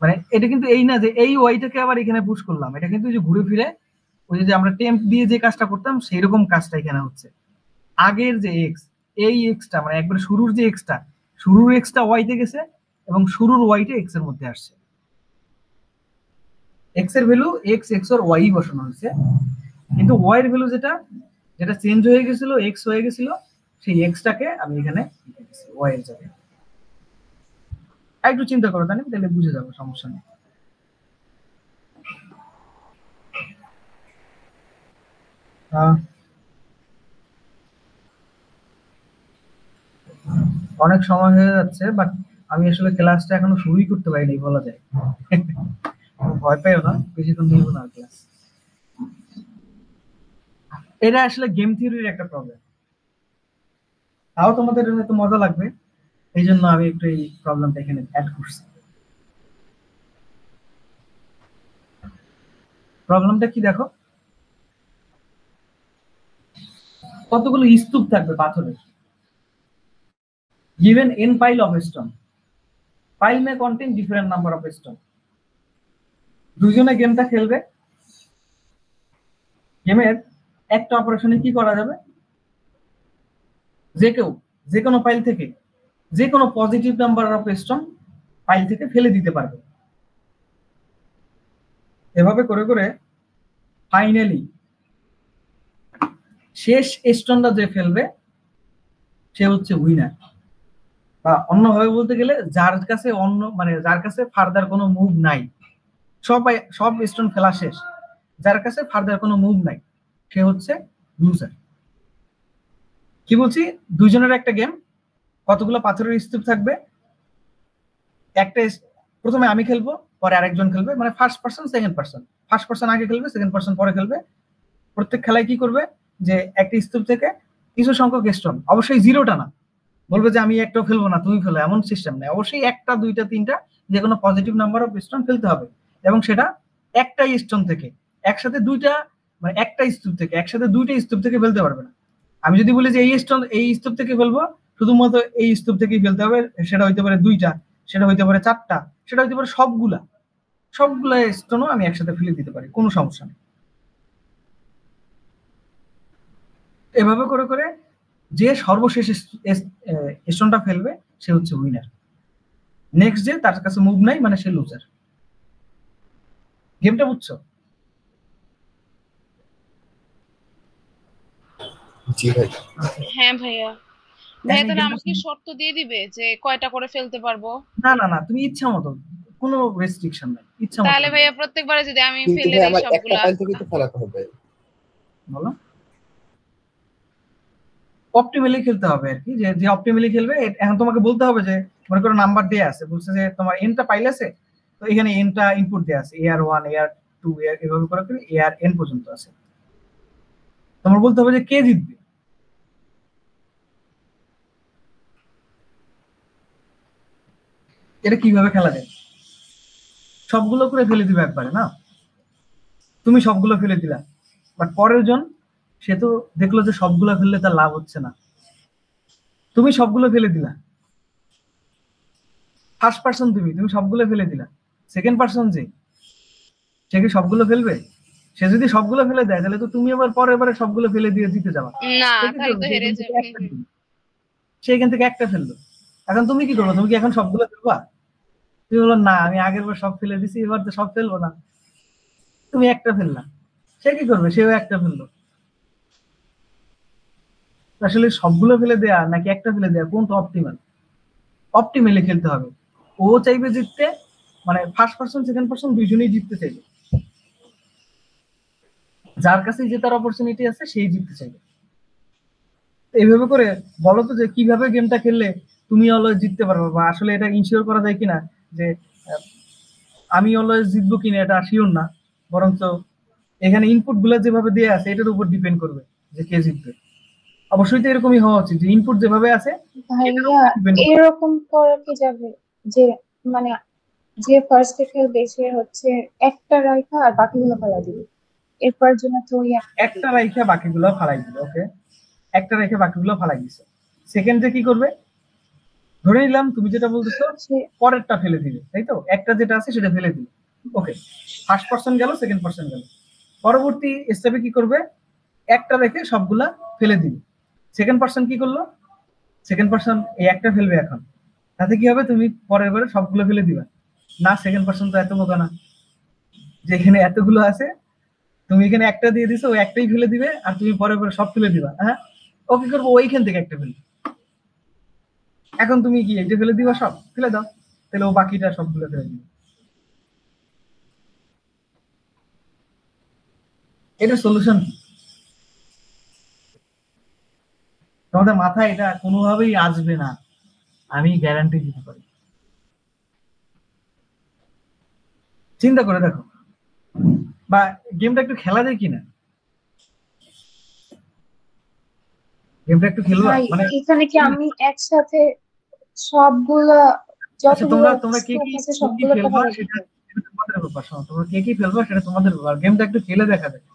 মানে এটা কিন্তু এই না যে এই ওয়াইটাকে আবার এখানে পুশ করলাম, এটা কিন্তু যে ঘুরে ফিরে ওই যে আমরা টেম্প দিয়ে যে কাজটা করতাম সেই রকম কাজটা এখানে হচ্ছে। আগের যে এক্স, এই এক্সটা মানে একবার শুরুর যে এক্সটা, শুরুর এক্সটা ওয়াইতে গেছে এবং শুরুর ওয়াইটা এক্স এর মধ্যে আসছে। এক্স এর ভ্যালু এক্স এক্স আর ওয়াই বসানো হয়েছে, কিন্তু ওয়াই এর ভ্যালু যেটা যেটা চেঞ্জ হয়ে গেছিল এক্স হয়ে গেছিল সেই এক্সটাকে আমি এখানে ওয়াই এর জায়গায়। একটু চিন্তা করো তাহলে তাহলে বুঝে যাবো, সমস্যা নেই। অনেক সময় হয়ে যাচ্ছে, বাট আমি আসলে ক্লাসটা এখনো শুরুই করতে পারিনি বলা যায়। ভয় পাইও না, বেশিক্ষণ নিব না ক্লাস। এটা আসলে গেম থিওরির একটা প্রবলেম, তাও তোমাদের হয়তো মজা লাগবে, এই জন্য আমি একটু এই প্রবলেমটা এখানে অ্যাড করছি। প্রবলেমটা কি দেখো, কতগুলো স্তূপ থাকবে পাথরের, given n pile of stone, pile may contain different number of stone। দুইজনে গেমটা খেলবে, গেমের একটা অপারেশনে কি করা যাবে, যে কোনো ফাইল থেকে যে কোনো positive number of stone file থেকে ফেলে দিতে পারবে। এভাবে করে করে ফাইনালি শেষ স্টোনটা যে ফেলবে সে হচ্ছে উইনার, বা অন্যভাবে বলতে গেলে যার কাছে ফার্দার কোনো মুভ নাই, সব স্টোন ফেলা শেষ, যার কাছে ফার্দার কোনো মুভ নাই সে হচ্ছে লুজার। কি বলছি, দুইজনের একটা গেম, কতগুলো পাথরের স্তূপ থাকবে, একটা প্রথমে আমি খেলবো, পরে আরেকজন খেলবে, মানে first person second person, first person আগে খেলবে, সেকেন্ড পার্সন পরে খেলবে। প্রত্যেক খেলায় কি করবে, যে একটা স্তূপ থেকে কিছু সংখ্যক স্টোন, অবশ্যই জিরোটা না, বলবে যে আমি একটাও ফেলবো না তুমি ফেলো, এমন সিস্টেম নেই, অবশ্যই একটা দুইটা তিনটা যে কোনো পজিটিভ নাম্বার অফ স্টোন ফেলতে হবে, এবং সেটা একটাই স্টোন থেকে একসাথে দুইটা, মানে একটা স্তূপ থেকে একসাথে দুইটা স্তূপ থেকে ফেলতে পারবে না। আমি যদি বলি যে এই স্তূপ থেকে ফেলবো, শুধুমাত্র এই স্তূপ থেকেই ফেলতে হবে, সেটা হইতে পারে দুইটা, সেটা হইতে পারে চারটা, সেটা হইতে পারে সবগুলা স্টোনও আমি একসাথে ফেলে দিতে পারি, কোনো সমস্যা নেই। এভাবে করে করে যে সর্বশেষ স্টোনটা ফেলবে সে হচ্ছে উইনার। নেক্সট যে তার কাছে মুভ নাই মানে সে লুজার। গেমটা বুঝছো? জি ভাই। হ্যাঁ ভাইয়া। ভাইয়া তাহলে আমাকে শর্ত দিয়ে দিবে যে কয়টা করে ফেলতে পারবো? না না না, তুমি ইচ্ছা মতো, কোনো রেস্ট্রিকশন নাই, ইচ্ছা মতো। তাহলে ভাইয়া প্রত্যেকবারে যদি আমি ফেলে দেই আমার একটা সবগুলা, ফাইল থেকে তো ফেলাতে হবে। বলো। অপটিমালি খেলতে হবে আর কি, যে অপটিমালি খেলবে। এখন তোমাকে বলতে হবে যে মনে করো নাম্বার দেয়া আছে, বলছে যে তোমার এনটা পাইল আছে, তো এখানে এনটা ইনপুট দেয়া আছে, AR1 AR2 এভাবে করে করে ARN পর্যন্ত আছে। তোমার বলতে হবে যে কে জিতবে। এটা কিভাবে খেলা যায়, সবগুলো করে ফেলে দিবে একবারে না, তুমি সবগুলো ফেলে দিলা, বাট পরের জন সে তো দেখলো যে সবগুলো ফেললে তার লাভ হচ্ছে না, তুমি সবগুলো ফেলে দিলা, ফার্স্ট পার্সন তুমি সবগুলো ফেলে দিলা, সেকেন্ড পার্সন যে সে কি সবগুলো ফেলবে? সে যদি সবগুলো ফেলে দেয় তাহলে তো তুমি আবার পরের বারে সবগুলো ফেলে দিয়ে জিতে যাবা না তাহলে তো হেরে যাবে। সে এখান থেকে একটা ফেললো, এখন তুমি কি করবো? তুমি কি এখন সবগুলো ফেলবা? তুমি বলো না আমি আগের বার সব ফেলে দিছি, এবার তো সব ফেলবো না, তুমি একটা ফেললা, সে কি করবে? সেও একটা ফেললো। আসলে সবগুলো ফেলে দেয়া নাকি একটা ফেলে দেয়া কোনটা অপটিমাল? অপটিমালি খেলতে হবে। ও চাইবে জিততে, মানে ফার্স্ট পার্সন সেকেন্ড পার্সন দুইজনেই জিততে চাইবে, যার কাছে জেতার অপরচুনিটি আছে সেই জিততে চাইবে। এইভাবে করে বলো তো যে কিভাবে গেমটা খেললে তুমি অলওয়েজ জিততে পারবে, বা আসলে এটা ইনশিওর করা যায় কিনা যে আমি অলওয়েজ জিতবো কিনা, এটা শিওর না, বরঞ্চ এখানে ইনপুট গুলো যেভাবে দেয়া আছে এটার উপর ডিপেন্ড করবে যে কে জিতবে। অবশ্যই তো এরকমই হওয়া উচিত যে ইনপুট যেভাবে আছে ভাইয়া এরকম করা কি যাবে যে মানে যে ফার্স্টে খেলবে সে হচ্ছে একটা রাইখা আর বাকিগুলো ফেলা দিবে, এরপর জন্য তো ওই একটা রাইখা বাকিগুলো ফালাই দিবে। ওকে, একটা রেখে বাকিগুলো ফালাই দিছে। সেকেন্ড যে কি করবে, ধরে নিলাম তুমি যেটা বলতেছো পরেরটা ফেলে দিবে, তাই তো? একটা যেটা আছে সেটা ফেলে দিবে। ওকে, ফার্স্ট পার্সন গেল, সেকেন্ড পার্সন গেল, পরবর্তী স্টেপে কি করবে, একটা রেখে সবগুলা ফেলে দিবে। সেকেন্ড পার্সন কি করলো, সেকেন্ড পার্সন এই একটা ফেলবে এখন, তাতে কি হবে, তুমি পরের বারে সবগুলো ফেলে দিবা না? সেকেন্ড পার্সন তো এত বোকা না, যেখানে এতগুলো আছে তুমি এখানে একটা দিয়ে দিছো, ওই একটাই ফেলে দিবে আর তুমি পরের বারে সব ফেলে দিবা। হ্যাঁ, ও কি করবো, ওইখান থেকে একটা ফেলবে। এখন তুমি কি এইটা ফেলে দিবা, সব ফেলে দাও, তাহলে ও বাকিটা সবগুলো ফেলে দিবে। এটা সলিউশন কি? তোমাদের মাথায় এটা কোনোভাবেই আসবে না, আমি গ্যারান্টি দিতে পারি। চিন্তা করে দেখো, বা গেমটা একটু খেলা যায় কিনা, গেমটা একটু খেলবা, মানে এখানে কি আমি একসাথে সবগুলা যতগুলো তোমরা কে কি সবগুলো খেলবা সেটা তোমাদের ব্যাপার। তোমরা কে কি খেলবা সেটা তোমাদের ব্যাপার, গেমটা একটু খেলে দেখা যায়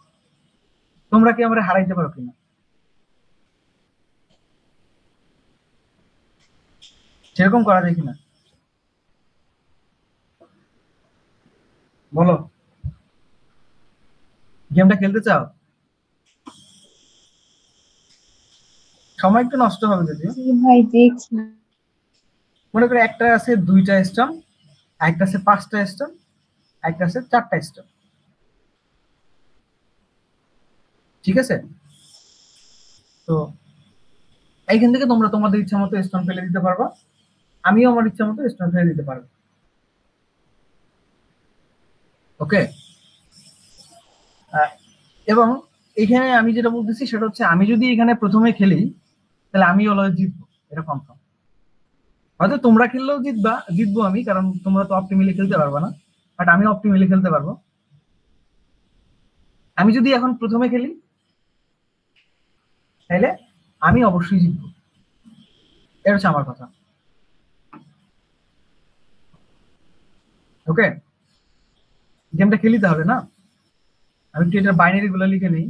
তোমরা কি আমরা হারাইতে পারো কিনা, সেরকম করা যায় কিনা বলো? গেমটা খেলতে চাও? সময় একটু নষ্ট হবে যদিও। জি ভাই দেখছি। মনে করে একটা আছে 2টা স্টোন, একটা আছে 5টা স্টোন, একটা আছে 4টা স্টোন। ঠিক আছে, তো এইখান থেকে তোমরা তোমাদের ইচ্ছা মতো স্টোন ফেলে দিতে পারবা, আমিও আমার ইচ্ছা মতো স্টোন ফেলে দিতে পারবো। ওকে, এবং এখানে আমি যেটা বলতেছি সেটা হচ্ছে আমি যদি এখানে প্রথমে খেলি তাহলে আমি অলওয়েজ জিতবো, এটা কনফার্ম। হয়তো তোমরা খেললেও জিতবো আমি, কারণ তোমরা তো অপটিমালি খেলতে পারবে না, বাট আমি অপটিমালি খেলতে পারবো। আমি যদি এখন প্রথমে খেলি তাহলে আমি অবশ্যই জিতবো, এটা হচ্ছে আমার কথা। ওকে, গেমটা খেলি তাহলে না, আমি একটু এটা বাইনারি গুলো লিখে নিই।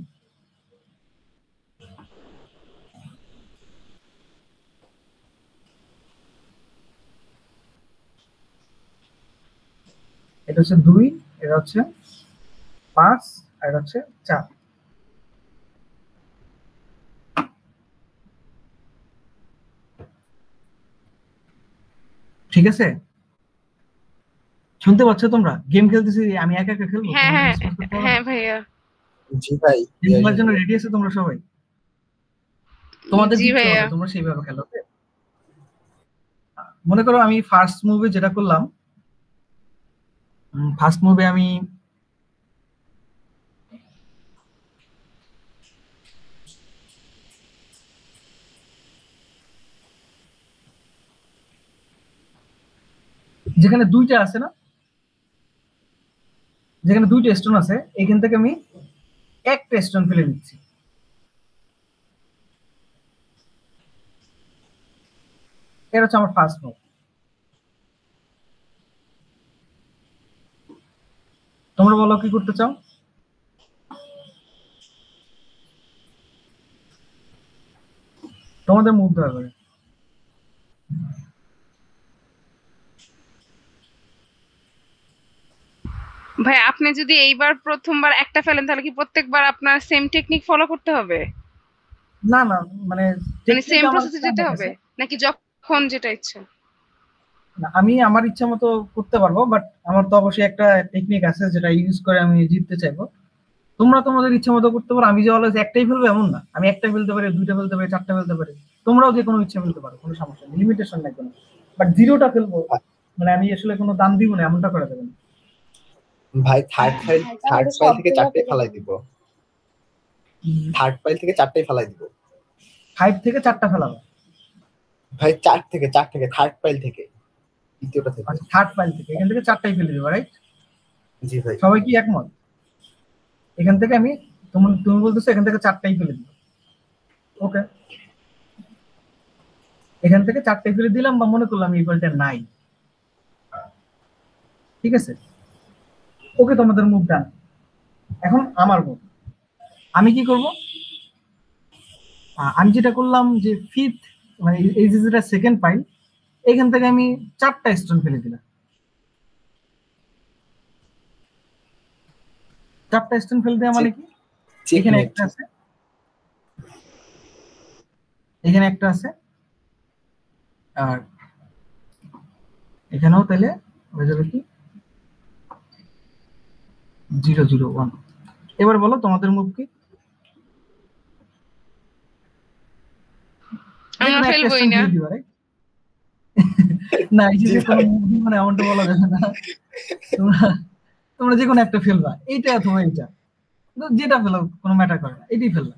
এটা হচ্ছে 2, এটা হচ্ছে 5, আর এটা হচ্ছে 4। ঠিক আছে, শুনতে পাচ্ছ তোমরা? গেম খেলতেছি আমি একা একা খেলবো, হ্যাঁ তোমাদের হ্যাঁ ডিসকাস করতে হবে হ্যাঁ না? ভাইয়া। জি ভাই, খেলার জন্য রেডি আছে তোমরা সবাই? তোমাদের জি জিততে ভাইয়া। হবে, তোমরা সেইভাবে খেলো। ওকে, মনে করো আমি ফার্স্ট মুভি যেটা করলাম, ফার্স্ট মুভি আমি যেখানে 2টা আছে না, যেখানে 2টা স্টোন আছে, এখান থেকে আমি একটা স্টোন ফেলে দিচ্ছি। এটা হচ্ছে আমার ফার্স্ট মুভ। তোমরা বলো কি করতে চাও? তোমাদের মুভ দেওয়া হবে। ভাই আপনি যদি এইবার প্রথমবার একটা ফেলেন তাহলে কি প্রত্যেকবার আপনার সেম টেকনিক ফলো করতে হবে? না না, মানে মানে টেকনিক সেম আমার প্রসেসে যেতে জানা হবে আছে। নাকি যখন যেটা ইচ্ছা? না, আমি আমার ইচ্ছা মতো করতে পারবো, বাট আমার তো অবশ্যই একটা টেকনিক আছে যেটা ইউজ করে আমি জিততে চাইবো। তোমরা তোমাদের ইচ্ছা মতো করতে পারো, আমি যে অলওয়েজ একটাই ফেলবো এমন না, আমি একটা ফেলতে পারি, 2টা ফেলতে পারি, 4টা ফেলতে পারি। তোমরাও যে কোনো ইচ্ছা ফেলতে পারো, কোনো সমস্যা নেই, লিমিটেশন নাই কোনো। বাট 0টা ফেলবো মানে আমি আসলে কোনো দাম দিব না, এমনটা করা যাবে না। ভাই থার্ড ফাইল তাহলে থেকে সবগুলা 4টে ফেলাই দিব। থার্ড ফাইল থেকে 4টাই ফেলাই দিব 5 থেকে 4টা ফেলাবো। ভাই। 4 থেকে থার্ড ফাইল থেকে, দ্বিতীয়টা থেকে। আচ্ছা, থার্ড ফাইল থেকে এখান থেকে 4টাই ফেলে দেবো, রাইট? জি ভাই। সবাই কি একমত? এখান থেকে আমি তুমি বলতেছো এখান থেকে 4টাই ফেলে দিব। ওকে, এখান থেকে 4টাই ফেলে দিলাম, বা মনে করলাম এই বলটা নাই। ঠিক আছে, ওকে, তোমাদের মুভ ডান। এখন আমার মুভ। আমি কি করব? আমি যেটা করলাম যে ফিফথ, মানে এই যে যেটা সেকেন্ড পাইল, এখান থেকে আমি 4টা স্টোন ফেলে দিলাম। 4টা স্টোন ফেলে দেওয়া মানে কি? এখানে একটা আছে, এখানে একটা আছে, আর এখানেও তাহলে হয়ে যাবে কি 0-0-1। এবার বলো তোমাদের মুভ কি? আমরা ফেলবই না। না, এই যে কোনো মুভ মানে এমনটা বলা যাবে না। তোমরা তোমরা যে কোনো একটা ফেলবা, এইটা অথবা এইটা, যেটা ফেলো কোনো ম্যাটার করে না, এটাই ফেলবা।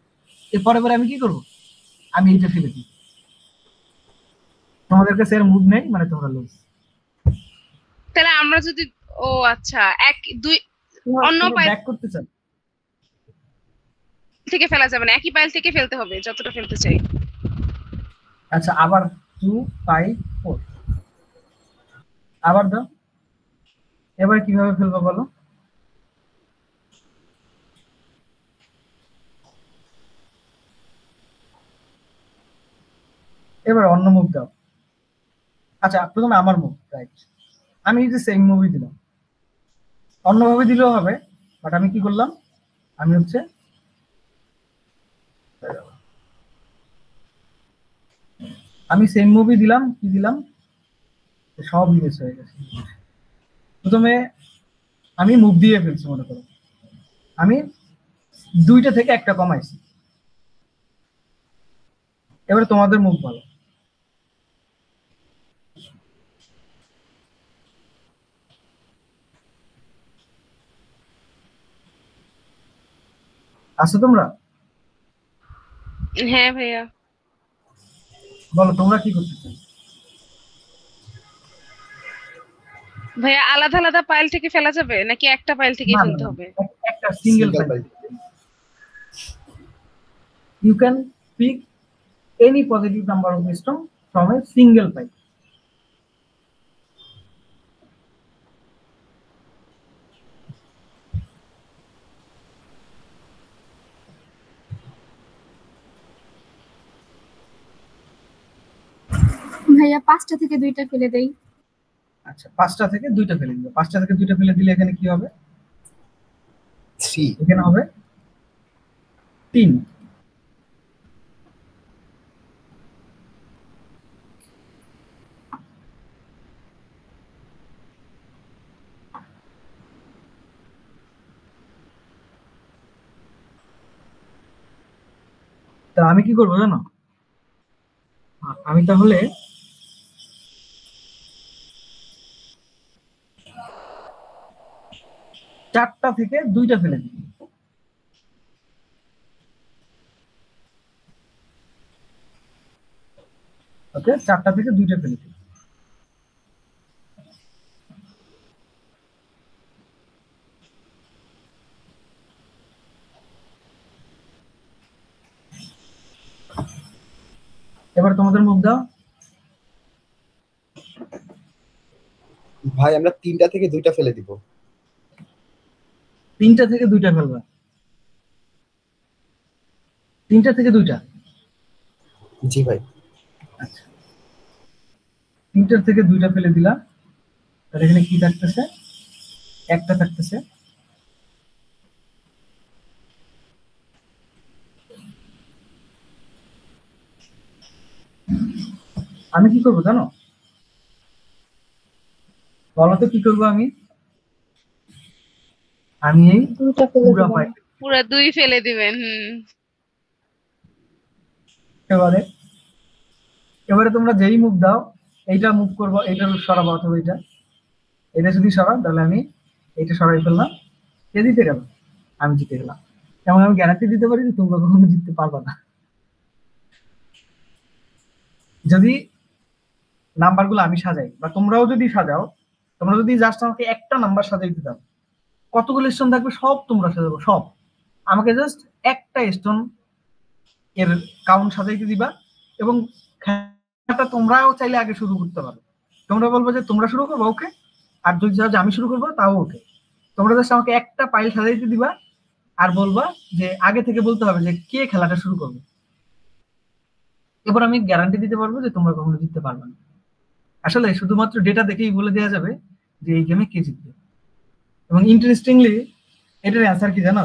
এর পরে আমি কি করব? আমি এইটা ফেলে দিই। তোমাদের কাছে এর মুভ নেই, মানে তোমরা লুজ। তাহলে আমরা যদি ও আচ্ছা এক দুই অন্য পাইল ব্যাক করতে চাও? থেকে ফেলা যাবে না, একই পাইল থেকে ফেলতে হবে যতটা ফেলতে চাই। আচ্ছা, আবার 2 5 4 আবার দাও। এবার কিভাবে ফেলবো বলো? এবার অন্য মুভ দাও। আচ্ছা, প্রথমে আমার মুভ, রাইট? আমি যে সেম মুভি দিলাম, অন্যভাবে দিলেও হবে, বাট আমি কি করলাম? আমি হচ্ছে আমি সেম মুভি দিলাম, কি দিলাম, সব মিস হয়ে গেছে। প্রথমে আমি মুভ দিয়ে ফেলছি, মনে করো আমি 2টা থেকে একটা কমাইছি। এবার তোমাদের মুভ বলো। আছো তোমরা? হ্যাঁ ভাইয়া। বলো তোমরা কি করতে চাও? ভাইয়া আলাদা আলাদা পাইল থেকে ফেলা যাবে নাকি একটা পাইল থেকে ফেলতে হবে? একটা single file. You can pick any positive number of stone from a single file. ভাইয়া 5টা থেকে 2টা ফেলে দেই। আচ্ছা 5টা থেকে 2টা ফেলে দিবে। 5টা থেকে 2টা ফেলে দিলে এখানে কি হবে? 3। এখানে হবে 3। তা আমি কি করবো জানো? আমি তাহলে চারটা থেকে 2টা ফেলে দিই। ওকে, 4টা থেকে 2টা ফেলে দিই। এবার তোমাদের মুখ দাও। ভাই আমরা 3টা থেকে 2টা ফেলে দিব। 3টা থেকে 2টা ফেলবা? 3টা থেকে 2টা? জি ভাই। আচ্ছা 3টার থেকে 2টা ফেলে দিলাম। তাহলে এখানে কি থাকতেছে? একটা থাকতেছে। আমি কি করবো জানো? বলো তো কি করবো আমি? আমি এই দুইটা ফেলে পুরা দিবেন। ফাইল পুরা 2 ফেলে দিবেন। এবারে এবারে তোমরা যেই মুভ দাও, এইটা মুভ করবো, এইটা সরাবো অথবা এটা যদি সরাও তাহলে আমি এইটা সরাই ফেললাম। কে জিতে গেল? আমি জিতে গেলাম। এবং আমি গ্যারান্টি দিতে পারি যে তোমরা কখনো জিততে পারবে না। যদি নাম্বারগুলো আমি সাজাই বা তোমরাও যদি সাজাও, তোমরা যদি জাস্ট আমাকে একটা নাম্বার সাজাইতে দাও, কতগুলো স্টোন থাকবে সব তোমরা সাজাবো, সব। আমাকে জাস্ট একটা স্টোন এর কাউন্ট সাজাইতে দিবা এবং খেলাটা তোমরাও চাইলে আগে শুরু করতে পারো। তোমরা বলবো যে তোমরা শুরু করবো, ওকে। আর যদি চাও যে আমি শুরু করবো, তাও ওকে। তোমরা জাস্ট আমাকে একটা পাইল সাজাইতে দিবা আর বলবা যে আগে থেকে বলতে হবে যে কে খেলাটা শুরু করবে। এবার আমি গ্যারান্টি দিতে পারবো যে তোমরা কখনো জিততে পারবে না। আসলে শুধুমাত্র ডেটা দেখেই বলে দেওয়া যাবে যে এই গেমে কে জিতবে। এবং ইন্টারেস্টিংলি এটার অ্যান্সার কি জানো?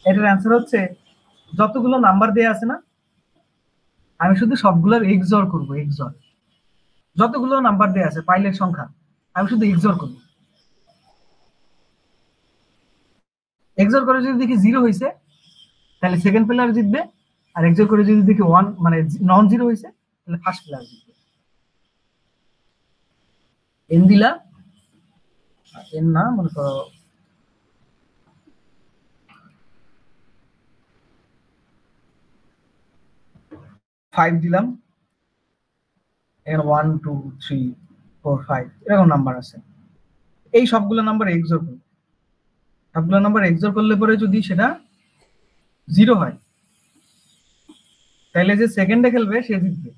এটার অ্যান্সার হচ্ছে যতগুলো নাম্বার দেয়া আছে না, আমি শুধু সবগুলোর এক্সর করব। এক্সর যতগুলো নাম্বার দেয়া আছে পাইলের সংখ্যা, আমি শুধু এক্সর করব। এক্সর করে যদি দেখি 0 হয়েছে তাহলে সেকেন্ড প্লেয়ার জিতবে, আর এক্সর করে যদি দেখি 1 মানে নন 0 হয়েছে তাহলে ফার্স্ট প্লেয়ার জিতবে। এন দিলা, এন না মনে করো 5 দিলাম, এখানে 1 2 3 4 5 এরকম নাম্বার আছে। এই সবগুলো নাম্বার এক্সর করব। সবগুলো নাম্বার এক্সর করলে পরে যদি সেটা 0 হয় তাহলে যে সেকেন্ডে খেলবে সে জিতবে।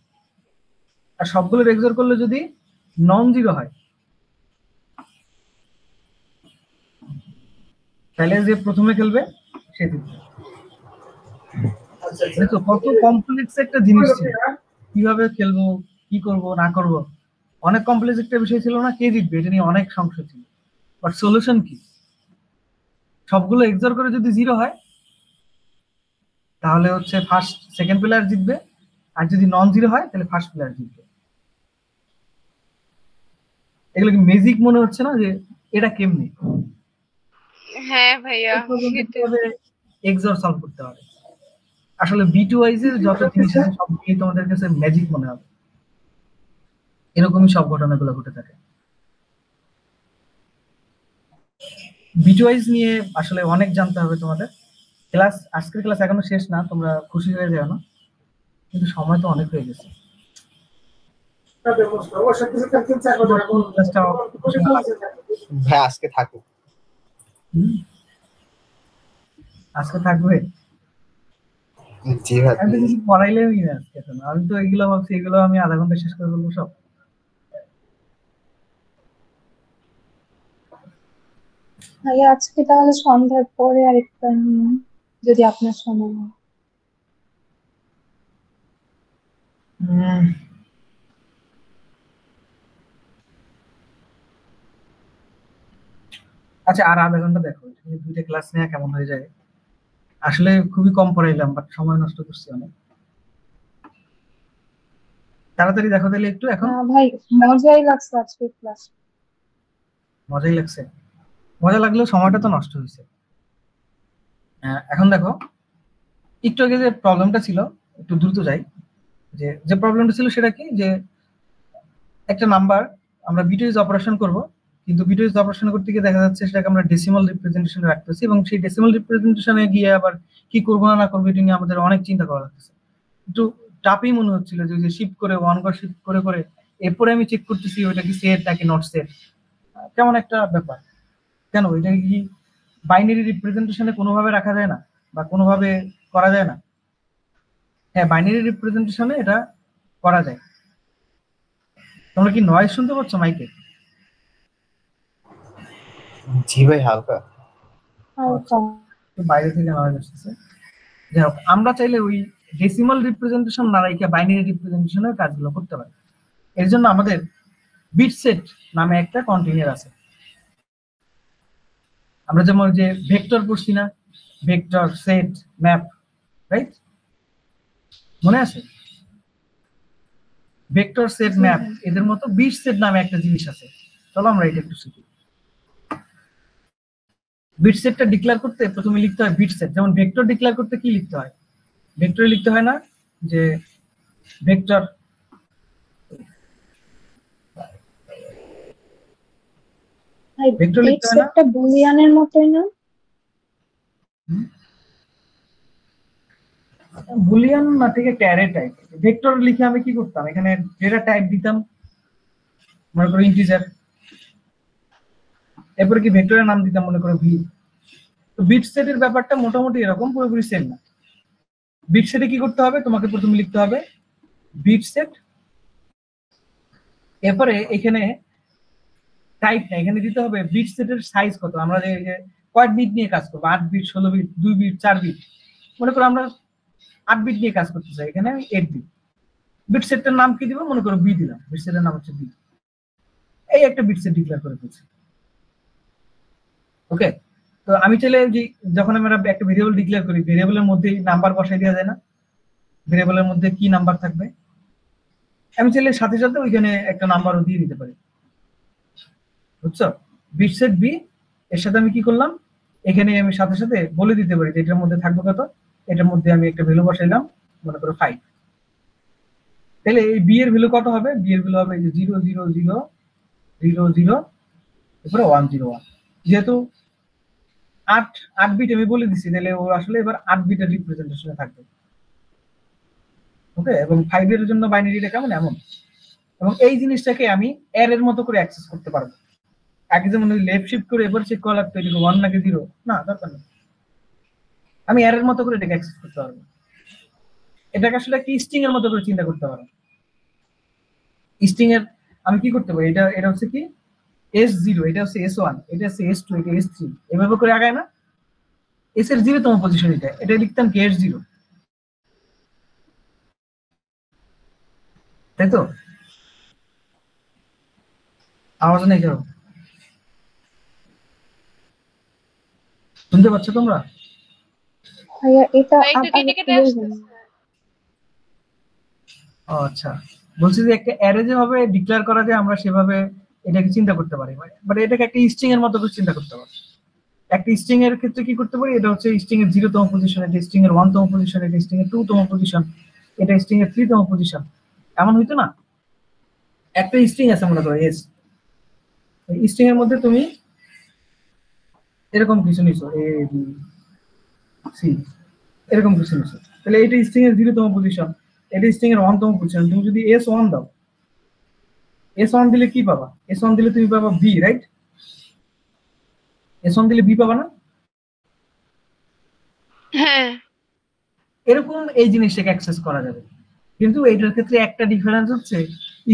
আর সবগুলো এক্সর করলে যদি নন 0 হয় তাহলে যে প্রথমে খেলবে সে জিতবে। দেখো কত কমপ্লেক্স একটা জিনিস ছিল, কিভাবে খেলবো, কি করব না করব, অনেক কমপ্লেক্স একটা বিষয় ছিল না? কে জিতবে এটা নিয়ে অনেক সংশয় ছিল। বাট সলিউশন কি? সবগুলো এক্সর করে যদি 0 হয় তাহলে হচ্ছে ফার্স্ট সেকেন্ড প্লেয়ার জিতবে, আর যদি নন জিরো হয় তাহলে ফার্স্ট প্লেয়ার জিতবে। এগুলো কি ম্যাজিক মনে হচ্ছে না যে এটা কেমনি? হ্যাঁ ভাইয়া এক্সর সলভ করতে হবে। আসলে বিট ওয়াইজ এর যত জিনিস আছে সব দিয়ে তোমাদের কাছে ম্যাজিক মনে হবে, এরকমই সব ঘটনাগুলো ঘটে থাকে। বিট ওয়াইজ নিয়ে আসলে অনেক জানতে হবে তোমাদের। ক্লাস আজকের ক্লাস এখনো শেষ না, তোমরা খুশি হয়ে যাও না, কিন্তু সময় তো অনেক হয়ে গেছে। ভাই আজকে থাকুক। আজকে থাকবে? জি ভাই। আমি তো কিছু পড়াইলেই না আজকে, আমি তো এগুলো ভাবছি এগুলো আমি আধা ঘন্টা শেষ করে ফেলবো সব। ভাইয়া আজকে তাহলে সন্ধ্যার পরে আরেকটা নিন, যদি আপনার সময় হয়। আচ্ছা, আর আধা ঘন্টা দেখো, দুইটা ক্লাস নেওয়া কেমন হয়ে যায়। আসলে খুবই কম পড়াইলাম, বাট সময় নষ্ট করছি অনেক। তাড়াতাড়ি দেখো তাহলে একটু। এখন ভাই মজাই লাগছে আজকে ক্লাস। মজাই লাগছে? মজা লাগলেও সময়টা তো নষ্ট হয়েছে। এখন দেখো, একটু আগে যে প্রবলেমটা ছিল, একটু দ্রুত যাই। যে প্রবলেমটা ছিল সেটা কি, যে একটা নাম্বার আমরা বিটওয়াইজ অপারেশন করব, কিন্তু বিটওয়াইজ অপারেশন করতে গিয়ে দেখা যাচ্ছে সেটাকে আমরা ডেসিমাল রিপ্রেজেন্টেশনে রাখতেছি, এবং সেই ডেসিমাল রিপ্রেজেন্টেশনে গিয়ে আবার কি করবো না করবো এটা নিয়ে আমাদের অনেক চিন্তা করা লাগতেছে। একটু টাফই মনে হচ্ছিল যে শিফট করে ওয়ান করে শিফট করে করে এরপরে আমি চেক করতেছি ওইটা কি সেট নাকি নট সেট, কেমন একটা ব্যাপার। কেন এটা কি বাইনারি রিপ্রেজেন্টেশনে কোনোভাবে রাখা যায় না বা কোনোভাবে করা যায় না? হ্যাঁ, বাইনারি রিপ্রেজেন্টেশনে এটা করা যায়। তোমরা কি নয়েজ শুনতে পাচ্ছ মাইকে? জি ভাই হালকা। বাইরে থেকে নয়েজ আসতেছে। যাই হোক, আমরা চাইলে ওই ডেসিমাল রিপ্রেজেন্টেশন না রেখে বাইনারি রিপ্রেজেন্টেশনের কাজগুলো করতে পারি। এর জন্য আমাদের বিট সেট নামে একটা কন্টেইনার আছে। আমরা যেমন যে ভেক্টর পড়ছি না, ভেক্টর সেট ম্যাপ, রাইট? মনে আছে? ভেক্টর সেট ম্যাপ এদের মতো বিট সেট নামে একটা জিনিস আছে। চলো আমরা এটা একটু শিখি। বিট সেটটা ডিক্লেয়ার করতে প্রথমে লিখতে হয় বিট সেট। যেমন ভেক্টর ডিক্লেয়ার করতে কি লিখতে হয়? ভেক্টরে লিখতে হয় না যে ভেক্টর ভেক্টর লিখতে হয় না? একটা বুলিয়ানের মতই না? বুলিয়ান না, ঠিক একটা অ্যারে টাইপ। ভেক্টর লিখে আমি কি করতাম, এখানে ডেটা টাইপ দিতাম, মনে করো ইন্টিজার, এরপরে কি ভেক্টরের নাম দিতাম মনে করো ভি। তো বিট সেটের ব্যাপারটা মোটামুটি এরকম, পুরোপুরি সেম না। বিট সেটে কি করতে হবে, তোমাকে প্রথমে লিখতে হবে বিট সেট, এরপরে এখানে টাইপ না, এখানে দিতে হবে বিট সেটের সাইজ কত। আমরা যে কয়েক বিট নিয়ে কাজ করবো, 8 বিট, 16 বিট, 2 বিট, 4 বিট, মনে করো আমরা 8 বিট নিয়ে কাজ করতে চাই, এখানে 8 বিট। বিট সেটটার নাম কি দিব, মনে করো বি দিলাম, বিট সেটের নাম হচ্ছে বি। এই একটা বিট সেট ডিক্লেয়ার করে ফেলছি। ওকে, তো আমি চাইলে যে যখন আমরা একটা ভেরিয়েবল ডিক্লেয়ার করি, ভেরিয়েবলের মধ্যে নাম্বার বসাই দেওয়া যায় না? ভেরিয়েবলের মধ্যে কি নাম্বার থাকবে, আমি চাইলে সাথে সাথে ওইখানে একটা নাম্বারও দিয়ে দিতে পারি, বুঝছো? বিট সেট বি এর সাথে আমি কি করলাম, এখানে আমি সাথে সাথে বলে দিতে পারি যে এটার মধ্যে থাকবে কত, এটার মধ্যে আমি একটা ভ্যালু বসাইলাম, মনে করো 5। তাহলে এই বি এর ভ্যালু কত হবে? বি এর ভ্যালু হবে 0000000, এরপরে 101। যেহেতু 8 বিট আমি বলে দিছি, তাহলে ও আসলে এবার 8 বিটের রিপ্রেজেন্টেশনে থাকবে। ওকে, এবং 5 এর জন্য বাইনারিটা কেমন এমন। এবং এই জিনিসটাকে আমি অ্যারের মতো করে অ্যাক্সেস করতে পারবো। আগে যেমন ওই লেফট শিফট করে এবার চেক করা লাগতো এটা 1 নাকি 0, না দরকার নেই। আমি অ্যারের মতো করে এটাকে অ্যাক্সেস করতে পারবো। এটাকে আসলে কি স্ট্রিং এর মতো করে চিন্তা করতে পারবো। স্ট্রিং এর আমি কি করতে পারি, এটা হচ্ছে কি S0, এটা হচ্ছে S1, এটা হচ্ছে S2, এটা S3, এভাবে করে আগায় না? S এর 0তম পজিশন এটা লিখতাম কি S0, তাই তো? আওয়াজ নেই কেন? শুনতে পাচ্ছ তোমরা? ভাইয়া এটা একটু আবার কেটে একটু কেটে বলবেন? আসতেছে। ও আচ্ছা, বলছি যে একটা অ্যারে যেভাবে ডিক্লেয়ার করা যায় আমরা সেভাবে এটাকে চিন্তা করতে পারি, বাট এটাকে একটা স্ট্রিং এর মতো করে চিন্তা করতে পারি। একটা স্ট্রিং এর ক্ষেত্রে কি করতে পারি, এটা হচ্ছে স্ট্রিং এর 0তম পজিশন, এটা স্ট্রিং এর 1তম পজিশন, এটা স্ট্রিং এর 2তম পজিশন, এটা স্ট্রিং এর 3তম পজিশন, এমন হইতো না? একটা স্ট্রিং আছে মনে করো এস, এই স্ট্রিং এর মধ্যে তুমি এরকম কিছু নিছো, এ বি সি, এরকম কিছু নিছো, তাহলে এটা স্ট্রিং এর 0তম পজিশন, এটা স্ট্রিং এর 1তম পজিশন। তুমি যদি S1 দাও, S1 দিলে কি পাবা? S1 দিলে তুমি পাবা বি, রাইট? S1 দিলে বি পাবা না? হ্যাঁ, এরকম এই জিনিসটাকে অ্যাক্সেস করা যাবে, কিন্তু এইটার ক্ষেত্রে একটা ডিফারেন্স হচ্ছে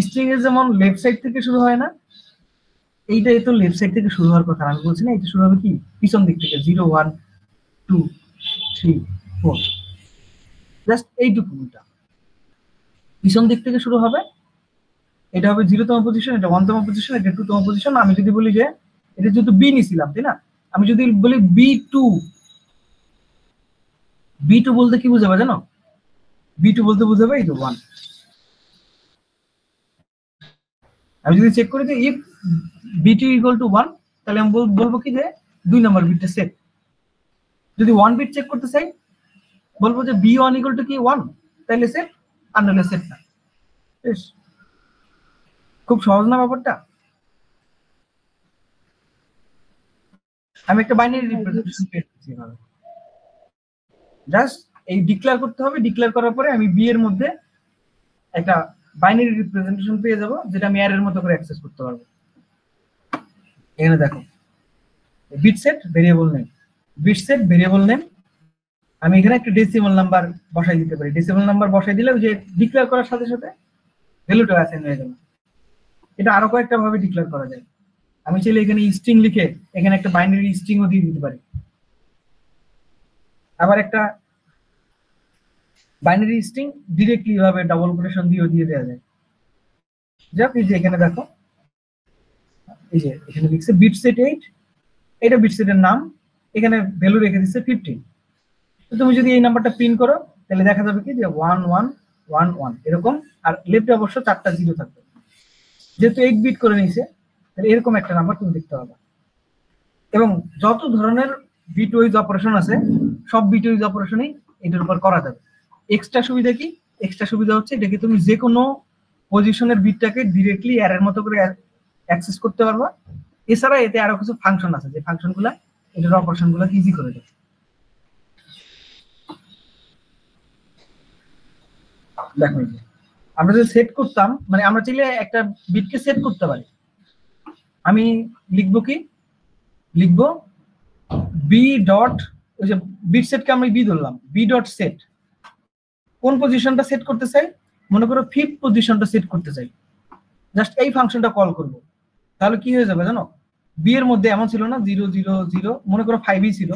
স্ট্রিং এর যেমন লেফট সাইড থেকে শুরু হয় না, এইটাই তো লেফট সাইড থেকে শুরু হওয়ার কথা। আমি বলছি না এটা শুরু হবে কি পিছন দিক থেকে, 0 1 2 3 4, জাস্ট এইটুকুটা পিছন দিক থেকে শুরু হবে। এটা হবে 0তম পজিশন, এটা 1তম পজিশন, এটা 2তম পজিশন। আমি যদি বলি যে এটা যেহেতু বি নিছিলাম, তাই না? আমি যদি বলি B2, B2 বলতে কি বুঝাবে জানো? B2 বলতে বুঝাবে এই তো 1। আমি যদি চেক করি যে ইফ B2 ইকুয়াল টু 1, তাহলে আমি বলবো কি যে 2 নম্বর বিটটা সেট। যদি 1 বিট চেক করতে চাই বলবো যে B1 ইকুয়াল টু কি 1, তাহলে সেট, আর নাহলে সেট না। বেশ খুব সহজ না ব্যাপারটা? আমি একটা বাইনারি রিপ্রেজেন্টেশন পেয়েছি এভাবে, জাস্ট এই ডিক্লেয়ার করতে হবে, ডিক্লেয়ার করার পরে আমি বি এর মধ্যে একটা বাইনারি রিপ্রেজেন্টেশন পেয়ে যাব, যেটা আমি অ্যারের মতো করে অ্যাক্সেস করতে পারবো। এখানে দেখো bit set variable name, bit set variable name, আমি এখানে একটা ডেসিমাল নাম্বার বসাই দিতে পারি। ডেসিমাল নাম্বার বসাই দিলে যে ডিক্লেয়ার করার সাথে সাথে ভ্যালুটা অ্যাসাইন হয়ে যাবে। এটা আরো কয়েকটা ভাবে ডিক্লেয়ার করা যায়। আমি চাইলে এখানে স্ট্রিং লিখে এখানে একটা বাইনারি স্ট্রিংও দিয়ে দিতে পারি, আবার একটা বাইনারি স্ট্রিং ডিরেক্টলি ভাবে ডাবল কোটেশন দিয়ে দেওয়া যায়। যাক, এই যে এখানে দেখো, এই যে এখানে লিখছে বিট সেট 8, এটা বিট সেটের নাম, এখানে ভ্যালু রেখে দিচ্ছে 15। তো তুমি যদি এই নাম্বারটা প্রিন্ট করো তাহলে দেখা যাবে কি যে 1 1 1 1 এরকম, আর লেফটে অবশ্য 4টা 0 থাকবে। যেহেতু 8 বিট করে নিয়েছে তাহলে এরকম একটা নাম্বার তুমি দেখতে পাবে। এবং যত ধরনের বিট ওয়াইজ অপারেশন আছে সব বিট ওয়াইজ অপারেশনই এটার উপর করা যাবে। এক্সট্রা সুবিধা কি? এক্সট্রা সুবিধা হচ্ছে এটাকে তুমি যে কোনো পজিশনের বিটটাকে ডিরেক্টলি অ্যারের মতো করে অ্যাক্সেস করতে পারবা। এছাড়া এতে আরো কিছু ফাংশন আছে, যে ফাংশনগুলো এটার অপারেশনগুলো ইজি করে দেয়। দেখো এই যে আমরা যদি সেট করতাম, মানে আমরা চাইলে একটা বিটকে সেট করতে পারি। আমি লিখবো কি, লিখবো বি ডট, ওই যে বিট সেটকে আমি বি ধরলাম, বি ডট সেট কোন পজিশনটা সেট করতে চাই, মনে করো 5th পজিশনটা সেট করতে চাই, জাস্ট এই ফাংশনটা কল করব। তাহলে কি হয়ে যাবে জানো? বি এর মধ্যে এমন ছিল না 0 0 0, মনে করো 5ই ছিল,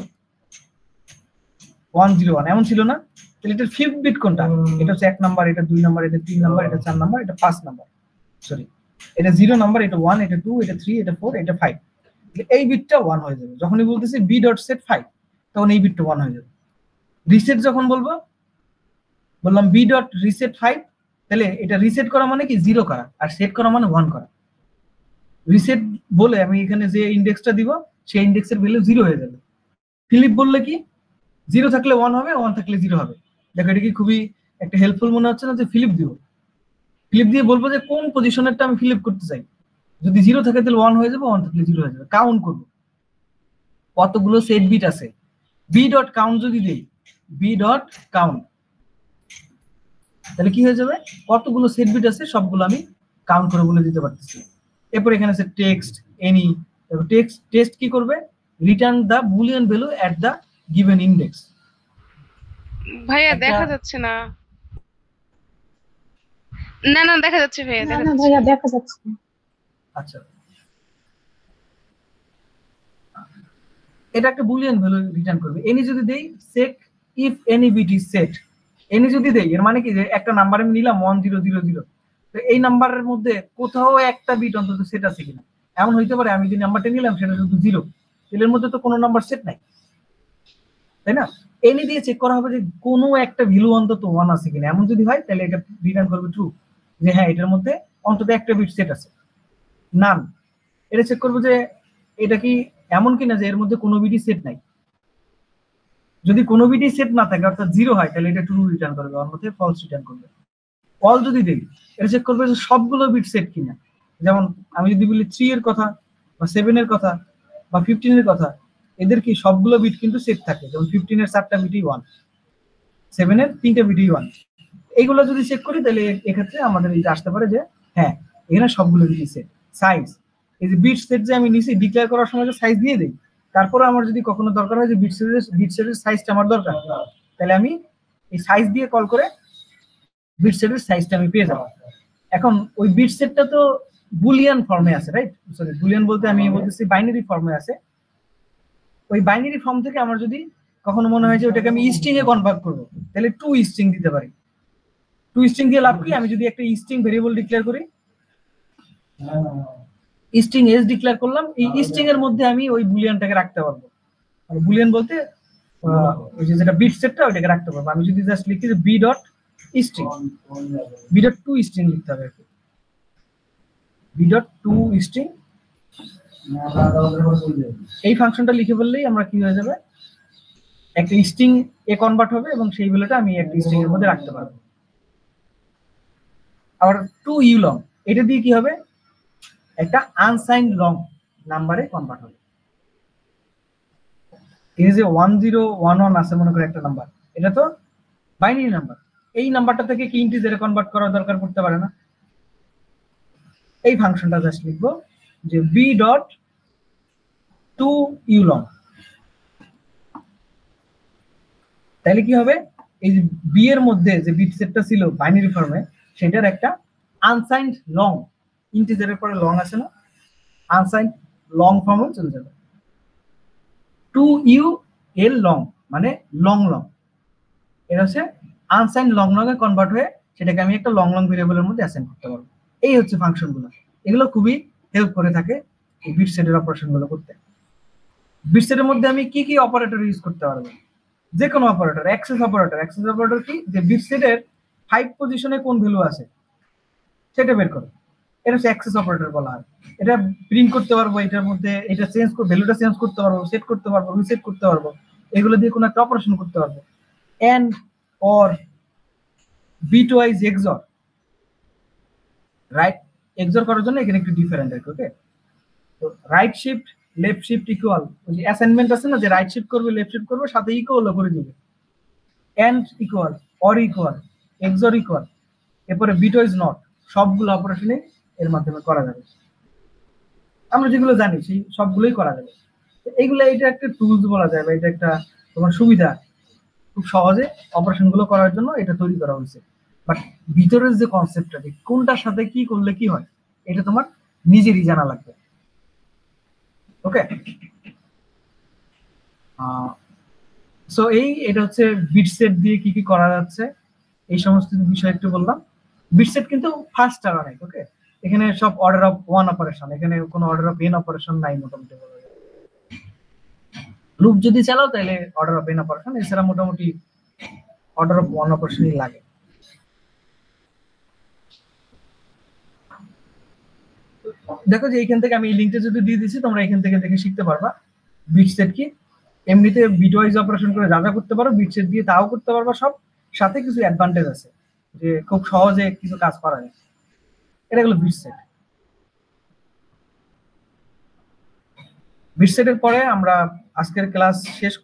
1 0 1 এমন ছিল না? তাহলে এটার 5th বিট কোনটা? এটা হচ্ছে 1 নাম্বার, এটা 2 নাম্বার, এটা 3 নাম্বার, এটা 4 নাম্বার, এটা 5 নাম্বার, সরি এটা 0 নাম্বার, এটা 1, এটা 2, এটা 3, এটা 4, এটা 5। এই বিটটা 1 হয়ে যাবে। যখনই বলতেছি বি ডট সেট 5, তখন এই বিটটা 1 হয়ে যাবে। রিসেট যখন বলবো, বললাম বি ডট রিসেট 5, তাহলে এটা রিসেট করা মানে কি 0 করা, আর সেট করা মানে 1 করা। রিসেট বলে আমি এখানে যে ইন্ডেক্সটা দিব সেই ইন্ডেক্সের ভ্যালু 0 হয়ে যাবে। ফিলিপ বললে কি 0 থাকলে 1 হবে, 1 থাকলে 0 হবে। দেখো এটা কি খুবই একটা হেল্পফুল মনে হচ্ছে না? যে ফিলিপ দিব, ফিলিপ দিয়ে বলবো যে কোন পজিশনেরটা আমি ফিলিপ করতে চাই। যদি 0 থাকে তাহলে 1 হয়ে যাবে, 1 থাকলে 0 হয়ে যাবে। কাউন্ট করবো কতগুলো সেট বিট আছে, বি ডট কাউন্ট যদি দেই, বি ডট কাউন্ট, তাহলে কি হয়ে যাবে? কতগুলো সেট বিট আছে সবগুলো আমি কাউন্ট করে বলে দিতে পারতেছি। এরপর এখানে আছে টেক্সট এনি, টেক্সট কি করবে? রিটার্ন দা বুলিয়ান ভ্যালু এট দা গিভেন ইন্ডেক্স। ভাইয়া দেখা যাচ্ছে না। না না দেখা যাচ্ছে ভাইয়া, না দেখা না যাচ্ছে। ভাইয়া দেখা যাচ্ছে না। আচ্ছা, এটা একটা বুলিয়ান ভ্যালু রিটার্ন করবে। এনি যদি দেই check if any bit is set, any যদি দেই এর মানে কি যে একটা নাম্বার আমি নিলাম 1 0 0 0, তো এই নাম্বারের মধ্যে কোথাও একটা বিট অন্তত সেট আছে কিনা। এমন হইতে পারে আমি যে নাম্বারটা নিলাম সেটা শুধু 0, এর মধ্যে তো কোনো নাম্বার সেট নাই, তাই তাই না? এনি দিয়ে চেক করা হবে যে কোনো একটা ভ্যালু অন্তত 1 আছে কিনা। এমন যদি হয় তাহলে এটা রিটার্ন করবে ট্রু, যে হ্যাঁ এটার মধ্যে অন্তত একটা বিট সেট আছে। নান, এটা চেক করবো যে এটা কি এমন কিনা যে এর মধ্যে কোনো বিটই সেট নাই। যদি কোনো বিটই সেট না থাকে অর্থাৎ 0 হয় তাহলে এটা ট্রু রিটার্ন করবে, অন্যথায় ফলস রিটার্ন করবে। অল যদি দেই, এটা চেক করবে যে সবগুলো বিট সেট কিনা। যেমন আমি যদি বলি 3 এর কথা বা 7 এর কথা বা 15 এর কথা, এদের কি সবগুলো বিট কিন্তু সেট থাকে। যেমন 15 এর 4টা বিটই 1, 7 এর 3টা বিটই 1। এইগুলো যদি চেক করি তাহলে এক্ষেত্রে আমাদের এটা আসতে পারে যে হ্যাঁ এখানে সবগুলো বিটই সেট। সাইজ, এই যে বিট সেট যে আমি নিচে ডিক্লেয়ার করার সময় যে সাইজ দিয়ে দেই, তারপরে আমার যদি কখনো দরকার হয় যে বিট সেটের সাইজটা আমার দরকার, তাহলে আমি এই সাইজ দিয়ে কল করে বিট সেটের সাইজটা আমি পেয়ে যাব। এখন ওই বিট সেটটা তো বুলিয়ান ফর্মে আছে, রাইট? সরি, বুলিয়ান বলতে আমি বলতেছি বাইনারি ফর্মে আছে। ওই বাইনারি ফর্ম থেকে আমার যদি কখনো মনে হয় যে ওটাকে আমি স্ট্রিং এ কনভার্ট করবো, তাহলে টু স্ট্রিং দিতে পারি। টু স্ট্রিং দিয়ে লাভ কি? আমি যদি একটা স্ট্রিং ভেরিয়েবল ডিক্লেয়ার করি, স্ট্রিং এস ডিক্লেয়ার করলাম, এই স্ট্রিং এর মধ্যে আমি ওই বুলিয়ানটাকে রাখতে পারবো। মানে বুলিয়ান বলতে ওই যে যেটা বিট সেটটা ওইটাকে রাখতে পারবো। আমি যদি জাস্ট লিখি যে b dot string, b dot to string লিখতে হবে, বি ডট টু স্ট্রিং। এই ফাংশনটা লিখে বললেই আমরা কি হয়ে যাবে, একটা স্ট্রিং এ কনভার্ট হবে এবং সেই ভ্যালুটা আমি একটা স্ট্রিং এর মধ্যে রাখতে পারবো। আবার টু ইউ লং, এটা দিয়ে কি হবে, একটা আনসাইন্ড লং নাম্বারে কনভার্ট হবে। এই যে 1011 আছে মনে করে একটা নাম্বার, এটা তো বাইনারি নাম্বার। এই নাম্বারটা থেকে কি ইন্টিজারে কনভার্ট করার দরকার পড়তে পারে না। এই ফাংশনটা জাস্ট লিখবো যে b dot to u long. তাহলে কি হবে, এই যে বি এর মধ্যে যে বিট সেটটা ছিল বাইনারি ফর্মে, সেটার একটা আনসাইন্ড লং, ইন্টিজারের পরে লং আছে না, আনসাইন্ড লং ফর্মে চলে যাবে। টু ইউ এল লং মানে লং লং, এটা হচ্ছে আনসাইন্ড লং লং এ কনভার্ট হয়ে সেটাকে আমি একটা লং লং ভেরিয়েবলের মধ্যে অ্যাসাইন করতে পারবো। এই হচ্ছে ফাংশনগুলো। এগুলো খুবই হেল্প করে থাকে এই বিট সেটের অপারেশনগুলো করতে। বিট সেটের মধ্যে আমি কি কি অপারেটর ইউজ করতে পারবো? যে কোনো operator, access operator. Access operator কি, যে বিট সেটের 5 পজিশনে কোন ভ্যালু আছে সেটা বের করে, এটা হচ্ছে অ্যাক্সেস অপারেটর বলা হয়। এটা প্রিন্ট করতে পারবো, এটার মধ্যে এটা চেঞ্জ করে ভ্যালুটা চেঞ্জ করতে পারবো, সেট করতে পারবো, রিসেট করতে পারবো, এগুলো দিয়ে কোনো একটা অপারেশন করতে পারবো। And or bitwise xor, right xor করার জন্য এখানে একটু ডিফারেন্ট আছে। ওকে, তো right shift left shift equal, ওই যে অ্যাসাইনমেন্ট আছে না যে রাইট শিফট করবে লেফট শিফট করবে সাথে ইকুয়াল করে দিবে। And equal, or equal, xor equal, এরপরে বিট ওয়াইজ নট, সবগুলো অপারেশনে এর মাধ্যমে করা যাবে। আমরা যেগুলো জানি সেই সবগুলোই করা যাবে। এইগুলো এটা একটা টুলস বলা যায়, বা এটা একটা তোমার সুবিধা, খুব সহজে অপারেশন গুলো করার জন্য এটা তৈরি করা হয়েছে। বাট ভিতরের যে কনসেপ্টটা, যে কোনটার সাথে কি করলে কি হয়, এটা তোমার নিজেরই জানা লাগবে। ওকে, সো এটা হচ্ছে বিট সেট দিয়ে কি কি করা যাচ্ছে এই সমস্ত বিষয় একটু বললাম। বিট সেট কিন্তু ফার্স্ট আর অনেক, ওকে, এখানে সব অর্ডার অফ 1 অপারেশন, এখানে কোনো অর্ডার অফ n অপারেশন নাই মোটামুটি। লুপ যদি চালাও তাহলে অর্ডার অফ n অপারেশন, এছাড়া মোটামুটি অর্ডার অফ 1 অপারেশনই লাগে। দেখো যে এইখান থেকে আমি এই লিংকটা যদি দিয়ে দিচ্ছি, তোমরা এখান থেকে দেখে শিখতে পারবা বিট সেট কি। এমনিতে বিট ওয়াইজ অপারেশন করে যা যা করতে পারো, বিট সেট দিয়ে তাও করতে পারবা সব। সাথে কিছু অ্যাডভান্টেজ আছে, যে খুব সহজে কিছু কাজ করা যায়। এটা হলো বিট সেট। বিট সেটের পরে আমরা আজকের ক্লাস শেষ